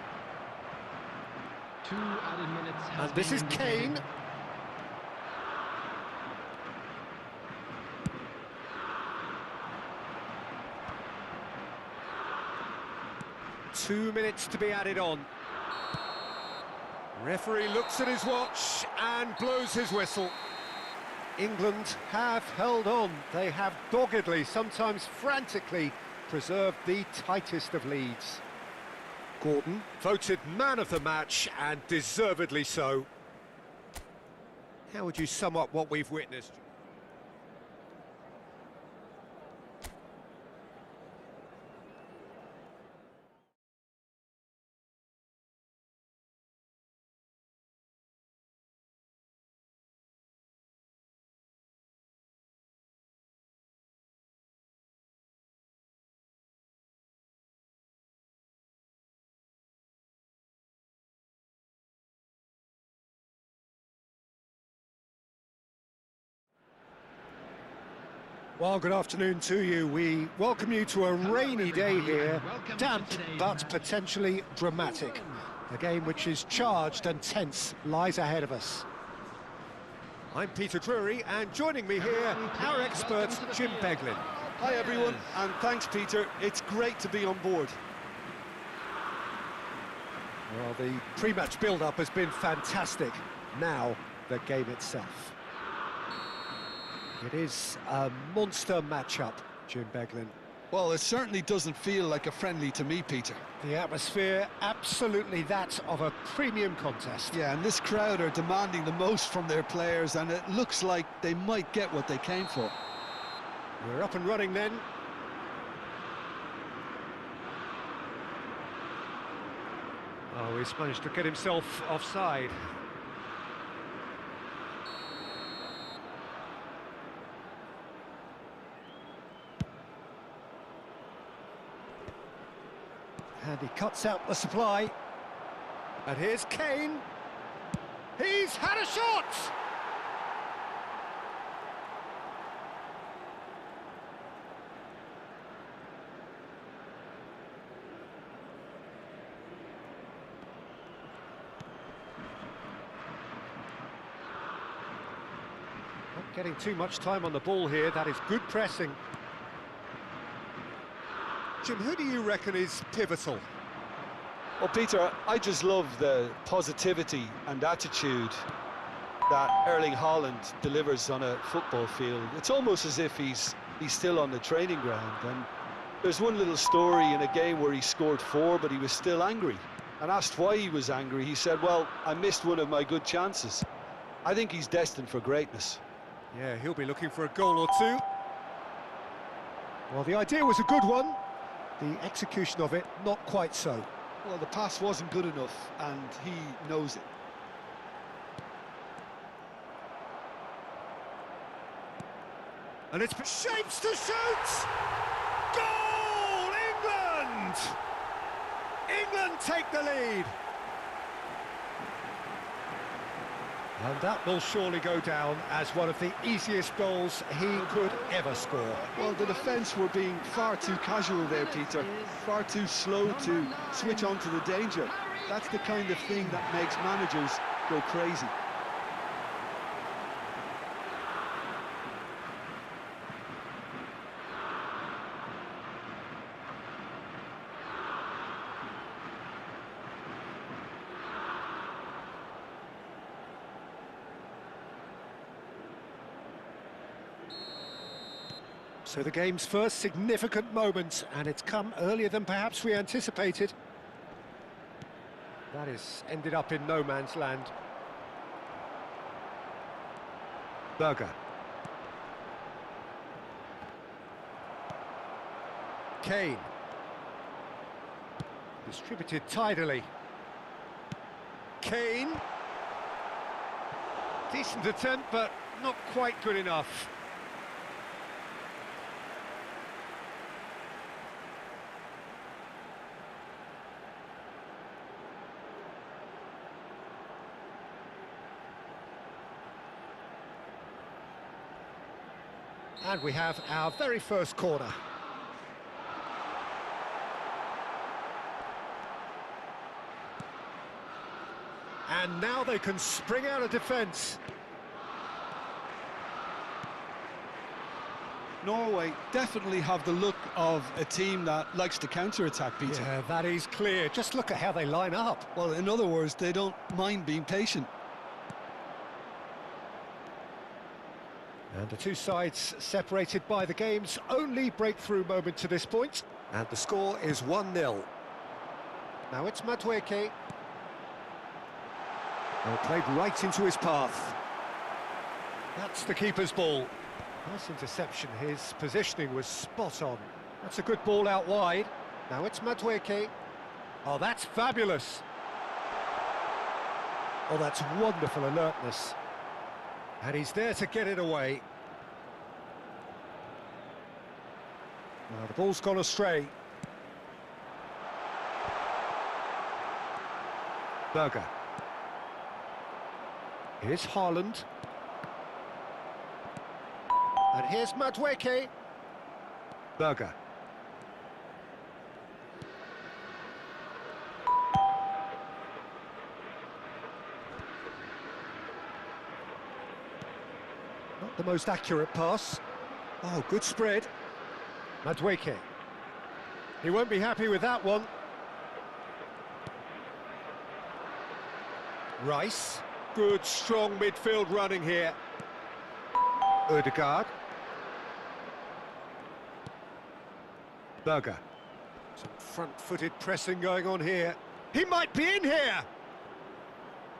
2 added minutes. And this is Kane. Two minutes to be added on. Referee looks at his watch and blows his whistle. England have held on. They have doggedly, sometimes frantically, preserved the tightest of leads. Gordon, voted man of the match, and deservedly so. How would you sum up what we've witnessed? Well, good afternoon to you. We welcome you to a rainy day here, damp but potentially dramatic. A game which is charged and tense lies ahead of us. I'm Peter Drury, and joining me here, our expert, Jim Beglin. Hi everyone, and thanks Peter. It's great to be on board. Well, the pre-match build-up has been fantastic. Now, the game itself. It is a monster matchup, Jim Beglin. Well, it certainly doesn't feel like a friendly to me, Peter. The atmosphere, absolutely that of a premium contest. Yeah, and this crowd are demanding the most from their players, and it looks like they might get what they came for. We're up and running then. Oh, he's managed to get himself offside. And he cuts out the supply. And here's Kane. He's had a shot! Not getting too much time on the ball here. That is good pressing. Jim, who do you reckon is pivotal? Well, Peter, I just love the positivity and attitude that Erling Haaland delivers on a football field. It's almost as if he's still on the training ground. And there's one little story in a game where he scored 4, but he was still angry. And asked why he was angry, he said, well, I missed one of my good chances. I think he's destined for greatness. Yeah, he'll be looking for a goal or two. Well, the idea was a good one. The execution of it, not quite so. Well, the pass wasn't good enough, and he knows it. And it's shapes to shoot! Goal! England! England take the lead. And that will surely go down as one of the easiest goals he could ever score. Well, the defence were being far too casual there, Peter. Far too slow to switch on to the danger. That's the kind of thing that makes managers go crazy. So the game's first significant moment, and it's come earlier than perhaps we anticipated. That is ended up in no man's land. Berger. Kane. Distributed tidily. Kane. Decent attempt, but not quite good enough. And we have our very first corner. And now they can spring out of defence. Norway definitely have the look of a team that likes to counter-attack, Peter. Yeah, that is clear. Just look at how they line up. Well, in other words, they don't mind being patient. And the two sides separated by the game's only breakthrough moment to this point. And the score is 1-0. Now it's Madueke. Well, played right into his path. That's the keeper's ball. Nice interception. His positioning was spot on. That's a good ball out wide. Now it's Madueke. Oh, that's fabulous. Oh, that's wonderful alertness. And he's there to get it away. Now the ball's gone astray. Berger. Here's Haaland. And here's Madueke. Berger. Not the most accurate pass. Oh, good spread. Madueke. He won't be happy with that one. Rice. Good, strong midfield running here. Ødegaard. Berger. Some front-footed pressing going on here. He might be in here!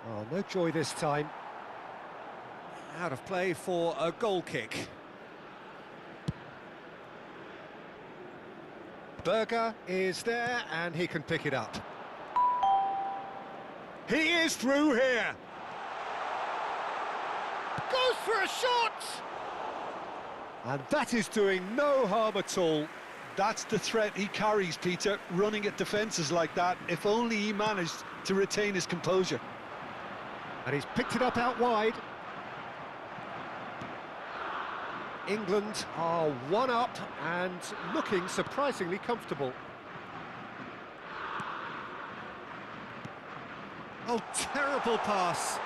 Oh, no joy this time. Out of play for a goal kick. Berger is there, and he can pick it up. He is through here! Goes for a shot! And that is doing no harm at all. That's the threat he carries, Peter, running at defences like that. If only he managed to retain his composure. And he's picked it up out wide. England are one up and looking surprisingly comfortable. Oh, terrible pass.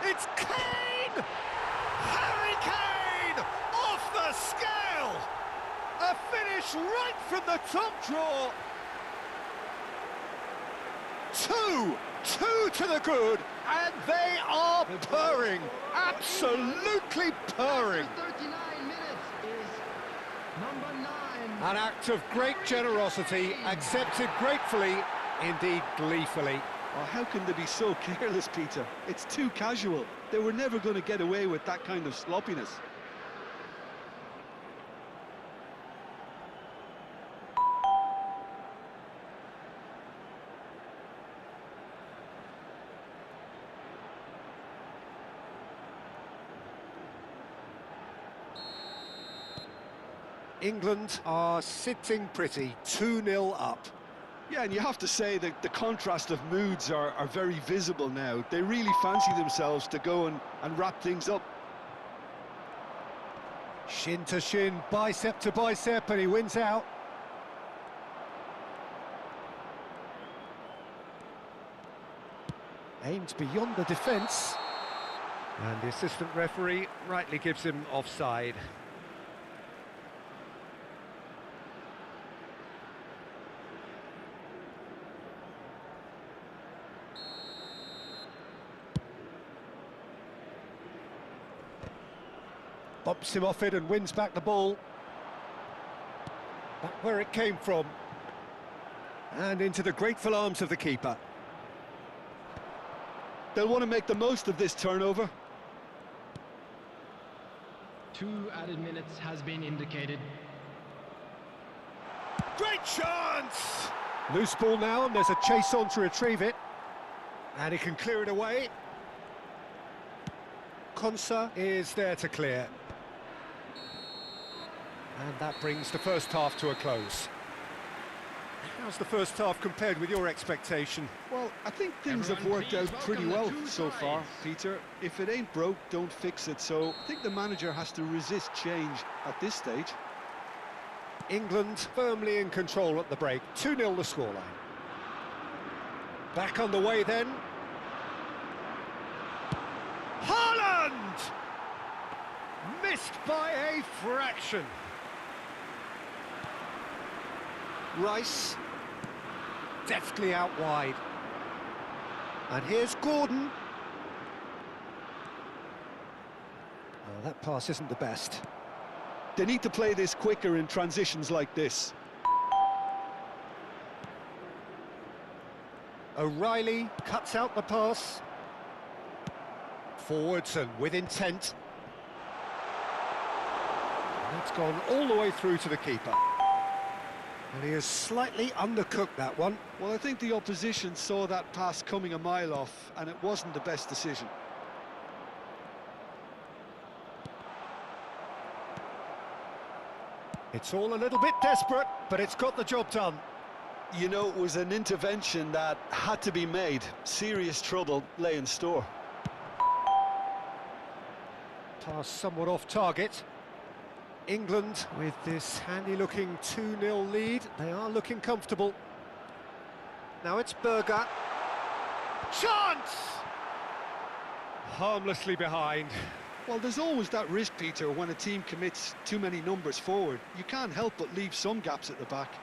It's Kane! Harry Kane! Off the scale! A finish right from the top draw. Two to the good, and they are purring. Absolutely purring. After 39 minutes is number 9. An act of great generosity, accepted gratefully, indeed gleefully. Oh, how can they be so careless, Peter? It's too casual. They were never going to get away with that kind of sloppiness. England are sitting pretty, 2-0 up. Yeah, and you have to say that the contrast of moods are very visible now. They really fancy themselves to go and wrap things up. Shin to shin, bicep to bicep, and he wins out. Aimed beyond the defence. And the assistant referee rightly gives him offside. Bumps him off it and wins back the ball. Back where it came from. And into the grateful arms of the keeper. They'll want to make the most of this turnover. 2 added minutes has been indicated. Great chance! Loose ball now, and there's a chase on to retrieve it. And he can clear it away. Konsa is there to clear. And that brings the first half to a close. How's the first half compared with your expectation? Well, I think things have worked out pretty well so far, Peter. If it ain't broke, don't fix it. So I think the manager has to resist change at this stage. England firmly in control at the break. 2-0 the scoreline. Back on the way then. Haaland! Missed by a fraction. Rice, deftly out wide. And here's Gordon. Oh, that pass isn't the best. They need to play this quicker in transitions like this. O'Reilly cuts out the pass. Forwards and with intent. And that's gone all the way through to the keeper. And he has slightly undercooked that one. Well, I think the opposition saw that pass coming a mile off, and it wasn't the best decision. It's all a little bit desperate, but it's got the job done. You know, it was an intervention that had to be made. Serious trouble lay in store. Pass somewhat off target. England, with this handy-looking 2-0 lead, they are looking comfortable. Now it's Berger. Chance! Harmlessly behind. Well, there's always that risk, Peter, when a team commits too many numbers forward. You can't help but leave some gaps at the back.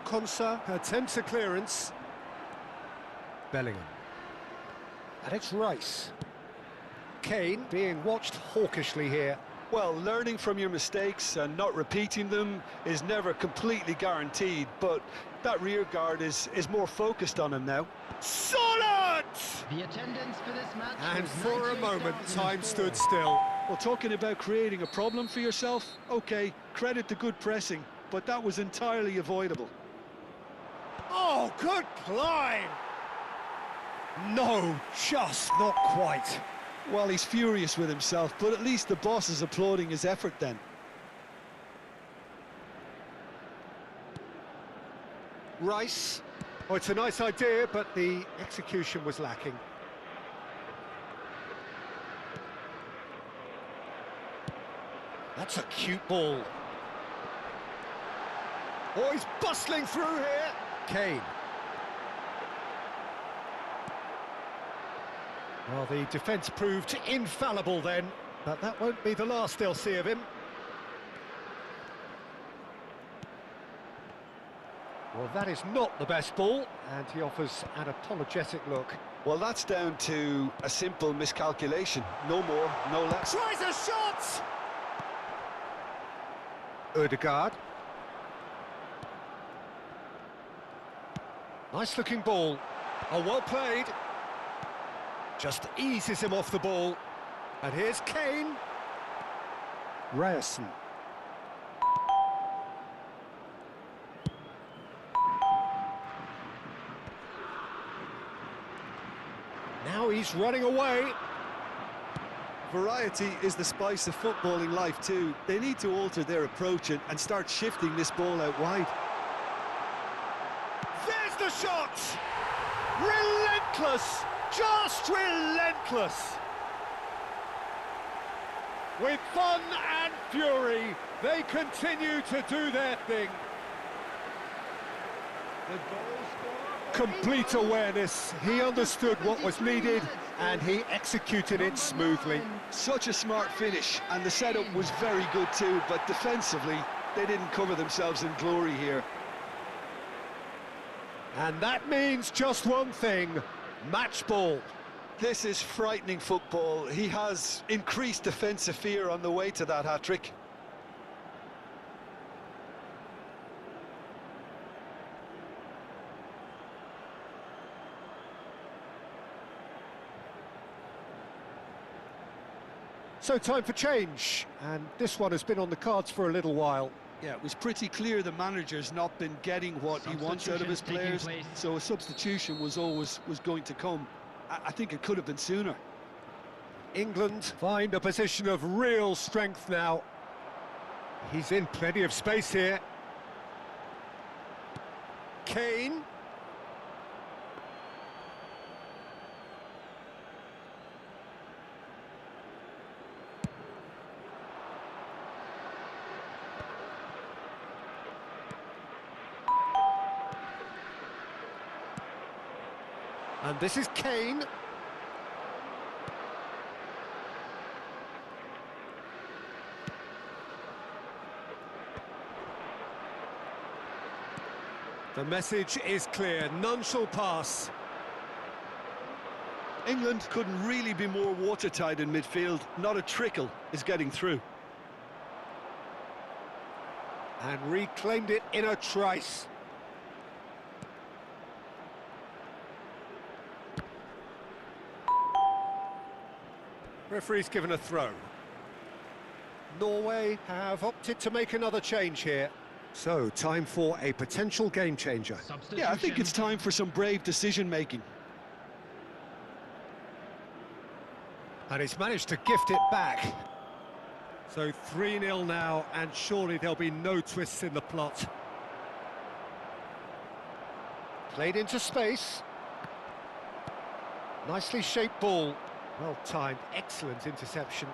Konsa attempts a clearance. Bellingham. And it's Rice. Kane being watched hawkishly here. Well, learning from your mistakes and not repeating them is never completely guaranteed, but that rear guard is more focused on him now. Solid! The attendance for this match. And was for a moment, 98,004. time stood still. Well, talking about creating a problem for yourself, okay, credit to good pressing, but that was entirely avoidable. Oh, good climb! No, just not quite. Well, he's furious with himself, but at least the boss is applauding his effort then. Rice. Oh, it's a nice idea, but the execution was lacking. That's a cute ball. Oh, he's bustling through here. Kane. Well, the defence proved infallible then, but that won't be the last they'll see of him. Well, that is not the best ball, and he offers an apologetic look. Well, that's down to a simple miscalculation. No more, no less. Tries a shot! Ødegaard. Nice-looking ball. Oh, well played. Just eases him off the ball. And here's Kane. Ryerson. Now he's running away. Variety is the spice of footballing life too. They need to alter their approach and start shifting this ball out wide. There's the shot! Relentless! Just relentless! With fun and fury, they continue to do their thing. The goal scorer. Complete awareness. He understood what was needed and he executed it smoothly. Such a smart finish, and the setup was very good too, but defensively, they didn't cover themselves in glory here. And that means just one thing, match ball. This is frightening football. He has increased defensive fear on the way to that hat-trick. So time for change, and this one has been on the cards for a little while. Yeah, it was pretty clear the manager's not been getting what he wants out of his players, so a substitution was going to come. I think it could have been sooner. England find a position of real strength now. He's in plenty of space here. Kane. And this is Kane. The message is clear, none shall pass. England couldn't really be more watertight in midfield. Not a trickle is getting through. And reclaimed it in a trice. Referee's given a throw. Norway have opted to make another change here. So, time for a potential game changer. Yeah, I think it's time for some brave decision-making. And he's managed to gift it back. So 3-0 now, and surely there'll be no twists in the plot. Played into space. Nicely shaped ball. Well timed, excellent interception.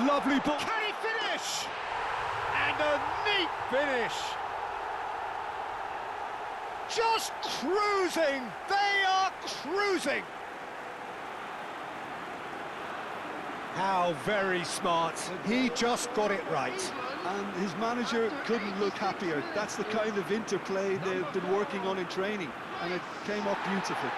Lovely ball. Can he finish? And a neat finish. Just cruising. They are cruising. How very smart. He just got it right. And his manager couldn't look happier. That's the kind of interplay they've been working on in training, and it came up beautifully.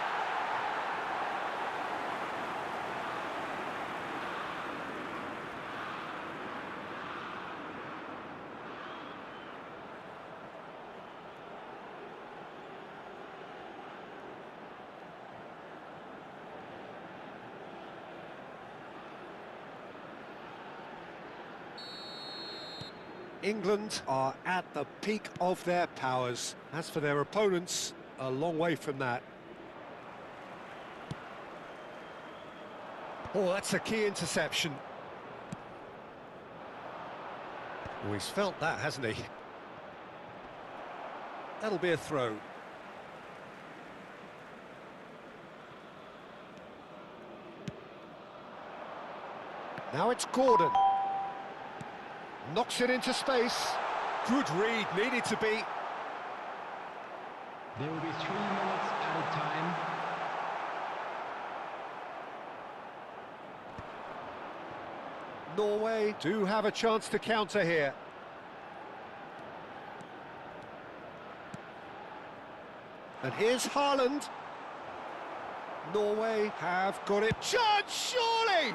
England are at the peak of their powers. As for their opponents, a long way from that. Oh, that's a key interception. Oh, he's felt that, hasn't he? That'll be a throw. Now it's Gordon. Knocks it into space. Good read, needed to be. There will be 3 minutes added time. Norway do have a chance to counter here. And here's Haaland. Norway have got it. Chance, surely!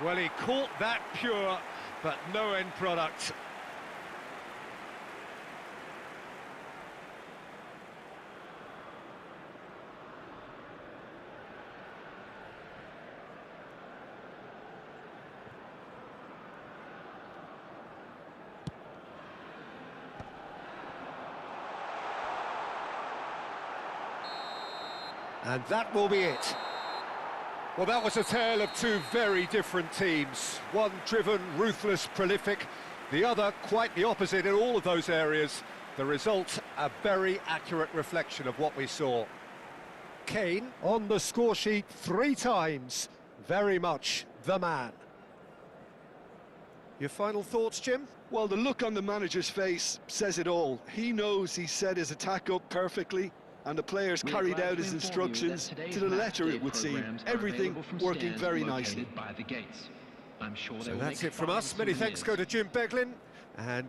Well, he caught that pure, but no end product. And that will be it. Well, that was a tale of two very different teams. One driven, ruthless, prolific. The other quite the opposite in all of those areas. The result, a very accurate reflection of what we saw. Kane on the score sheet 3 times. Very much the man. Your final thoughts, Jim? Well, the look on the manager's face says it all. He knows he set his attack up perfectly, and the players carried out his instructions to the letter, it would seem. Everything working very nicely. So that's it from us. Many thanks go to Jim Beglin, and